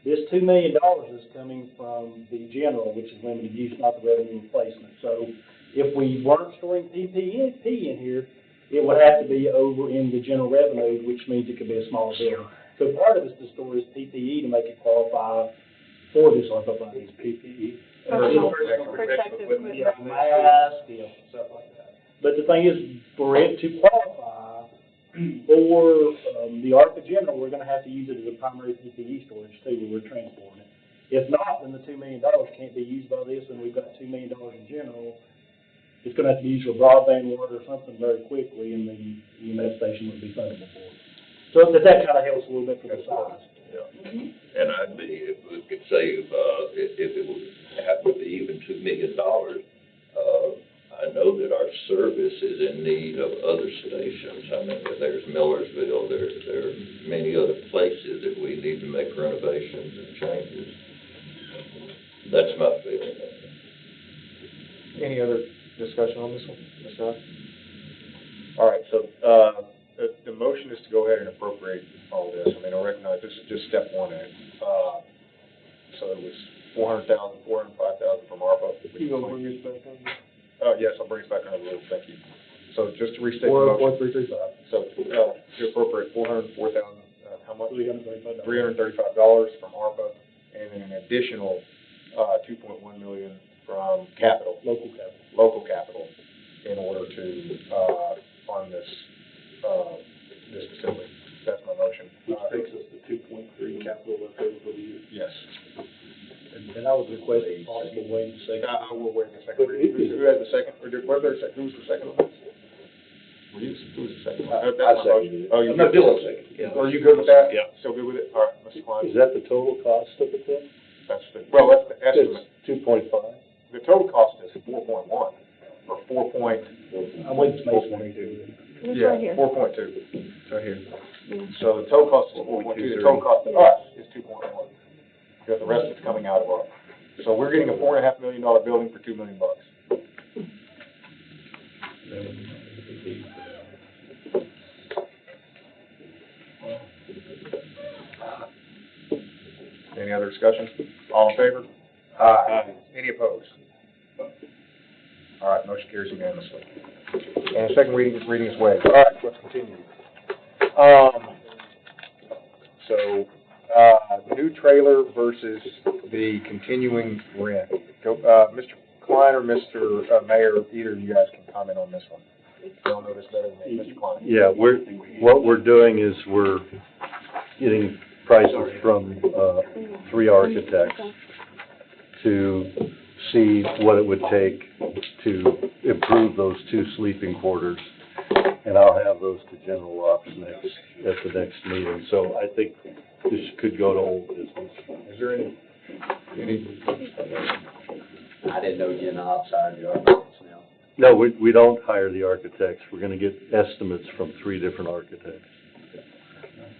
This $2 million is coming from the general, which is limited use, not the revenue replacement. So if we weren't storing PPE in here, it would have to be over in the general revenue, which means it could be a smaller building. So part of this to store is PPE to make it qualify for this ARPA funding. PPE. Protective equipment. Yeah, mask, stuff like that. But the thing is, for it to qualify for the ARPA general, we're going to have to use it as a primary PPE storage too, where we're transporting it. If not, then the $2 million can't be used by this, and we've got $2 million in general. It's going to have to be used for broadband, water, or something very quickly, and the EMS station would be fundable for it. So that kind of helps a little bit for the size. Yeah. And I'd be, if we could save, if it would happen to be even $2 million, I know that our service is in need of other stations. I mean, there's Millersville, there are many other places that we need to make renovations and changes. That's my feeling. Any other discussion on this one, Ms. Dunn? All right, so, the motion is to go ahead and appropriate all this. I mean, I recognize this is just step 1 in it. So it was $400,000, $405,000 from ARPA. You gonna bring this back on? Yes, I'll bring it back under the rules, thank you. So just to restate the motion. 4335. So, to appropriate $404,000, how much? $335. $335 from ARPA, and then an additional, $2.1 million from capital. Local capital, in order to, fund this facility. That's my motion. Which takes us to 2.3 capital left over for the year. Yes. And I would request a possible waive the second. I will waive the second reading. Who has the second, or was there a second, who's the second on this? Who's the second? That's my motion. Oh, you I'm not good? doing second. Yeah. Are you good with that? Yeah. Still good with it? All right, Mr. Klein. Is that the total cost of it then? That's that's the estimate. It's 2.5? The total cost is 4.1, or 4 point. I'm waiting for Mason to do it. It's Yeah, right here. 4.2. It's right here. So the total cost is 4.2, the total cost to us is 2.1. Because the rest is coming out of our, so we're getting a $4.5 million building for $2 million. Any other discussion? All in favor? Aye. Any opposed? All right, motion carries unanimously. And second reading is waived. All right, let's continue. So, new trailer versus the continuing rent. Go, Mr. Klein or Mr. Mayor, either of you guys can comment on this one. You'll know this better than me, Mr. Klein. Yeah, what we're doing is we're getting prices from 3 architects to see what it would take to improve those 2 sleeping quarters. And I'll have those to general ops at the next meeting. So I think this could go to old business. Is there any, I didn't know Gen Ops hired the architects now. No, we don't hire the architects. We're gonna get estimates from 3 different architects.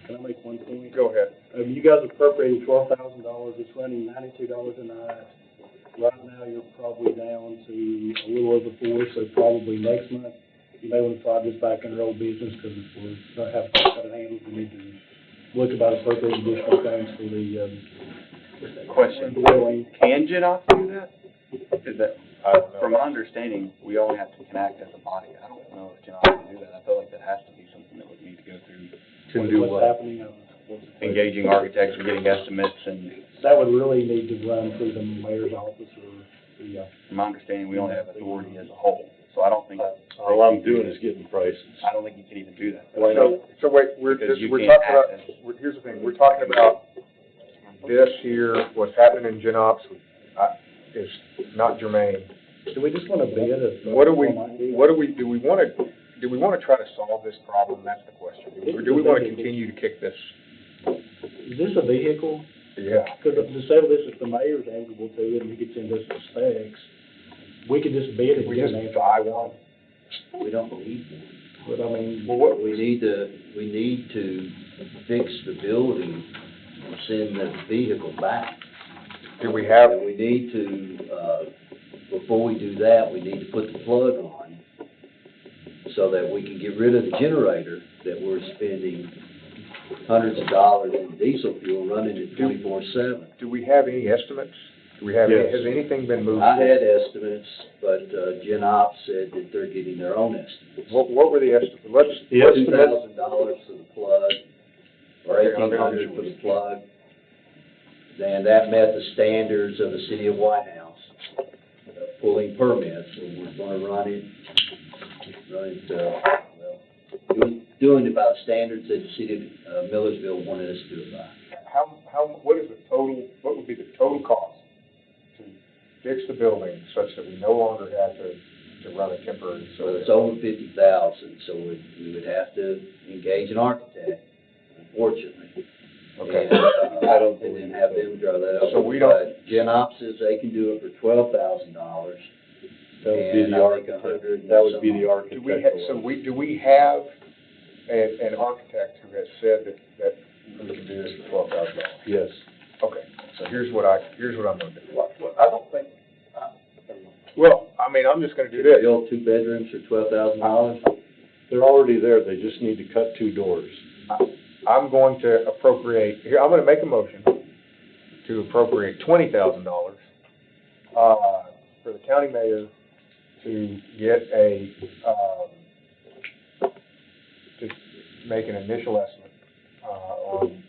Can I make one point? Go ahead. You guys appropriated $12,000, it's running $92 a night. Right now, you're probably down to a little over 4, so probably next month, you may want to fly this back into our old business, because if we're not having to cut it handled, we need to look about appropriating additional funds for the, Question, dwelling. can GenOps do that? Is that, I don't know. from my understanding, we only have to connect as a body. I don't know if GenOps can do that. I feel like that has to be something that would need to go through. To do What's what? happening, Engaging architects and getting estimates, and that would really need to run through the mayor's office or the, from my understanding, we only have authority as a whole. So I don't think. All I'm doing is getting prices. I don't think you can even do that. So wait, Because you we're can't talking about, access. here's the thing, we're talking about this here, what's happening in GenOps is not germane. do we just want to bid it? Do we want to try to solve this problem? That's the question. Or do we want to continue to kick this? Is this a vehicle? Yeah. Because to settle this, if the mayor's amenable to it and he gets into some specs, we could just bid it. We just buy one. We don't need one. But I mean, We need to fix the building and send the vehicle back. Do we have, And we need to, before we do that, we need to put the plug on so that we can get rid of the generator that we're spending hundreds of dollars in diesel fuel running it 24/7. do we have any estimates? Do we have, Yes. has anything been moved? I had estimates, but, Gen Ops said that they're getting their own estimates. What were the estimates? $2,000 for the plug, or Okay, $1,800 for the plug. Then that met the standards of the city of White House, pulling permits, and we're gonna run it, doing about standards that the city of Millersville wanted us to do it by. What would be the total cost to fix the building such that we no longer have to run a temporary So it's service? over 50,000, so we would have to engage an architect, unfortunately. Okay. And then have them draw that up. So we don't- But Gen Ops says they can do it for $12,000. That would be And the I think architect. 100 That would be the Do architect. we have an architect who has said that we can do this for $12,000? Yes. Okay, so here's what I'm gonna do. I don't think, Well, I mean, I'm just gonna do Can this. build 2 bedrooms for $12,000. They're already there. They just need to cut 2 doors. I'm going to appropriate, here, I'm gonna make a motion to appropriate $20,000, for the county mayor to get to make an initial estimate, on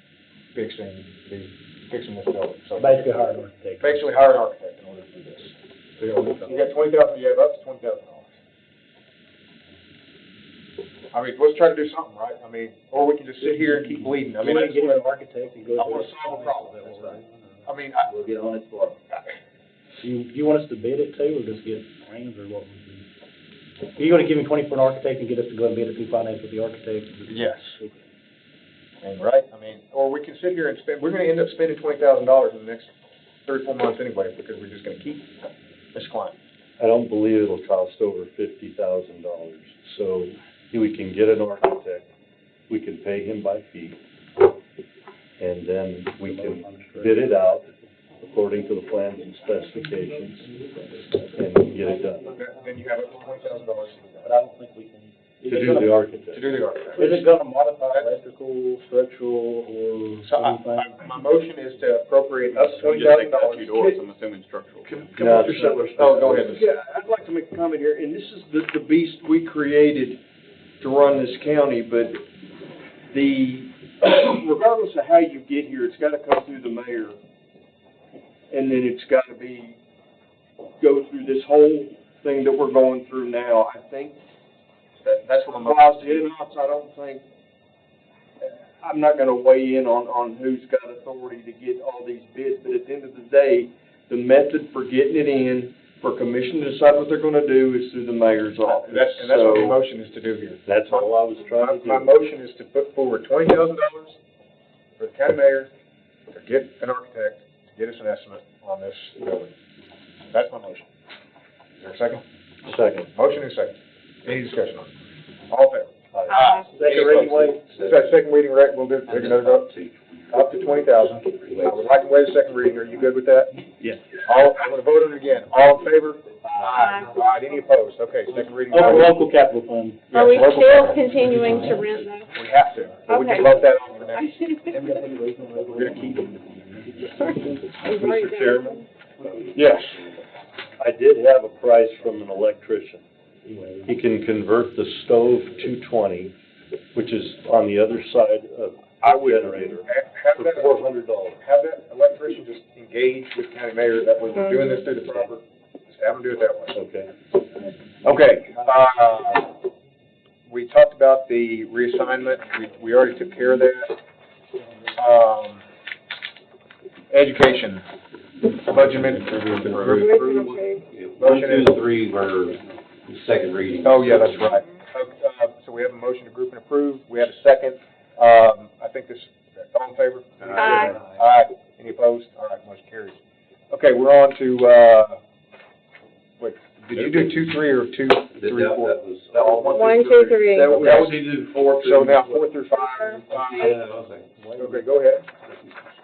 fixing this building. So basically hire an architect. basically hire an architect in order to do this. So you got $20,000, you have up to $20,000. I mean, let's try to do something, right? I mean, or we can just sit here and keep bleeding. I I mean, mean, that's get what an architect and go. I wanna solve a problem. That's right. I mean, We'll get on it for them. Do you want us to bid it too, or just get plans, or what would we? Are you gonna give me 20 for an architect and get us to go and bid it through finance with the architect? Yes. And right, I mean, or we can sit here and spend, we're gonna end up spending $20,000 in the next 3 or 4 months anyway, because we're just gonna keep this client. I don't believe it'll cost over $50,000. So we can get an architect, we can pay him by fee, and then we can bid it out according to the plans and specifications, and get it done. Then you have up to $20,000 But I don't think we can. To do the architect. to do the architect. Is it gonna modify electrical, structural, or So anything? my motion is to appropriate up to So we just take $20,000. that 2 doors, I'm assuming structural. No, Mr. Settlers. Oh, go ahead. Yeah, I'd like to make a comment here, and this is the beast we created to run this county, but regardless of how you get here, it's gotta come through the mayor. And then it's gotta go through this whole thing that we're going through now. I think, That's what I'm. I don't think, I'm not gonna weigh in on who's got authority to get all these bids, but at the end of the day, the method for getting it in, for commission to decide what they're gonna do is through the mayor's office. That's what the So- motion is to do here. That's all I was trying to do. My motion is to put forward $20,000 for the county mayor to get an architect, to get us an estimate on this building. That's my motion. Is there a second? Second. Motion and second. Any discussion on it? All in favor? Aye. Second reading waive. Is that second reading, right? We'll do, take another vote? Up to 20,000. I would like to waive the second reading. Are you good with that? Yes. All, I'm gonna vote on it again. All in favor? Aye. Aye. Any opposed? Okay, second reading. Local capital fund. Yes, Are we local still capital. continuing to rent though? We have to, but we can Okay. vote that on for next. We're gonna keep it. Mr. Chairman? Yes. I did have a price from an electrician. He can convert the stove 220, which is on the other side of the generator, Have for that, $400. have that electrician just engage with the county mayor, that way we're doing this through the proper, just have them do it that way. Okay. Okay, we talked about the reassignment, we already took care of that. Education, budget amendment. One, two, three were the second reading. Oh, yeah, that's right. So we have a motion to group and approve, we have a second. I think this, all in favor? Aye. Aye. Any opposed? All right, motion carries. Okay, we're on to, wait, did you do 2, 3, or 2, 3, 4? That was. 1, 2, 3. That was needed 4 through. So now 4 through 5. Okay, go ahead.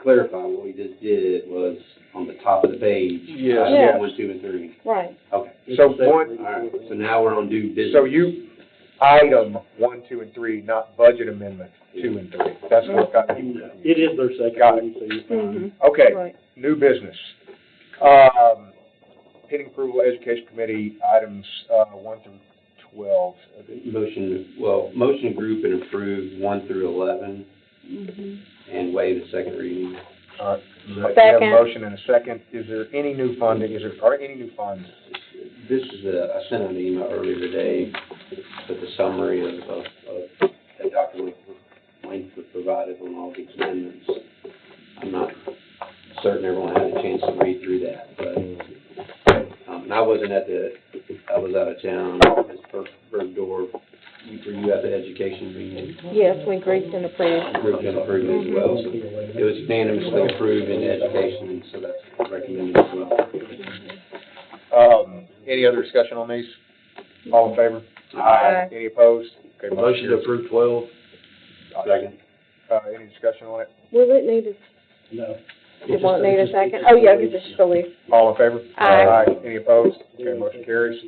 Clarify, what we just did was on the top of the page. Yes. Yeah. 1, 2, and 3. Right. Okay. So one, All right, so now we're on new business. so you, item 1, 2, and 3, not budget amendment 2 and 3. That's what got me. It is their second Got it. reading, so you're fine. Mhm. Okay, Right. new business. Pending approval, education committee, items, 1 through 12. Motion to group and approve 1 through 11 Mhm. and waive the second reading. All right. We have a Second. motion and a second. Is there any new funding, are any new funds? This is I sent out an email earlier today with a summary of that Dr. Langford provided on all the amendments. I'm not certain everyone had a chance to read through that, but, and I wasn't I was out of town. Ms. Bergdorf, were you at the education meeting? Yes, we grouped and approved. Approved and approved as well, so it was unanimously approved in education, and so that's recommended as well. Any other discussion on these? All in favor? Aye. Any opposed? Okay, Motion to carries. approve 12. Second. Any discussion on it? Will it need a, No. it won't need a second? Oh, yeah, because it's just a list. All in favor? Aye. Any opposed? Okay, motion carries.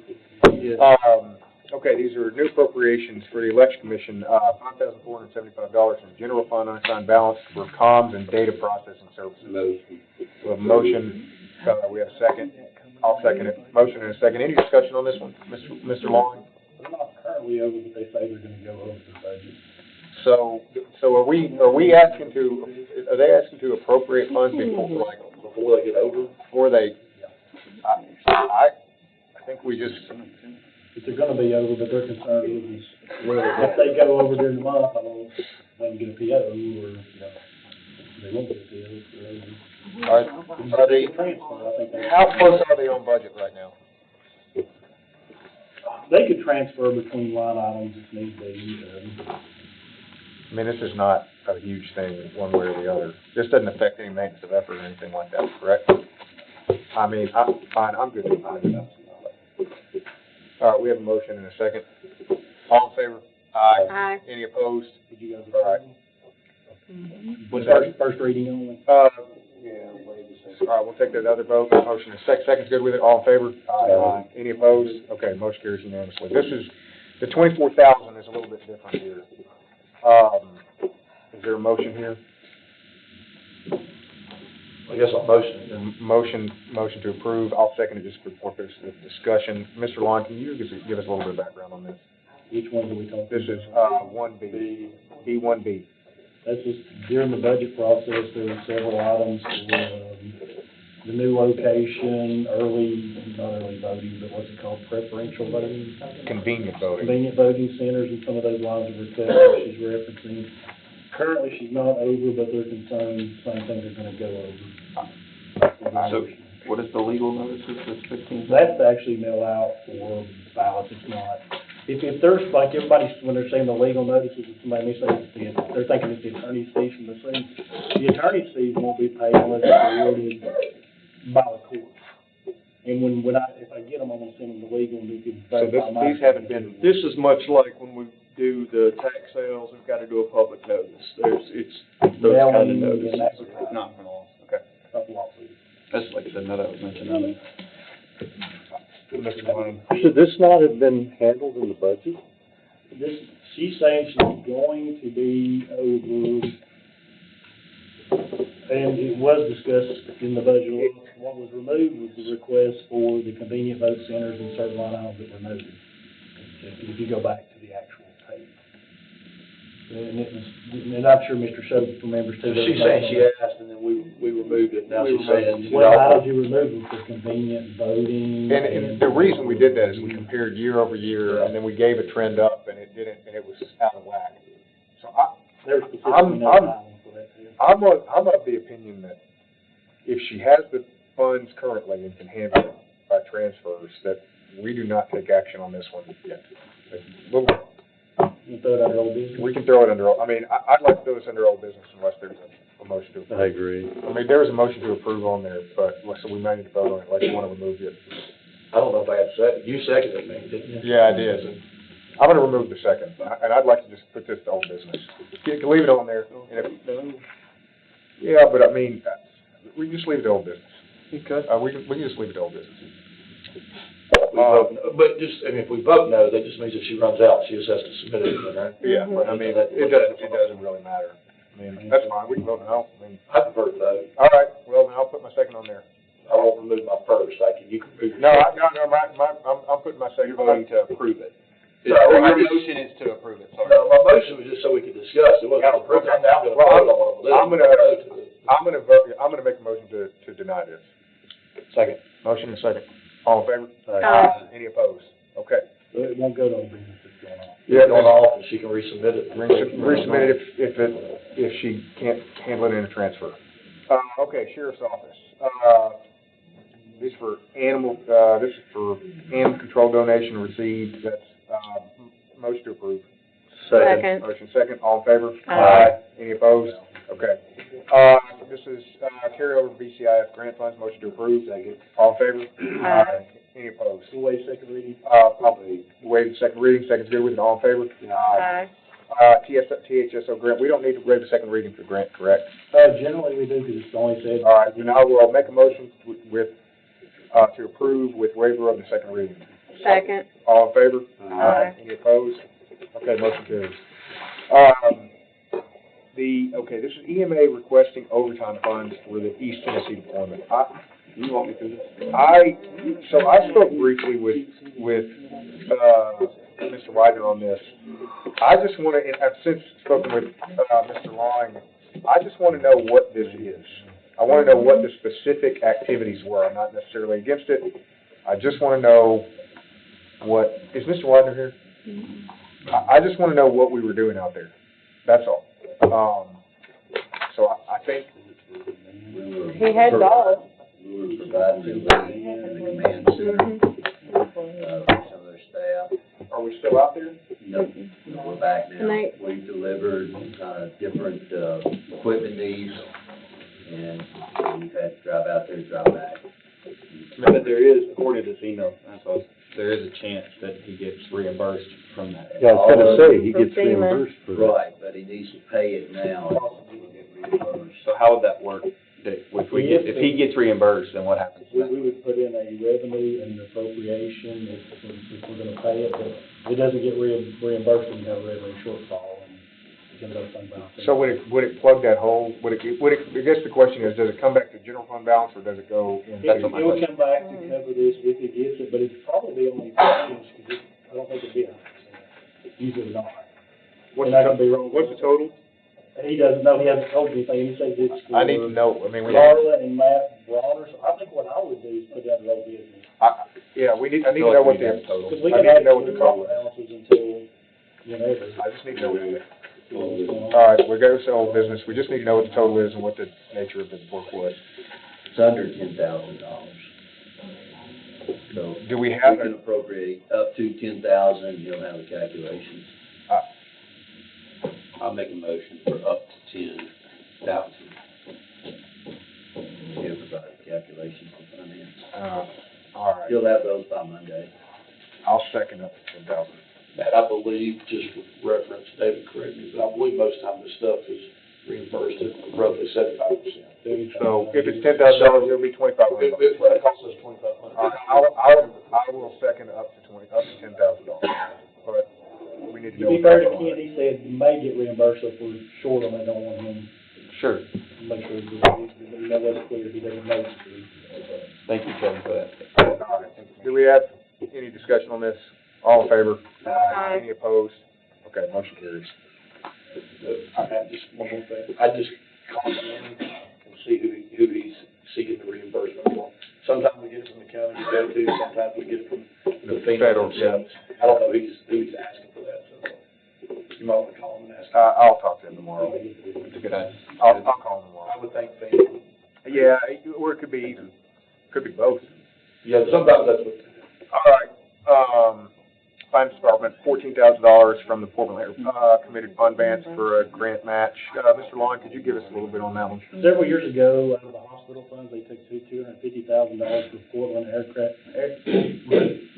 Okay, these are new appropriations for the election commission, $5,475 from general fund unassigned balance for comms and data processing services. Motion. We have a motion, we have a second. I'll second it. Motion and a second. Any discussion on this one, Mr. Long? They're not currently over, but they say they're gonna go over the budget. So are we asking are they asking to appropriate funds Before they get over. before they, I think we just, If they're gonna be over, but their concern is if they go over during the month, I don't, they can get a PO, or, they won't get a PO, they're over. are they, Transfer, I think they. how close are they on budget right now? They could transfer between line items if need be. I mean, this is not a huge thing, one way or the other. This doesn't affect any maintenance of effort or anything like that, correct? I mean, I'm good with it. All right, we have a motion and a second. All in favor? Aye. Any opposed? Did you guys? All right. Mhm. What's that? First reading only. All right, we'll take that other vote. Motion is second's good with it. All in favor? Aye. Any opposed? Okay, motion carries unanimously. This is, the 24,000 is a little bit different here. Is there a motion here? I guess I'll motion. Motion to approve. I'll second it just for purpose of discussion. Mr. Lon, can you give us a little bit of background on this? Which one do we talk? This is, 1B. B1B. That's just during the budget process, there were several items for, the new location, not early voting, but what's it called, preferential voting? Convenient voting. Convenient voting centers, and some of those lines of request that she's referencing. Currently, she's not over, but they're concerned, same thing, they're gonna go over. So what is the legal notices, this 15? That's to actually mail out for ballots, it's not. If there's, like, everybody's, when they're saying the legal notices, if somebody may say, they're thinking it's the attorney's fees from the city. The attorney's fees won't be paid unless it's awarded by the court. And if I get them, I'm gonna send them to legal and we can So verify my. these haven't been, This is much like when we do the tax sales, we've got to do a public notice. It's those kind of Mailing notices. and advertising. Not for long, okay. Couple lawsuits. That's like I said, no, that was mentioned earlier. Mr. Lyon, Should this not have been handled in the budget? She's saying she's going to be over, and it was discussed in the budget. What was removed was the request for the convenient vote centers and certain line items that were moved. If you go back to the actual tape. And it was, and I'm sure Mr. Shope remembers too. She's saying she asked, and then we removed it, now she's saying. Well, how did you remove them for convenient voting? and the reason we did that is we compared year over year, and then we gave a trend up, and it didn't, and it was out of whack. So There's specifically no timeline for that too. I'm of the opinion that if she has the funds currently and can handle it by transfers, that we do not take action on this one yet. You throw it under old business? We can throw it under, I'd like to throw this under old business unless there's a motion to approve. I agree. I mean, there was a motion to approve on there, but, so we might need to vote on it, unless you want to remove it. I don't know if I had you seconded me, didn't you? Yeah, I did. I'm gonna remove the second, and I'd like to just put this to old business. You can leave it on there, and yeah, but I mean, we can just leave it to old business. Okay. We can just leave it to old business. We vote no, but just, I mean, if we vote no, that just means if she runs out, she just has to submit it again, right? Yeah, I mean, it doesn't really matter. I mean, that's fine, we can vote no. I mean, I prefer to vote. all right, well, then I'll put my second on there. I won't remove my first, you can remove your No, second. I'm putting my second. You're voting to approve it. No, Your I just- motion is to approve it, sorry. No, my motion was just so we could discuss, it wasn't to approve it, I'm now gonna vote on what I'm gonna do. I'm gonna make a motion to deny this. Second. Motion and second. All in favor? Aye. Any opposed? Okay. So it won't go to old business, it's going on. Yeah, going off, and she can resubmit it. Resubmit it if she can't handle it in a transfer. Okay, Sheriff's Office. This is for animal control donation received, that's, motion to approve. Second. Motion second, all in favor? Aye. Any opposed? Okay. This is, carryover VCIF grant funds, motion to approve. Second. All in favor? Aye. Any opposed? We'll waive second reading. I'll waive the second reading, second's good with it, all in favor? Aye. THSO grant, we don't need to waive the second reading for grant, correct? Generally we do, because it's only said. All right, then I will make a motion to approve with waiver of the second reading. Second. All in favor? Aye. Any opposed? Okay, motion carries. This is EMA requesting overtime funds for the East Tennessee deployment. You walk me through this? I spoke briefly with Mr. Widener on this. I just want to, and I've since spoken with, Mr. Long, I just want to know what this is. I want to know what the specific activities were. I'm not necessarily against it. I just want to know is Mr. Widener here? I just want to know what we were doing out there. That's all. So I think. He had dogs. We were providing training in the command center, some of their staff. Are we still out there? No, we're back now. And they- We've delivered, different, equipment needs, and we've had to drive out there, drive back. But there is, according to this email, there is a chance that he gets reimbursed from that. Yeah, I was gonna say, he From gets FEMA. reimbursed for that. Right, but he needs to pay it now, and he'll get reimbursed. So how would that work? If he gets reimbursed, then what happens? We would put in a revenue and appropriation if we're gonna pay it, but if it doesn't get reimbursed, then you have a revenue shortfall and it comes out of fund balance. So would it plug that hole? I guess the question is, does it come back to general fund balance or does it go into? It would come back to cover this if it gets it, but it'd probably be only percentage, because I don't think it'd be 100%. Usually not. What's And I could be wrong. What's the total? He doesn't know, he hasn't told me anything, he says it's for. I need to know, I mean, Carla and Matt Bronner, so I think what I would do is put that in old business. I need to know what the total. Because we I can need to have know what the total is. balances until, whenever. I just need to know what it is. All right, we're going to old business. We just need to know what the total is and what the nature of the work was. It's under $10,000. So. Do we have We can appropriate up to 10,000, you'll have the calculations. I'll make a motion for up to 10,000. He'll provide the calculations for finance. All You'll have those by Monday. I'll second up to 10,000. And I believe, just for reference, David, correct me, but I believe most time this stuff is reimbursed at roughly 75%. So if it's $10,000, it'll be $2,500. It costs us $2,500. I will second up to $10,000. But we need to To know. be fair to Ken, he said you may get reimbursed if we're short on it, on him. Sure. Make sure you know that's clear, he doesn't know. Thank you, Kevin, for that. All right. Do we have any discussion on this? All in favor? Aye. Any opposed? Okay, motion carries. I have just one more thing. I just call him and see who he's seeking the reimbursement from. Sometimes we get it from the county we go to, sometimes we get it from the Federal, themselves. I don't know who he's asking for that, so you might want to call him and ask him. I'll talk to him tomorrow. It's a good idea. I'll call him tomorrow. I would think FEMA. Yeah, or it could be either. Could be both. Yeah, sometimes that's what. All right. Finance Department, $14,000 from the Portland Committed Fund Balance for a grant match. Mr. Long, could you give us a little bit on that one? Several years ago, out of the hospital funds, they took $250,000 for Portland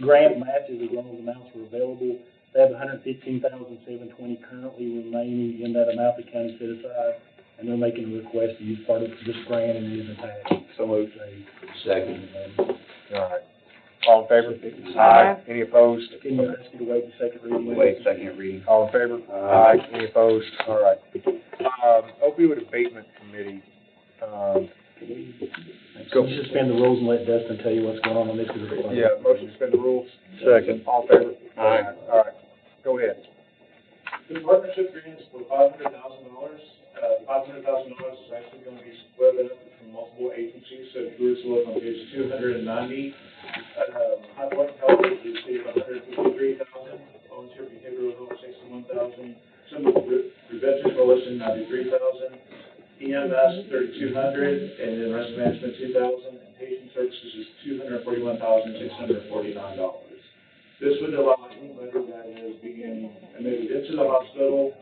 grant matches as long as amounts were available. They have $115,720 currently remaining in that amount the county set aside, and they're making a request to use part of this grant, and it is attached. So moved. Second. All right. All in favor? Aye. Any opposed? Can you ask you to waive the second reading? Wait, second reading. All in favor? Aye. Any opposed? All right. Opioid Abatement Committee, Go suspend the rules and let Dustin tell you what's going on this. yeah, motion to suspend the rules. Second. All in favor? Aye. All right. Go ahead. The partnership grant is for $500,000. $500,000 is actually going to be split up from multiple agencies. So if you were to look on page 290, High Point Health will receive $153,000, Volunteer Behavioral Health $61,000, Sumner Prevention Coalition $93,000, EMS $3,200, and then Risk Management $2,000, and Patient Services is $241,649. This would allow anybody that is being admitted into the hospital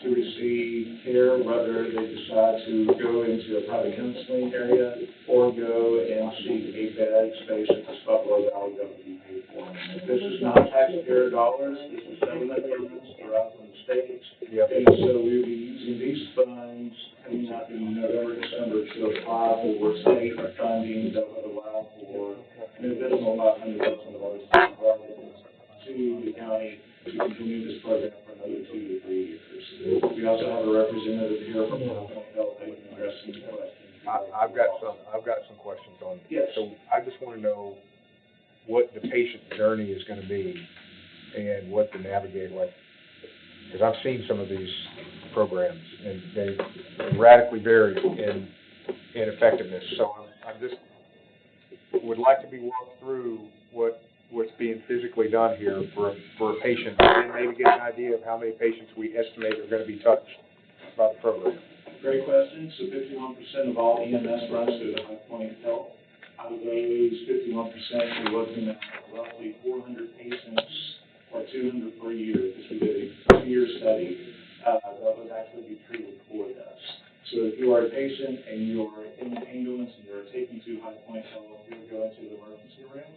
to receive care, whether they decide to go into a private counseling area or go and seek a bed space at the Buffalo Valley that would be paid for. This is not taxpayer dollars, this is settlement payments throughout from the states. Yep. And so we will be using these funds coming up in November, December to apply for state funding that would allow for an additional $500,000 to the county to continue this program for another 2 to 3 years. We also have a representative here from High Point Health that can address some questions. I've got some questions on. Yes. So I just want to know what the patient journey is going to be and what the navigator, like, because I've seen some of these programs and they radically vary in effectiveness. So I'm just would like to be walked through what's being physically done here for a patient, and maybe get an idea of how many patients we estimate are going to be touched by the program. Great question. So 51% of all EMS runs through the High Point Health. Out of those 51%, we're looking at roughly 400 patients or 200 per year, because we did a 2-year study that would actually be treated for this. So if you are a patient and you are in an ambulance and you're taken to High Point Health, you would go into the emergency room.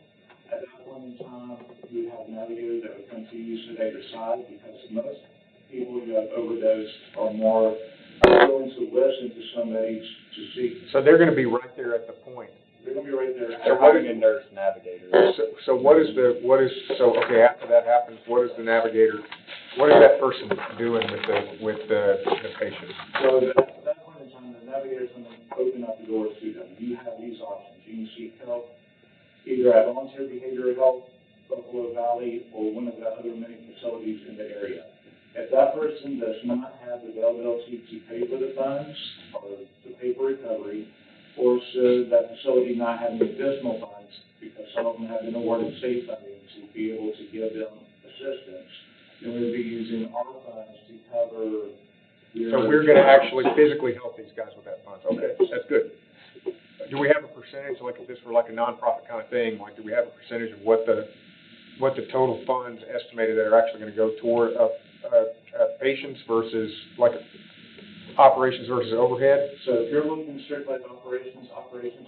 At that point in time, you would have a navigator that would come to you, sedate your side, because most people who have overdosed are more willing to listen to somebody to seek. So they're going to be right there at the point. They're going to be right there. They're having a nurse navigator. So okay, after that happens, what is the navigator, what is that person doing with the patient? So at that point in time, the navigator is going to open up the doors to them. You have these options. You can seek help either at Volunteer Behavioral Health, Buffalo Valley, or one of the other many facilities in the area. If that person does not have the availability to pay for the funds or to pay for recovery, or should that facility not have any additional funds, because some of them have been awarded state funding to be able to give them assistance, then we would be using our funds to cover their. So we're going to actually physically help these guys with that funds. Okay, that's good. Do we have a percentage, like if this were like a nonprofit kind of thing, like do we have a percentage of what the total funds estimated that are actually going to go toward patients versus like operations versus overhead? So if you're looking strictly at operations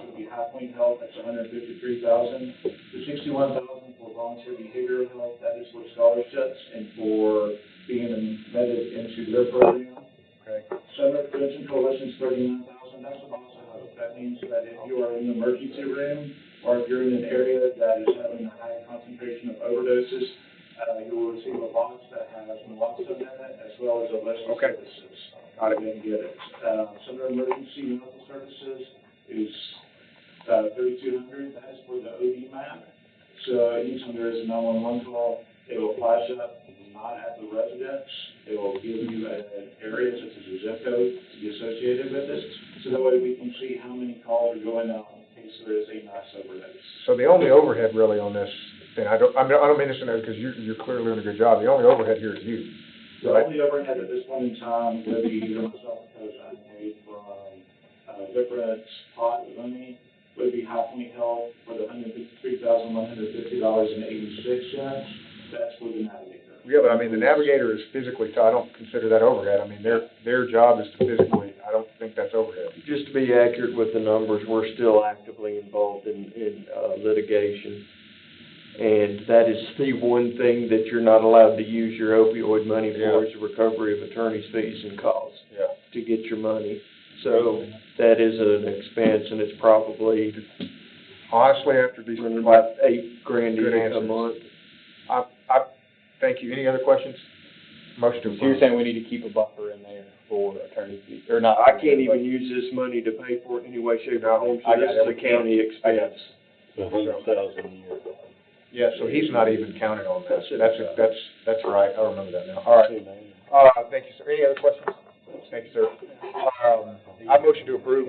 would be High Point Health, that's $153,000. The $61,000 for volunteer behavioral health, that is for scholarships and for being embedded into their program. Okay. Sumner Prevention Coalition's $39,000, that's a box of hope. That means that if you are in the emergency room, or if you're in an area that is having a high concentration of overdoses, you will receive a box that has naloxone in it, as well as a list of services. Got it. You can get it. Sumner Emergency Medical Services is $3,200, that is for the OD map. So anytime there is a 911 call, it will flash up, not at the residence. It will give you an area such as a zip code to be associated with it. So that way we can see how many calls are going out in case there is a mass overdose. So the only overhead really on this, and I don't mean this to know, because you're clearly doing a good job, the only overhead here is you. The only overhead at this point in time would be either myself, because I paid from different pot of money, would be High Point Health for the $153,150.86. That's for the navigator. Yeah, but I mean, the navigator is physically, so I don't consider that overhead. I mean, their job is to physically, I don't think that's overhead. Just to be accurate with the numbers, we're still actively involved in litigation. And that is the one thing that you're not allowed to use your opioid money for, is the recovery of attorney's fees and costs to get your money. So that is an expense, and it's probably, Honestly, after these about $8,000 good a answers. month. Thank you. Any other questions? Motion to approve. So you're saying we need to keep a buffer in there for attorney fees, or not? I can't even use this money to pay for it in any way, shape, or form, so this is a county expense. $100,000 a year. Yeah, so he's not even counting on that. That's right. I remember that now. All right. Thank you, sir. Any other questions? Thank you, sir. I motion to approve.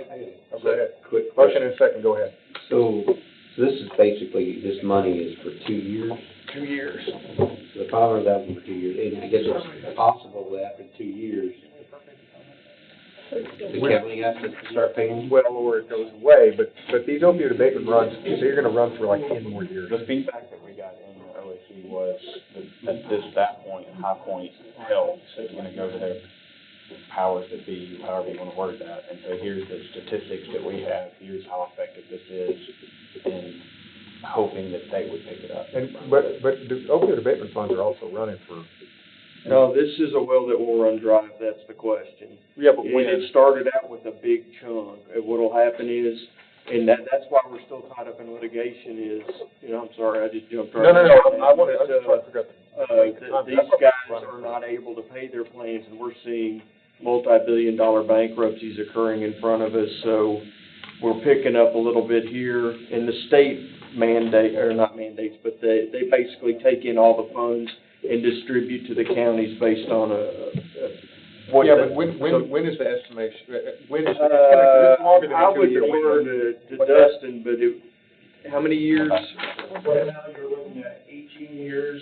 Oh, go ahead. Quick Motion and second, go ahead. So this is basically, this money is for 2 years? 2 years. So the $500,000 for 2 years, and I guess it's possible that after 2 years, the county has to start paying? Well, or it goes away, but these opioid abatement runs, so you're gonna run for like 10 more years. The feedback that we got in the OAC was that that point, High Point Health is gonna go to their powers that be, however you wanna word that, and so here's the statistics that we have, here's how effective this is, and hoping that they would pick it up. But the opioid abatement funds are also running for. No, this is a well that will run dry, if that's the question. Yeah, but when it started out with a big chunk, and what'll happen is, and that's why we're still tied up in litigation is, I'm sorry, I just jumped right in. No, I was just trying to figure out these guys are not able to pay their plans, and we're seeing multi-billion-dollar bankruptcies occurring in front of us, so we're picking up a little bit here, and the state mandate, or not mandates, but they basically take in all the funds and distribute to the counties based on when is the estimation? When is I would defer to Dustin, but how many years? Right now, you're looking at 18 years.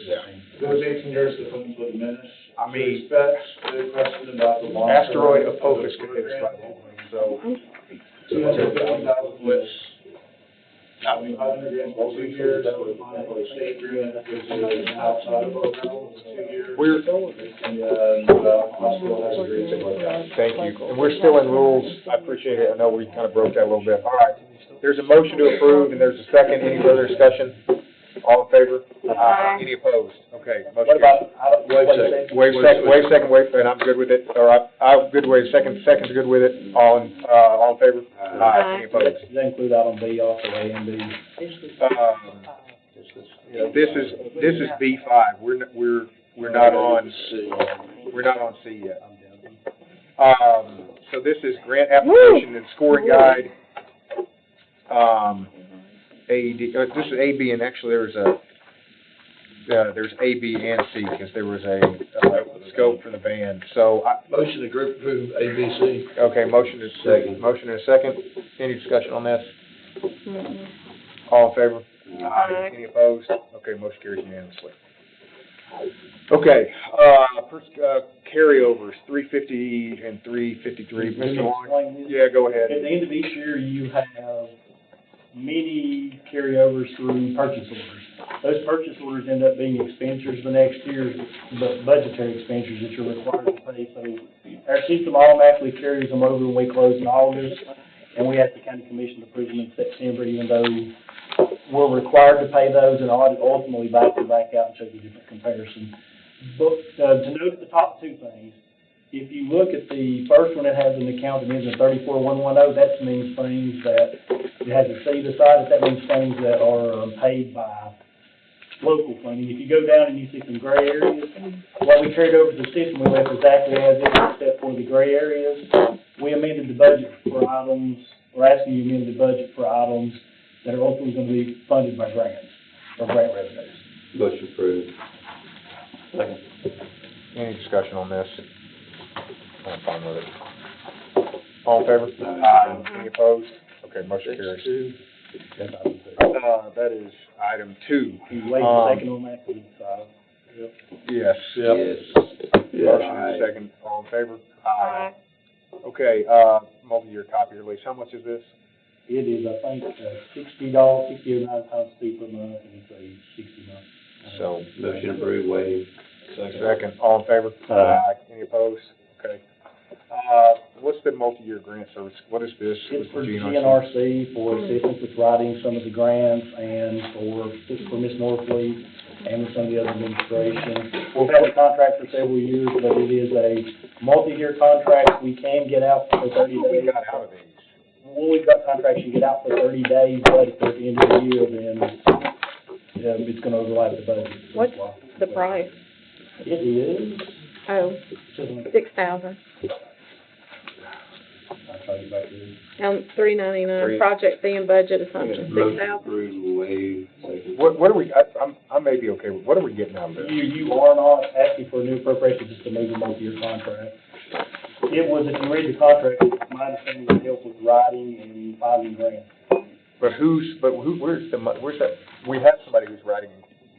Those 18 years, the funds will diminish. I mean, Expect the question about the long. asteroid Apophis could hit us by then, so. $250,000 was, $500,000 for 2 years, that would apply for a state agreement, which is outside of our realm, 2 years. Hospital has agreed with that. Thank you. And we're still in rules. I appreciate it. I know we kind of broke that a little bit. All right. There's a motion to approve, and there's a second. Any further discussion? All in favor? Aye. Any opposed? Okay. What about, Wait a second, and I'm good with it. All right. I'm good with it. Second's good with it. All in favor? Aye. Any opposed? does that include out on B also, A and B? This is B5. We're not on C yet. So this is grant application and scoring guide. AED, this is A, B, and actually there's A, B, and C, because there was a scope for the band. So, Motion to group approve A, B, C. okay, motion and a second. Any discussion on this? All in favor? Aye. Any opposed? Okay, motion carries unanimously. Okay, carryovers, 350 and 353. Mr. Long? Yeah, go ahead. At the end of each year, you have many carryovers through purchase orders. Those purchase orders end up being expenditures the next year, but budgetary expenditures that you're required to pay. So our system automatically carries them over when we close in August, and we have the county commission to approve them in September, even though we're required to pay those and ultimately back out and show the different comparison. But, to note the top two things, if you look at the first one, it has an account that ends in 34110, that means things that, it has a C beside it, that means things that are paid by local funding. If you go down and you see some gray areas, what we carried over to the system, we left exactly as is, except for the gray areas. We amended the budget for items, we're asking you to amend the budget for items that are ultimately going to be funded by grants, or grant revenues. Motion approved. Second. Any discussion on this? I'm fine with it. All in favor? Aye. Any opposed? Okay, motion carries. That is item 2. Can you wait a second on that, please? Yes. Yes. Motion and second. All in favor? Aye. Okay, multi-year copier lease, how much is this? It is, I think, $60, 60 or 9 times fee per month, and it's a 60 month. So. Motion approved, waive. Second. All in favor? Aye. Any opposed? Okay. What's the multi-year grant service? What is this? It's for GNRC, for assistance with writing some of the grants, and for Ms. Norfleet, and with some of the other administration. We've had a contract for several years, but it is a multi-year contract. We can get out for 30 days. We got out of these. Well, we've got contracts, you get out for 30 days, but if at the end of the year, then it's gonna overlap the budget. What's the price? It is, Oh, I'll $6,000. try to get back to you. $399, project fee and budget assumption, Motion $6,000. approved, waive. Second. What are we, I may be okay with, what are we getting out of this? You are not asking for a new appropriation just to move a multi-year contract. It was, if you read the contract, my understanding would help with writing and finding grants. Where's that, we have somebody who's writing.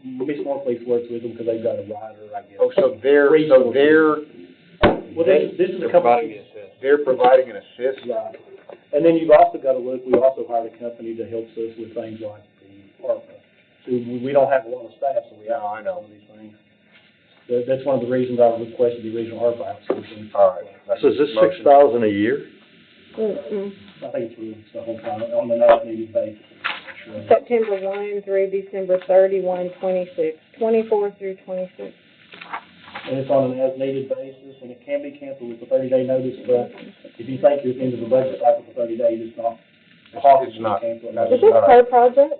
Ms. Norfleet works with them because they've got a writer, I guess. Oh, so they're Well, this is a company. They're providing an assist? Right. And then you've also got to look, we also hired a company that helps us with things like the ARPA. So we don't have a lot of staff, so we have I know. some of these things. That's one of the reasons I requested the original ARPA outsourcing. All right. So is this $6,000 a year? Mm-mm. I think it's the whole time, on an as-needed basis. Sure. September 1 through December 31, 26, 24 through 26. And it's on an as-needed basis, and it can be canceled with a 30-day notice, but if you think you're at the end of the budget cycle for 30 days, it's not possible It's not. to cancel it. Is this per project?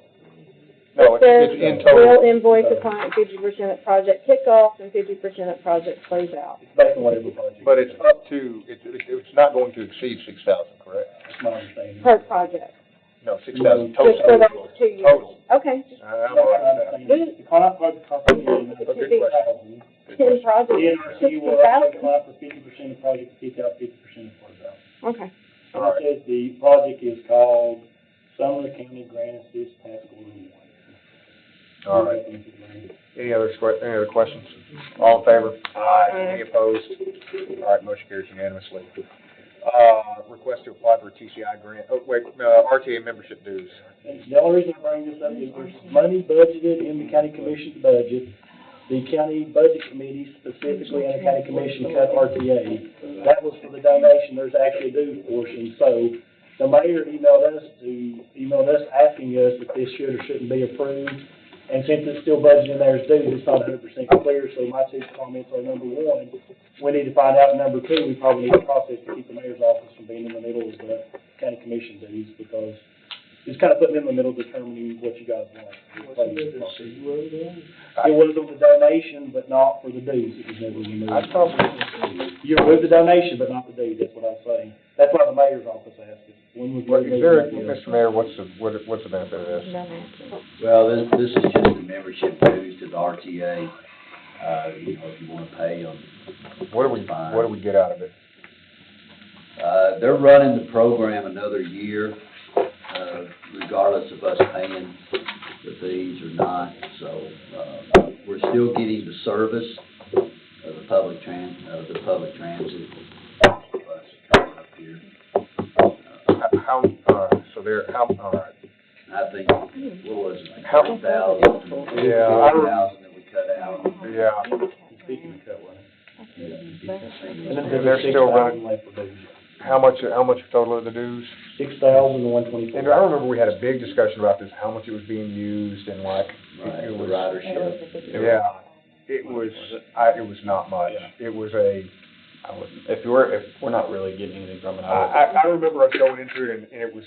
No, it's in total. Will invoice the client 50% at project kickoff and 50% at project closeout. It's based on whatever project. But it's up to, it's not going to exceed 6,000, correct? That's my understanding. Per project. No, 6,000 Just for total. those 2 years. Total. Okay. I'm all right with that. The client project company, Good question. 10 projects, NRC will actually 60,000. apply for 50% of project kickoff, 50% of closeout. Okay. All right. It says the project is called Sumner County Grant Assist Task Order 1. All right. Any other questions? All in favor? Aye. Any opposed? All right, motion carries unanimously. Request to apply for a TCI grant, RTA membership dues. And the only reason I bring this up is there's money budgeted in the county commission's budget. The county budget committee specifically and the county commission cut RTA. That was for the donation, there's actually a dues portion. So the mayor emailed us asking us if this should or shouldn't be approved. And since it's still budgeted in there as dues, it's not 100% clear. So my two comments are, number one, we need to find out, and number two, we probably need a process to keep the mayor's office from being in the middle of the county commission dues, because it's kind of putting them in the middle determining what you guys want. It was on the donation, but not for the dues. It was never removed. I thought You removed the donation, but not the dues, that's what I was saying. That's why the mayor's office asked us. When was Mr. Mayor, what's the benefit of this? Well, this is just the membership dues to the RTA. If you want to pay them. What do we get out of it? They're running the program another year, regardless of us paying the fees or not. So, we're still getting the service of the public transit bus coming up here. All right. I think, what was it, like How- 30,000? Yeah. 40,000 that we cut out. Yeah. Speaking of cut one. Yeah. And they're still running. how much total of the dues? $6,124. And I remember we had a big discussion about this, how much it was being used and like, Right, it the was. ridership. Yeah, it was not much. It was If we're not really getting anything from it, I remember us going into it and it was,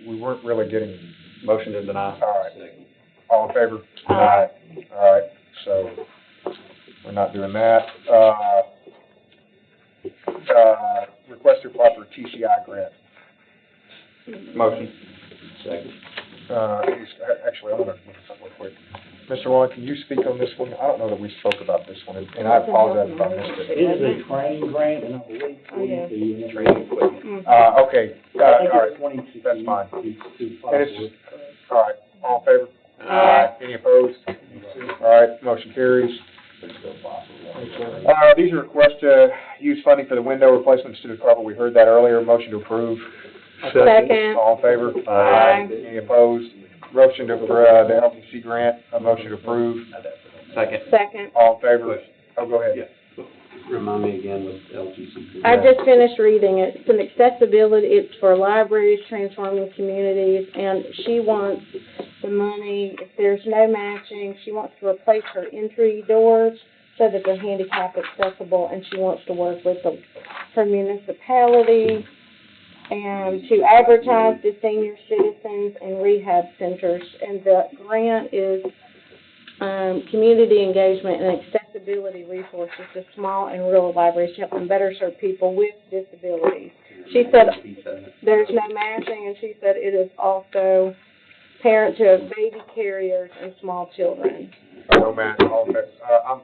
we weren't really getting. motion to deny. All right. All in favor? Aye. All right, so we're not doing that. Request to apply for a TCI grant. Motion. Second. Actually, I want to look at something real quick. Mr. Long, can you speak on this one? I don't know that we spoke about this one, and I apologize if I missed it. It is a training grant, and I believe Training equipment. Okay, I think all right, it's 2016. that's fine. To apply And it's, for it. all right, all in favor? Aye. Any opposed? All right, motion carries. These are requests to use funding for the window replacement instead of carpet. We heard that earlier. Motion to approve. Second. All in favor? Aye. Any opposed? Motion to, the LTC grant, a motion to approve. Second. All in favor? Oh, go ahead. Remind me again with LGC. I just finished reading it. It's an accessibility, it's for libraries, transforming communities, and she wants the money, if there's no matching, she wants to replace her entry doors so that they're handicap accessible, and she wants to work with her municipality and to advertise to senior citizens and rehab centers. And the grant is community engagement and accessibility resources to small and rural libraries to help them better serve people with disabilities. She said there's no matching, and she said it is also parent to baby carriers and small children. No match, all in favor.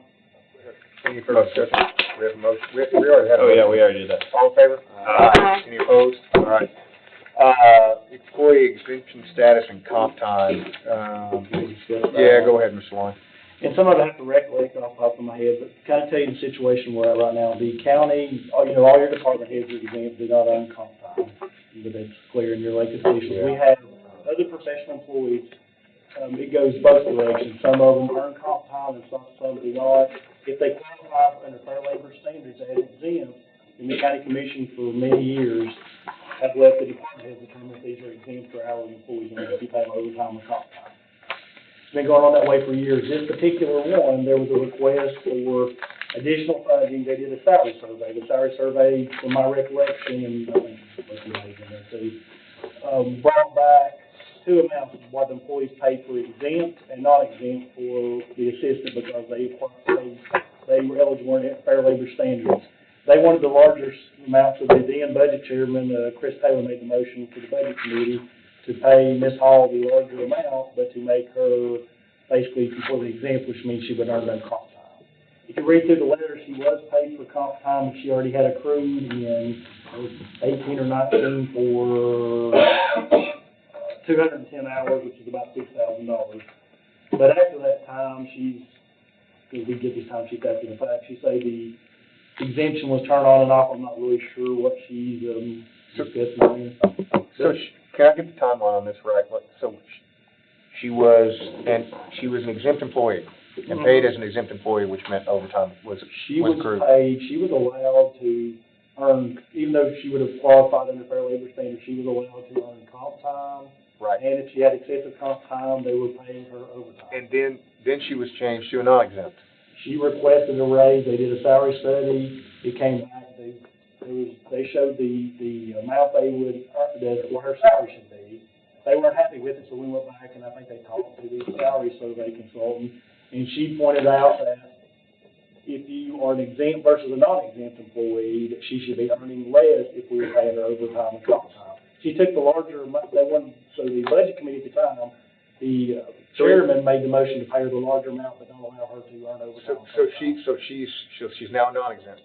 Any further discussion? We have a motion, we already had a motion. Oh, yeah, we already did that. All in favor? Aye. Any opposed? All right. Employee exemption status and comp time. Yeah, go ahead, Mr. Long. And some of it I have to recollect off the top of my head, but kind of tell you the situation we're at right now. The county, all your department heads are exempt, do not earn comp time, but that's clear in your elected officials. We have other professional employees, it goes both directions. Some of them earn comp time and some do not. If they qualify under Fair Labor Standards as exempt, then the county commission for many years have let the department heads determine if these are exempt or hourly employees, and if you pay them overtime or comp time. It's been going on that way for years. This particular one, there was a request for additional funding. They did a salary survey. The salary survey, from my recollection, and I think brought back two amounts of what the employees paid for exempt and not exempt for the assistant because they were eligible in Fair Labor Standards. They wanted the larger amount, so the then budget chairman, Chris Taylor, made the motion for the budget committee to pay Ms. Hall the larger amount, but to make her basically completely exempt, which means she would earn no comp time. If you read through the letter, she was paid for comp time, she already had accrued in 18 or 19 for 210 hours, which is about $6,000. But after that time, because we get these time sheets after the fact, she say the exemption was turned on and off. I'm not really sure what she's discussing there. So, can I get the timeline on this right? So, she was an exempt employee and paid as an exempt employee, which meant overtime was accrued. She was allowed to earn, even though she would have qualified under Fair Labor Standards, she was allowed to earn comp time. Right. And if she had excessive comp time, they were paying her overtime. And then she was changed to a non-exempt. She requested a raise. They did a salary study. It came back. They showed the amount what her salary should be. They weren't happy with it, so we went back and I think they talked to the salary survey consultant, and she pointed out that if you are an exempt versus a non-exempt employee, that she should be earning less if we were paying her overtime and comp time. She took the larger amount. So the budget committee at the time, the chairman made the motion to pay her the larger amount, but don't allow her to earn overtime. So she's now non-exempt.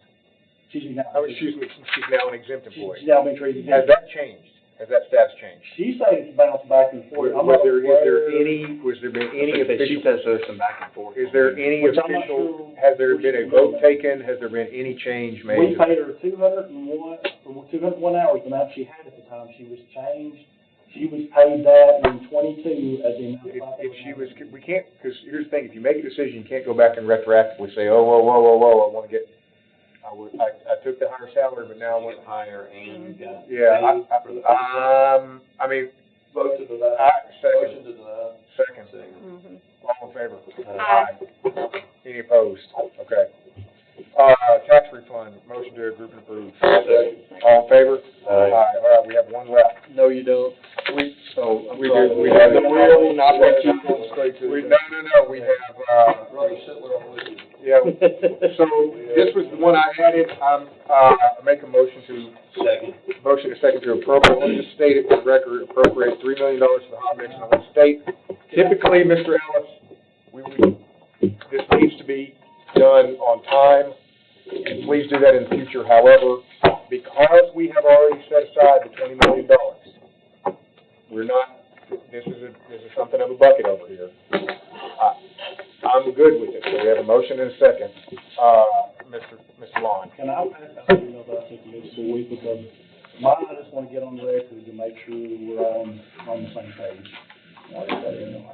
She's now an exempt employee. She's now been treated. Has that changed? Has that status changed? She said it's bounced back and forth. Was there been any official? She says there's some back and forth. Is there any official? Has there been a vote taken? Has there been any change made? We paid her 201 hours, the amount she had at the time. She was changed. She was paid that in 22 as the amount. We can't, because here's the thing, if you make a decision, you can't go back and retroactively say, whoa, I I took the higher salary, but now I want, Higher and you got. yeah, I mean, Vote to deny. second, Motion to deny. second. Mhm. All in favor? Aye. Any opposed? Okay. Tax refund, motion to group and approve. All in favor? Aye. All right, we have one left. No, you don't. We sorry. we have, Really? not what you, no, we have, Brother Sittler, I'm with you. yeah, so this was the one I added, make a motion to, Second. motion to second to appropriate, let me just state it for the record, appropriate $3 million for the hot mix in the state. Typically, Mr. Ellis, this needs to be done on time, and please do that in the future. However, because we have already set aside the $20 million, we're not, this is something of a bucket over here. I'm good with it, so we have a motion and a second. Mr. Lon. Can I pass that email that I sent you yesterday, because mine, I just want to get on the record to make sure we're on the same page. I'll get that email.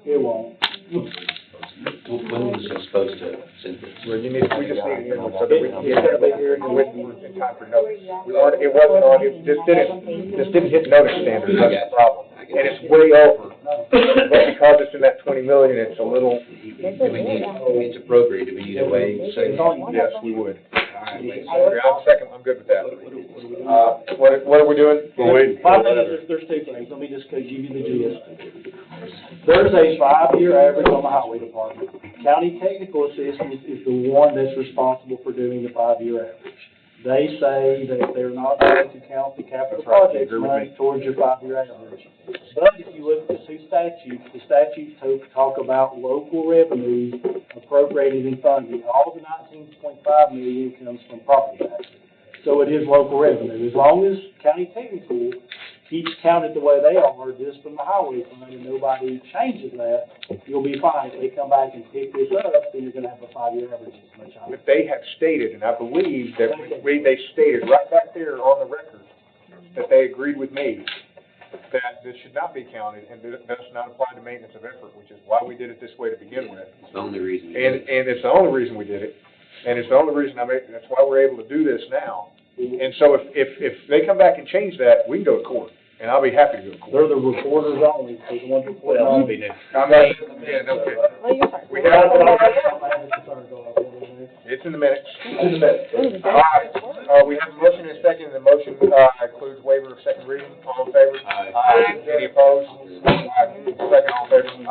It won't. When was it supposed to send this? We just need a so that we can get everybody here and with in time for notice. It wasn't on, it just didn't hit notice standards, that's the problem. And it's way over, but because it's in that 20 million, it's a little. It's appropriate, do we need to wait? Yes, we would. I'm good with that. What are we doing? There's two things, let me just give you the gist. There's a 5-year average on the highway department. County Technical Assistance is the one that's responsible for doing the 5-year average. They say that they're not going to count the capital projects money towards your 5-year average. But if you look at the two statutes, the statutes talk about local revenue appropriated in funding. All the $19.5 million comes from property taxes. So it is local revenue. As long as County Technical keeps counted the way they are, just from the highway fund, and nobody changes that, you'll be fine. If they come back and pick this up, then you're gonna have a 5-year average. But they have stated, and I believe that they stated right back there on the record, that they agreed with me that this should not be counted and does not apply to maintenance of effort, which is why we did it this way to begin with. It's the only reason. And it's the only reason we did it, and it's the only reason that's why we're able to do this now. And so if they come back and change that, we can go to court. And I'll be happy to go to court. They're the reporters only, so the ones reporting on. I'm not, yeah, no kidding. We have, it's in the minutes. All right, we have a motion and a second, and the motion, includes waiver of second reading. All in favor? Aye. Any opposed? Second, all in favor?